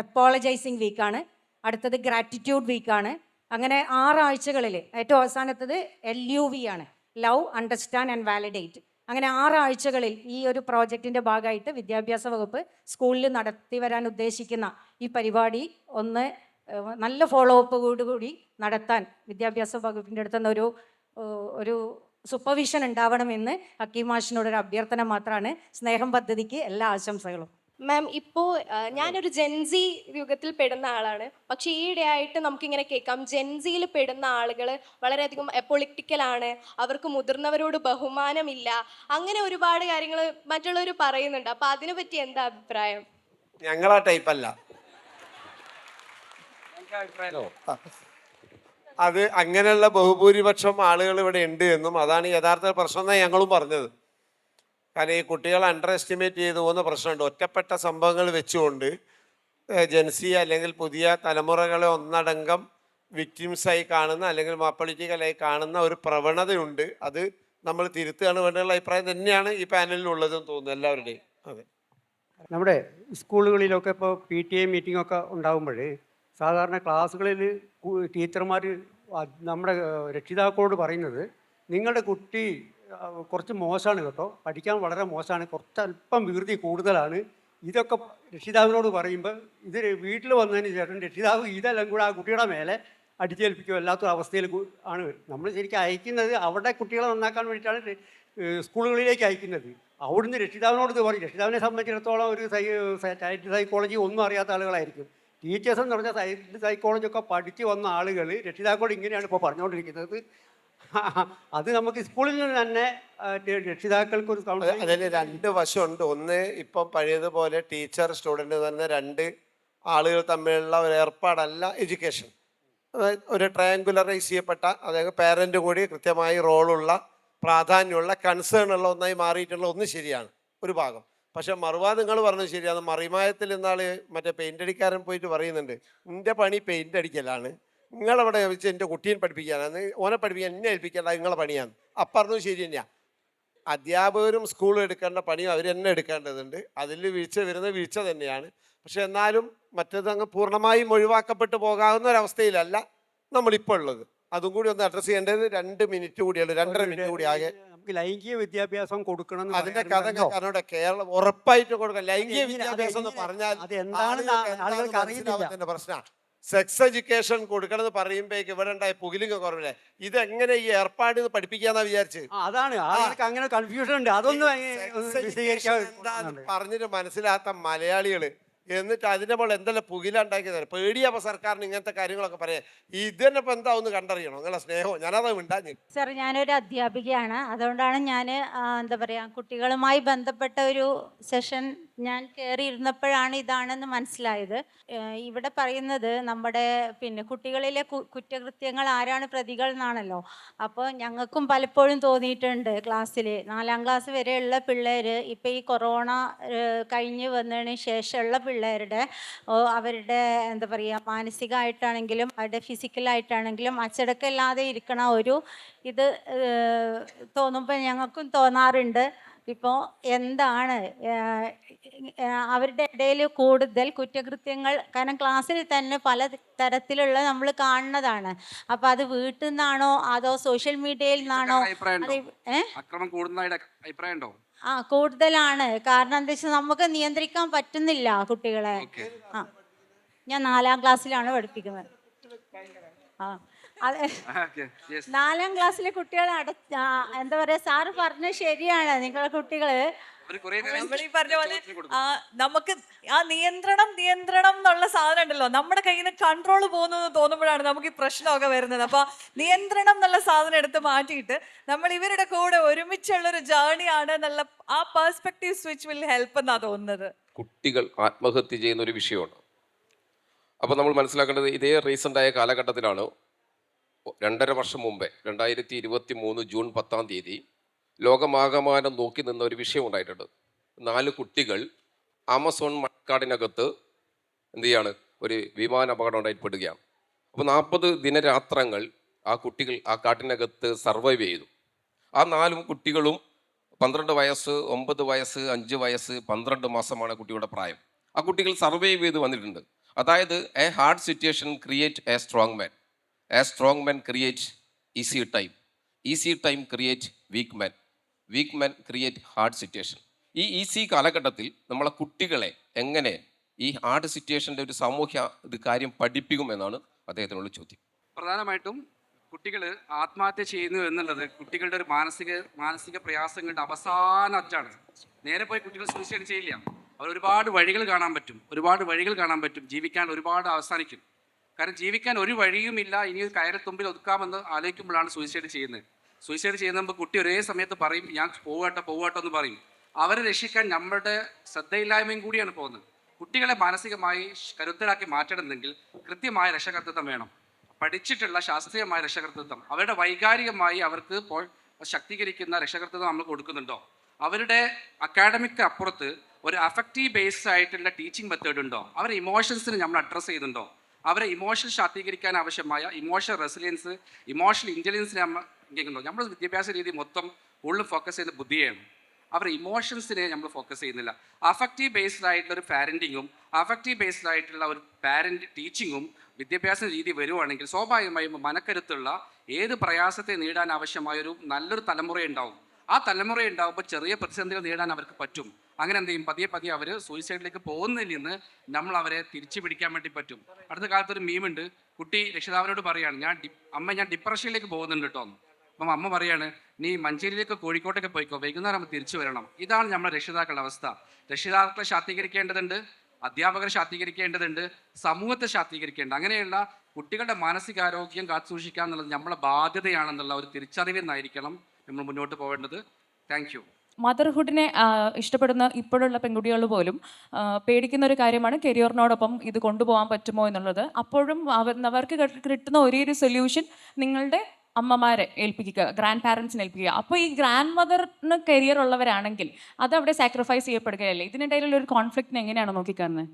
[SPEAKER 7] എപ്പോളജൈസിങ് വീക്കാണ്. അടുത്തത് ഗ്രാറ്റിറ്റ്യൂഡ് വീക്കാണ്. അങ്ങനെ 6 ആഴ്ചകളിൽ ഏറ്റവും അവസാനത്തത് LUV ആണ്, ലവ്, അണ്ടർസ്റ്റാൻഡ് ആൻഡ് വാലിഡേറ്റ്. അങ്ങനെ 6 ആഴ്ചകളിൽ ഈ ഒരു പ്രോജക്റ്റിൻ്റെ ഭാഗമായിട്ട് വിദ്യാഭ്യാസ വകുപ്പ് സ്കൂളിൽ നടത്തി വരാൻ ഉദ്ദേശിക്കുന്ന ഈ പരിപാടി ഒന്ന് നല്ല ഫോളോ അപ്പ് കൂടി നടത്താൻ വിദ്യാഭ്യാസ വകുപ്പിൻ്റെ അടുത്തുനിന്ന് ഒരു സൂപ്പർവിഷൻ ഉണ്ടാവണമെന്ന് ഹക്കീമാഷിനോടൊരു അഭ്യർത്ഥന മാത്രമാണ്. സ്നേഹം പദ്ധതിക്ക് എല്ലാ ആശംസകളും.
[SPEAKER 8] മാം, ഇപ്പോൾ ഞാനൊരു ജെൻസി യുഗത്തിൽ പെടുന്ന ആളാണ്. പക്ഷേ ഈയിടെയായിട്ട് നമുക്കിങ്ങനെ കേൾക്കാം, ജെൻസിയിൽ പെടുന്ന ആളുകൾ വളരെയധികം പൊളിറ്റിക്കലാണ്, അവർക്ക് മുതിർന്നവരോട് ബഹുമാനമില്ല, അങ്ങനെ ഒരുപാട് കാര്യങ്ങൾ മറ്റുള്ളവർ പറയുന്നുണ്ട്. അപ്പോൾ അതിനെ പറ്റി എന്താ അഭിപ്രായം?
[SPEAKER 3] ഞങ്ങളാ ടൈപ്പല്ല. അത് അങ്ങനെയുള്ള ബഹുഭൂരിപക്ഷം ആളുകൾ ഇവിടെ ഉണ്ട് എന്നും അതാണ് യഥാർത്ഥ പ്രശ്നം എന്നാണ് ഞങ്ങളും പറഞ്ഞത്. കാരണം ഈ കുട്ടികൾ അണ്ടർ എസ്റ്റിമേറ്റ് ചെയ്തു പോകുന്ന പ്രശ്നമുണ്ട്. ഒറ്റപ്പെട്ട സംഭവങ്ങൾ വെച്ചുകൊണ്ട് ജൻസി അല്ലെങ്കിൽ പുതിയ തലമുറകളെ ഒന്നടങ്കം വിക്ടിംസായി കാണുന്ന അല്ലെങ്കിൽ പൊളിറ്റിക്കലായി കാണുന്ന ഒരു പ്രവണതയുണ്ട്. അത് നമ്മൾ തിരുത്തുകയാണ് വേണ്ടിയുള്ള അഭിപ്രായം തന്നെയാണ് ഈ പാനലിലുള്ളതെന്ന് തോന്നുന്നു എല്ലാവരുടെയും. അതെ,
[SPEAKER 9] നമ്മുടെ സ്കൂളുകളിലൊക്കെ ഇപ്പോൾ PTA മീറ്റിങ്ങൊക്കെ ഉണ്ടാകുമ്പോൾ സാധാരണ ക്ലാസ്സുകളിൽ ടീച്ചർമാർ നമ്മുടെ രക്ഷിതാക്കളോട് പറയുന്നത്, നിങ്ങളുടെ കുട്ടി കുറച്ച് മോശമാണ് കേട്ടോ, പഠിക്കാൻ വളരെ മോശമാണ്, കുറച്ച് അല്പം വികൃതി കൂടുതലാണ്. ഇതൊക്കെ രക്ഷിതാവിനോട് പറയുമ്പോൾ ഇത് വീട്ടിൽ വന്നതിന് ശേഷം രക്ഷിതാവ് ഇതെല്ലാം കൂടെ ആ കുട്ടിയുടെ മേലെ അടിച്ചേൽപ്പിക്കുക, അല്ലാത്ത അവസ്ഥയിൽ ആണ് നമ്മൾ ശരിക്കും അയക്കുന്നത്. അവിടെ കുട്ടികളെ നന്നാക്കാൻ വേണ്ടിയിട്ടാണ് സ്കൂളുകളിലേക്ക് അയക്കുന്നത്. അവിടുന്ന് രക്ഷിതാവിനോട് ഇത് പറയും. രക്ഷിതാവിനെ സംബന്ധിച്ചിടത്തോളം ഒരു ചൈൽഡ് സൈക്കോളജി ഒന്നും അറിയാത്ത ആളുകളായിരിക്കും. ടീച്ചേഴ്സ് എന്ന് പറഞ്ഞാൽ ചൈൽഡ് സൈക്കോളജി ഒക്കെ പഠിച്ച് വന്ന ആളുകൾ രക്ഷിതാക്കളോട് ഇങ്ങനെയാണ് ഇപ്പോൾ പറഞ്ഞുകൊണ്ടിരിക്കുന്നത്. അത് നമുക്ക് സ്കൂളിൽ നിന്ന് തന്നെ രക്ഷിതാക്കൾക്ക് ഒരു
[SPEAKER 3] അതിൽ 2 വശമുണ്ട്. ഒന്ന്, ഇപ്പം പഴയതുപോലെ ടീച്ചർ സ്റ്റുഡൻറ്റ് തന്നെ 2 ആളുകൾ തമ്മിലുള്ള ഒരു ഏർപ്പാടല്ല എഡ്യൂക്കേഷൻ. അതായത് ഒരു ട്രയാങ്കുലറൈസ് ചെയ്യപ്പെട്ട, അതായത് പേരൻ്റ് കൂടി കൃത്യമായി റോളുള്ള, പ്രാധാന്യമുള്ള, കൺസേൺ ഉള്ള ഒന്നായി മാറിയിട്ടുള്ള ഒന്ന് ശരിയാണ് ഒരു ഭാഗം. പക്ഷെ മറുഭാഗം നിങ്ങൾ പറഞ്ഞത് ശരിയാണ്. മറിമായത്തിൽ ഇന്നാൾ മറ്റേ പെയിൻ്റ് അടിക്കാരൻ പോയിട്ട് പറയുന്നുണ്ട്, എൻ്റെ പണി പെയിൻ്റ് അടിക്കലാണ്, നിങ്ങളവിടെ വെച്ച് എൻ്റെ കുട്ടീനെ പഠിപ്പിക്കാനാണ്, ഓനെ പഠിപ്പിക്കാൻ എന്നെ ഏൽപ്പിക്കേണ്ട നിങ്ങളെ പണിയാണ്. അപ്പറഞ്ഞു ശരി തന്നെയാണ്. അധ്യാപകരും സ്കൂളും എടുക്കേണ്ട പണിയും അവർ തന്നെ എടുക്കേണ്ടതുണ്ട്. അതിൽ വീഴ്ച വരുന്നത് വീഴ്ച തന്നെയാണ്. പക്ഷെ എന്നാലും മറ്റേത് അങ്ങ് പൂർണ്ണമായും ഒഴിവാക്കപ്പെട്ടു പോകാവുന്ന ഒരവസ്ഥയിലല്ല നമ്മളിപ്പോൾ ഉള്ളത്. അതും കൂടി ഒന്ന് അഡ്രസ്സ് ചെയ്യേണ്ടത് 2 മിനിറ്റ് കൂടിയുള്ളൂ, 2.5 മിനിറ്റ് കൂടി ആകെ
[SPEAKER 9] നമുക്ക് ലൈംഗിക വിദ്യാഭ്യാസം കൊടുക്കണം എന്ന്
[SPEAKER 3] അതിന്റെ കഥ
[SPEAKER 9] പറയാറുണ്ടല്ലോ.
[SPEAKER 3] കാരണം കേരളം ഉറപ്പായിട്ട് കൊടുക്കാം. ലൈംഗിക
[SPEAKER 9] അതെങ്ങനെ-
[SPEAKER 3] വിദ്യാഭ്യാസം എന്ന്
[SPEAKER 9] അതെങ്ങനെ-
[SPEAKER 3] പറഞ്ഞാൽ
[SPEAKER 9] അതെന്താണെന്ന് ആളുകൾക്ക് അറിയുന്നില്ല.
[SPEAKER 3] മനസ്സിലാവാത്തതിന്റെ പ്രശ്നം. സെക്സ് എഡ്യൂക്കേഷൻ കൊടുക്കണം എന്ന് പറയുമ്പോഴേക്ക് ഇവിടെ ഉണ്ടായ പുകിലിംഗ് കുറവില്ലേ, ഇതെങ്ങനെ ഈ ഏർപ്പാട് പഠിപ്പിക്കാന്നാ വിചാരിച്ച്.
[SPEAKER 9] അതാണ് ആളുകൾക്ക് അങ്ങനെ കൺഫ്യൂഷൻ ഉണ്ട്. അതൊന്നും
[SPEAKER 3] സെക്സ്
[SPEAKER 9] വിശദീകരിക്കാൻ
[SPEAKER 3] എഡ്യൂക്കേഷൻ എന്താന്ന് പറഞ്ഞിട്ട് മനസ്സിലാത്ത മലയാളികള് എന്നിട്ട് അതിന്റെ പോലെ എന്തെല്ലാം പുകിലുണ്ടാക്കിയത് പേടിയപ്പോ സർക്കാരിന് ഇങ്ങനത്തെ കാര്യങ്ങളൊക്കെ പറയാം. ഇത് തന്നെ ഇപ്പൊ എന്താ ഒന്ന് കണ്ടറിയണോ നിങ്ങളെ സ്നേഹവും. ഞാനത് മിണ്ടാഞ്ഞ്.
[SPEAKER 7] സർ, ഞാനൊരു അധ്യാപികയാണ്. അതുകൊണ്ടാണ് ഞാൻ എന്താ പറയുക, കുട്ടികളുമായി ബന്ധപ്പെട്ട ഒരു സെഷൻ ഞാൻ കയറി ഇരുന്നപ്പോഴാണ് ഇതാണെന്ന് മനസ്സിലായത്. ഇവിടെ പറയുന്നത് നമ്മുടെ കുട്ടികളിലെ കുറ്റകൃത്യങ്ങൾ ആരാണ് പ്രതികൾ എന്നാണല്ലോ. അപ്പോൾ ഞങ്ങൾക്കും പലപ്പോഴും തോന്നിയിട്ടുണ്ട് ക്ലാസ്സിൽ 4ാം ക്ലാസ് വരെയുള്ള പിള്ളേർ ഇപ്പോൾ ഈ കൊറോണ കഴിഞ്ഞ് വന്നതിന് ശേഷമുള്ള പിള്ളേരുടെ അവരുടെ എന്താ പറയുക, മാനസികമായിട്ടാണെങ്കിലും അവരുടെ ഫിസിക്കലായിട്ടാണെങ്കിലും അച്ചടക്കമില്ലാതെ ഇരിക്കണ ഒരു ഇത് തോന്നുമ്പോൾ ഞങ്ങൾക്കും തോന്നാറുണ്ട്. ഇപ്പോൾ എന്താണ് അവരുടെ ഇടയിൽ കൂടുതൽ കുറ്റകൃത്യങ്ങൾ, കാരണം ക്ലാസ്സിൽ തന്നെ പല തരത്തിലുള്ള നമ്മൾ കാണുന്നതാണ്. അപ്പോൾ അത് വീട്ടിൽ നിന്നാണോ അതോ സോഷ്യൽ മീഡിയയിൽ നിന്നാണോ?
[SPEAKER 4] അക്രമം കൂടുന്നതായിട്ട് അഭിപ്രായം ഉണ്ടോ?
[SPEAKER 7] കൂടുതലാണ്. കാരണം എന്താ വെച്ചാൽ നമുക്ക് നിയന്ത്രിക്കാൻ പറ്റുന്നില്ല കുട്ടികളെ. ഞാൻ 4ാം ക്ലാസ്സിലാണ് പഠിപ്പിക്കുന്നത്. അതെ, 4ാം ക്ലാസ്സിലെ കുട്ടികളെ എന്താ പറയാ, സാറ് പറഞ്ഞത് ശരിയാണ്. നിങ്ങളുടെ കുട്ടികള്
[SPEAKER 2] നമ്മൾ ഈ പറഞ്ഞ പോലെ നമുക്ക് ആ നിയന്ത്രണം എന്നുള്ള സാധനം ഉണ്ടല്ലോ, നമ്മുടെ കയ്യിൽ നിന്ന് കൺട്രോൾ പോകുന്നത് തോന്നുമ്പോഴാണ് നമുക്ക് ഈ പ്രശ്നമൊക്കെ വരുന്നത്. അപ്പൊ നിയന്ത്രണം എന്നുള്ള സാധനം എടുത്ത് മാറ്റിയിട്ട് നമ്മൾ ഇവരുടെ കൂടെ ഒരുമിച്ചുള്ളൊരു ജേർണിയാണ് എന്നുള്ള ആ പെർസ്പെക്റ്റീവ് സ്വിച്ച് വിൽ ഹെൽപ്പ് എന്നാ തോന്നുന്നത്.
[SPEAKER 10] കുട്ടികൾ ആത്മഹത്യ ചെയ്യുന്ന ഒരു വിഷയമാണ്. അപ്പോൾ നമ്മൾ മനസ്സിലാക്കേണ്ടത് ഇതേ റീസെൻ്റായ കാലഘട്ടത്തിലാണ് 2.5 വർഷം മുമ്പേ 2023 ജൂൺ 10-ാം തീയതി ലോകമാകമാനം നോക്കി നിന്ന ഒരു വിഷയം ഉണ്ടായിട്ടുണ്ട്. 4 കുട്ടികൾ ആമസോൺ മഴക്കാടിനകത്ത് എന്ത് ചെയ്യാണ്, ഒരു വിമാന അപകടം ഉണ്ടായിപ്പെടുകയാണ്. അപ്പോൾ 40 ദിനരാത്രങ്ങൾ ആ കുട്ടികൾ ആ കാട്ടിനകത്ത് സർവൈവ് ചെയ്തു. ആ 4 കുട്ടികളും 12 വയസ്സ്, 9 വയസ്സ്, 5 വയസ്സ്, 12 മാസമാണ് കുട്ടിയുടെ പ്രായം. ആ കുട്ടികൾ സർവൈവ് ചെയ്ത് വന്നിട്ടുണ്ട്. അതായത് a hard situation create a strong man, a strong man create easy time, easy time create weak man, weak man create hard situation. ഈ ഈസി കാലഘട്ടത്തിൽ നമ്മളെ കുട്ടികളെ എങ്ങനെ ഈ ഹാർഡ് സിറ്റുവേഷൻ്റെ ഒരു സാമൂഹ്യ കാര്യം പഠിപ്പിക്കുമെന്നാണ് അദ്ദേഹത്തിനുള്ള ചോദ്യം.
[SPEAKER 4] പ്രധാനമായിട്ടും കുട്ടികൾ ആത്മഹത്യ ചെയ്യുന്നു എന്നുള്ളത് കുട്ടികളുടെ ഒരു മാനസിക പ്രയാസങ്ങളുടെ അവസാന അറ്റാണ്. നേരെ പോയി കുട്ടികൾ സൂസൈഡ് ചെയ്യില്ല. അവർ ഒരുപാട് വഴികൾ കാണാൻ പറ്റും. ജീവിക്കാൻ ഒരുപാട് അവസാനിക്കും. കാരണം ജീവിക്കാൻ ഒരു വഴിയുമില്ല, ഇനി ഒരു കയറത്തുമ്പിൽ ഒതുക്കാമെന്ന് ആലോചിക്കുമ്പോഴാണ് സൂയിസൈഡ് ചെയ്യുന്നത്. സൂയിസൈഡ് ചെയ്യുമ്പോൾ കുട്ടി ഒരേ സമയത്ത് പറയും ഞാൻ പോവാട്ടോ എന്ന് പറയും. അവരെ രക്ഷിക്കാൻ നമ്മുടെ ശ്രദ്ധയില്ലായ്മയും കൂടിയാണ് പോകുന്നത്. കുട്ടികളെ മാനസികമായി കരുത്തരാക്കി മാറ്റണമെങ്കിൽ കൃത്യമായ രക്ഷകർത്തൃത്വം വേണം. പഠിച്ചിട്ടുള്ള ശാസ്ത്രീയമായ രക്ഷകർത്തൃത്വം, അവരുടെ വൈകാരികമായി അവർക്ക് ശക്തീകരിക്കുന്ന രക്ഷകർത്തൃത്വം നമ്മൾ കൊടുക്കുന്നുണ്ടോ? അവരുടെ അക്കാഡമിക് അപ്പുറത്ത് ഒരു അഫക്റ്റീവ് ബേസ്ഡ് ആയിട്ടുള്ള ടീച്ചിങ് മെത്തേഡ് ഉണ്ടോ? അവരുടെ ഇമോഷൻസിന് നമ്മൾ അഡ്രസ്സ് ചെയ്യുന്നുണ്ടോ? അവരെ ഇമോഷൻ ശാക്തീകരിക്കാൻ ആവശ്യമായ ഇമോഷണൽ റെസിലിയൻസ്, ഇമോഷണൽ ഇൻ്റലിജൻസിനെ നമ്മൾ കേൾക്കുന്നുണ്ടോ? നമ്മുടെ വിദ്യാഭ്യാസ രീതി മൊത്തം കൂടുതൽ ഫോക്കസ് ചെയ്യുന്ന ബുദ്ധിയാണ്. അവരുടെ ഇമോഷൻസിനെ നമ്മൾ ഫോക്കസ് ചെയ്യുന്നില്ല. അഫക്റ്റീവ് ബേസ്ഡ് ആയിട്ടുള്ള ഒരു പാരൻറ്റിങ്ങും അഫക്റ്റീവ് ബേസ്ഡ് ആയിട്ടുള്ള ഒരു പാരൻറ്റ് ടീച്ചിങ്ങും വിദ്യാഭ്യാസ രീതി വരുവാണെങ്കിൽ സ്വാഭാവികമായും മനക്കരുത്തുള്ള ഏത് പ്രയാസത്തെ നേടാൻ ആവശ്യമായൊരു നല്ലൊരു തലമുറ ഉണ്ടാവും. ആ തലമുറ ഉണ്ടാകുമ്പോൾ ചെറിയ പ്രതിസന്ധികൾ നേടാൻ അവർക്ക് പറ്റും. അങ്ങനെ എന്ത് ചെയ്യും, പതിയെ അവർ സൂയിസൈഡിലേക്ക് പോകുന്നതിൽ നിന്ന് നമ്മൾ അവരെ തിരിച്ചു പിടിക്കാൻ വേണ്ടി പറ്റും. അടുത്ത കാലത്തൊരു മീമുണ്ട്, കുട്ടി രക്ഷിതാവിനോട് പറയാണ് ഞാൻ ഡിപ്രഷനിലേക്ക് പോകുന്നുണ്ട് കേട്ടോ. അപ്പം അമ്മ പറയാണ് നീ മഞ്ചേരിയിലേക്ക് കോഴിക്കോട്ടൊക്കെ പോയിക്കോ, വൈകുന്നേരം നമ്മൾ തിരിച്ചു വരണം. ഇതാണ് നമ്മുടെ രക്ഷിതാക്കളുടെ അവസ്ഥ. രക്ഷിതാക്കളെ ശാക്തീകരിക്കേണ്ടതുണ്ട്, അധ്യാപകരെ ശാക്തീകരിക്കേണ്ടതുണ്ട്, സമൂഹത്തെ ശാക്തീകരിക്കേണ്ടത്. അങ്ങനെയുള്ള കുട്ടികളുടെ മാനസികാരോഗ്യം കാത്തുസൂക്ഷിക്കുക എന്നുള്ളത് നമ്മളെ ബാധ്യതയാണെന്നുള്ള ഒരു തിരിച്ചറിവിൽ നിന്നായിരിക്കണം നമ്മൾ മുന്നോട്ട് പോകേണ്ടത്. Thank you.
[SPEAKER 11] മദർഹുഡിനെ ഇഷ്ടപ്പെടുന്ന ഇപ്പോഴുള്ള പെൺകുട്ടികൾ പോലും പേടിക്കുന്ന ഒരു കാര്യമാണ് കരിയറിനോടൊപ്പം ഇത് കൊണ്ടുപോകാൻ പറ്റുമോ എന്നുള്ളത്. അപ്പോഴും അവർക്ക് കിട്ടുന്ന ഒരേ ഒരു സൊല്യൂഷൻ നിങ്ങളുടെ അമ്മമാരെ ഏൽപ്പിക്കുക, ഗ്രാൻഡ് പാരൻസിനെ ഏൽപ്പിക്കുക. അപ്പോൾ ഈ ഗ്രാൻഡ് മദറിന് കരിയർ ഉള്ളവരാണെങ്കിൽ അത് അവിടെ സാക്രിഫൈസ് ചെയ്യപ്പെടുകയല്ലേ? ഇതിനിടയിലുള്ള ഒരു കോൺഫ്ലിക്റ്റിനെ എങ്ങനെയാണ് നോക്കിക്കാണുന്നത്?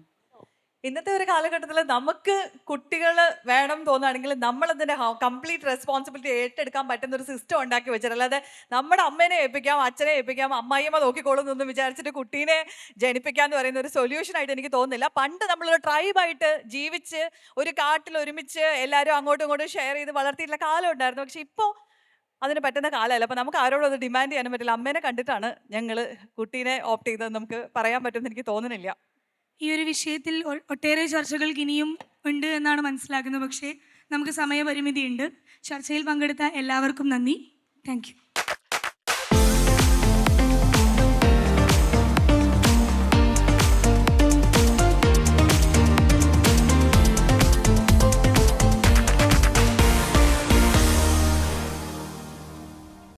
[SPEAKER 2] ഇന്നത്തെ ഒരു കാലഘട്ടത്തിൽ നമുക്ക് കുട്ടികൾ വേണം തോന്നുകയാണെങ്കിൽ നമ്മളതിൻ്റെ കംപ്ലീറ്റ് റെസ്പോൺസിബിലിറ്റി ഏറ്റെടുക്കാൻ പറ്റുന്ന ഒരു സിസ്റ്റം ഉണ്ടാക്കി വെച്ചിട്ട്, അല്ലാതെ നമ്മുടെ അമ്മേനെ ഏൽപ്പിക്കാം, അച്ഛനെ ഏൽപ്പിക്കാം, അമ്മായിയമ്മ നോക്കിക്കോളും എന്നൊന്നും വിചാരിച്ചിട്ട് കുട്ടീനെ ജനിപ്പിക്കാന്ന് പറയുന്ന ഒരു സൊല്യൂഷനായിട്ട് എനിക്ക് തോന്നുന്നില്ല. പണ്ട് നമ്മളൊരു ട്രൈബായിട്ട് ജീവിച്ച് ഒരു കാട്ടിൽ ഒരുമിച്ച് എല്ലാവരും അങ്ങോട്ടും ഇങ്ങോട്ടും ഷെയർ ചെയ്ത് വളർത്തിയിട്ടുള്ള കാലം ഉണ്ടായിരുന്നു. പക്ഷെ ഇപ്പോൾ അതിന് പറ്റുന്ന കാലമല്ല. അപ്പോൾ നമുക്ക് ആരോടും അത് ഡിമാൻഡ് ചെയ്യാനും പറ്റില്ല. അമ്മേനെ കണ്ടിട്ടാണ് ഞങ്ങൾ കുട്ടീനെ ഓപ്റ്റ് ചെയ്തത് നമുക്ക് പറയാൻ പറ്റുമെന്ന് എനിക്ക് തോന്നുന്നില്ല.
[SPEAKER 1] ഈ ഒരു വിഷയത്തിൽ ഒട്ടേറെ ചർച്ചകൾക്ക് ഇനിയും ഉണ്ട് എന്നാണ് മനസ്സിലാക്കുന്നത്. പക്ഷേ നമുക്ക് സമയപരിമിതിയുണ്ട്. ചർച്ചയിൽ പങ്കെടുത്ത എല്ലാവർക്കും നന്ദി. Thank you.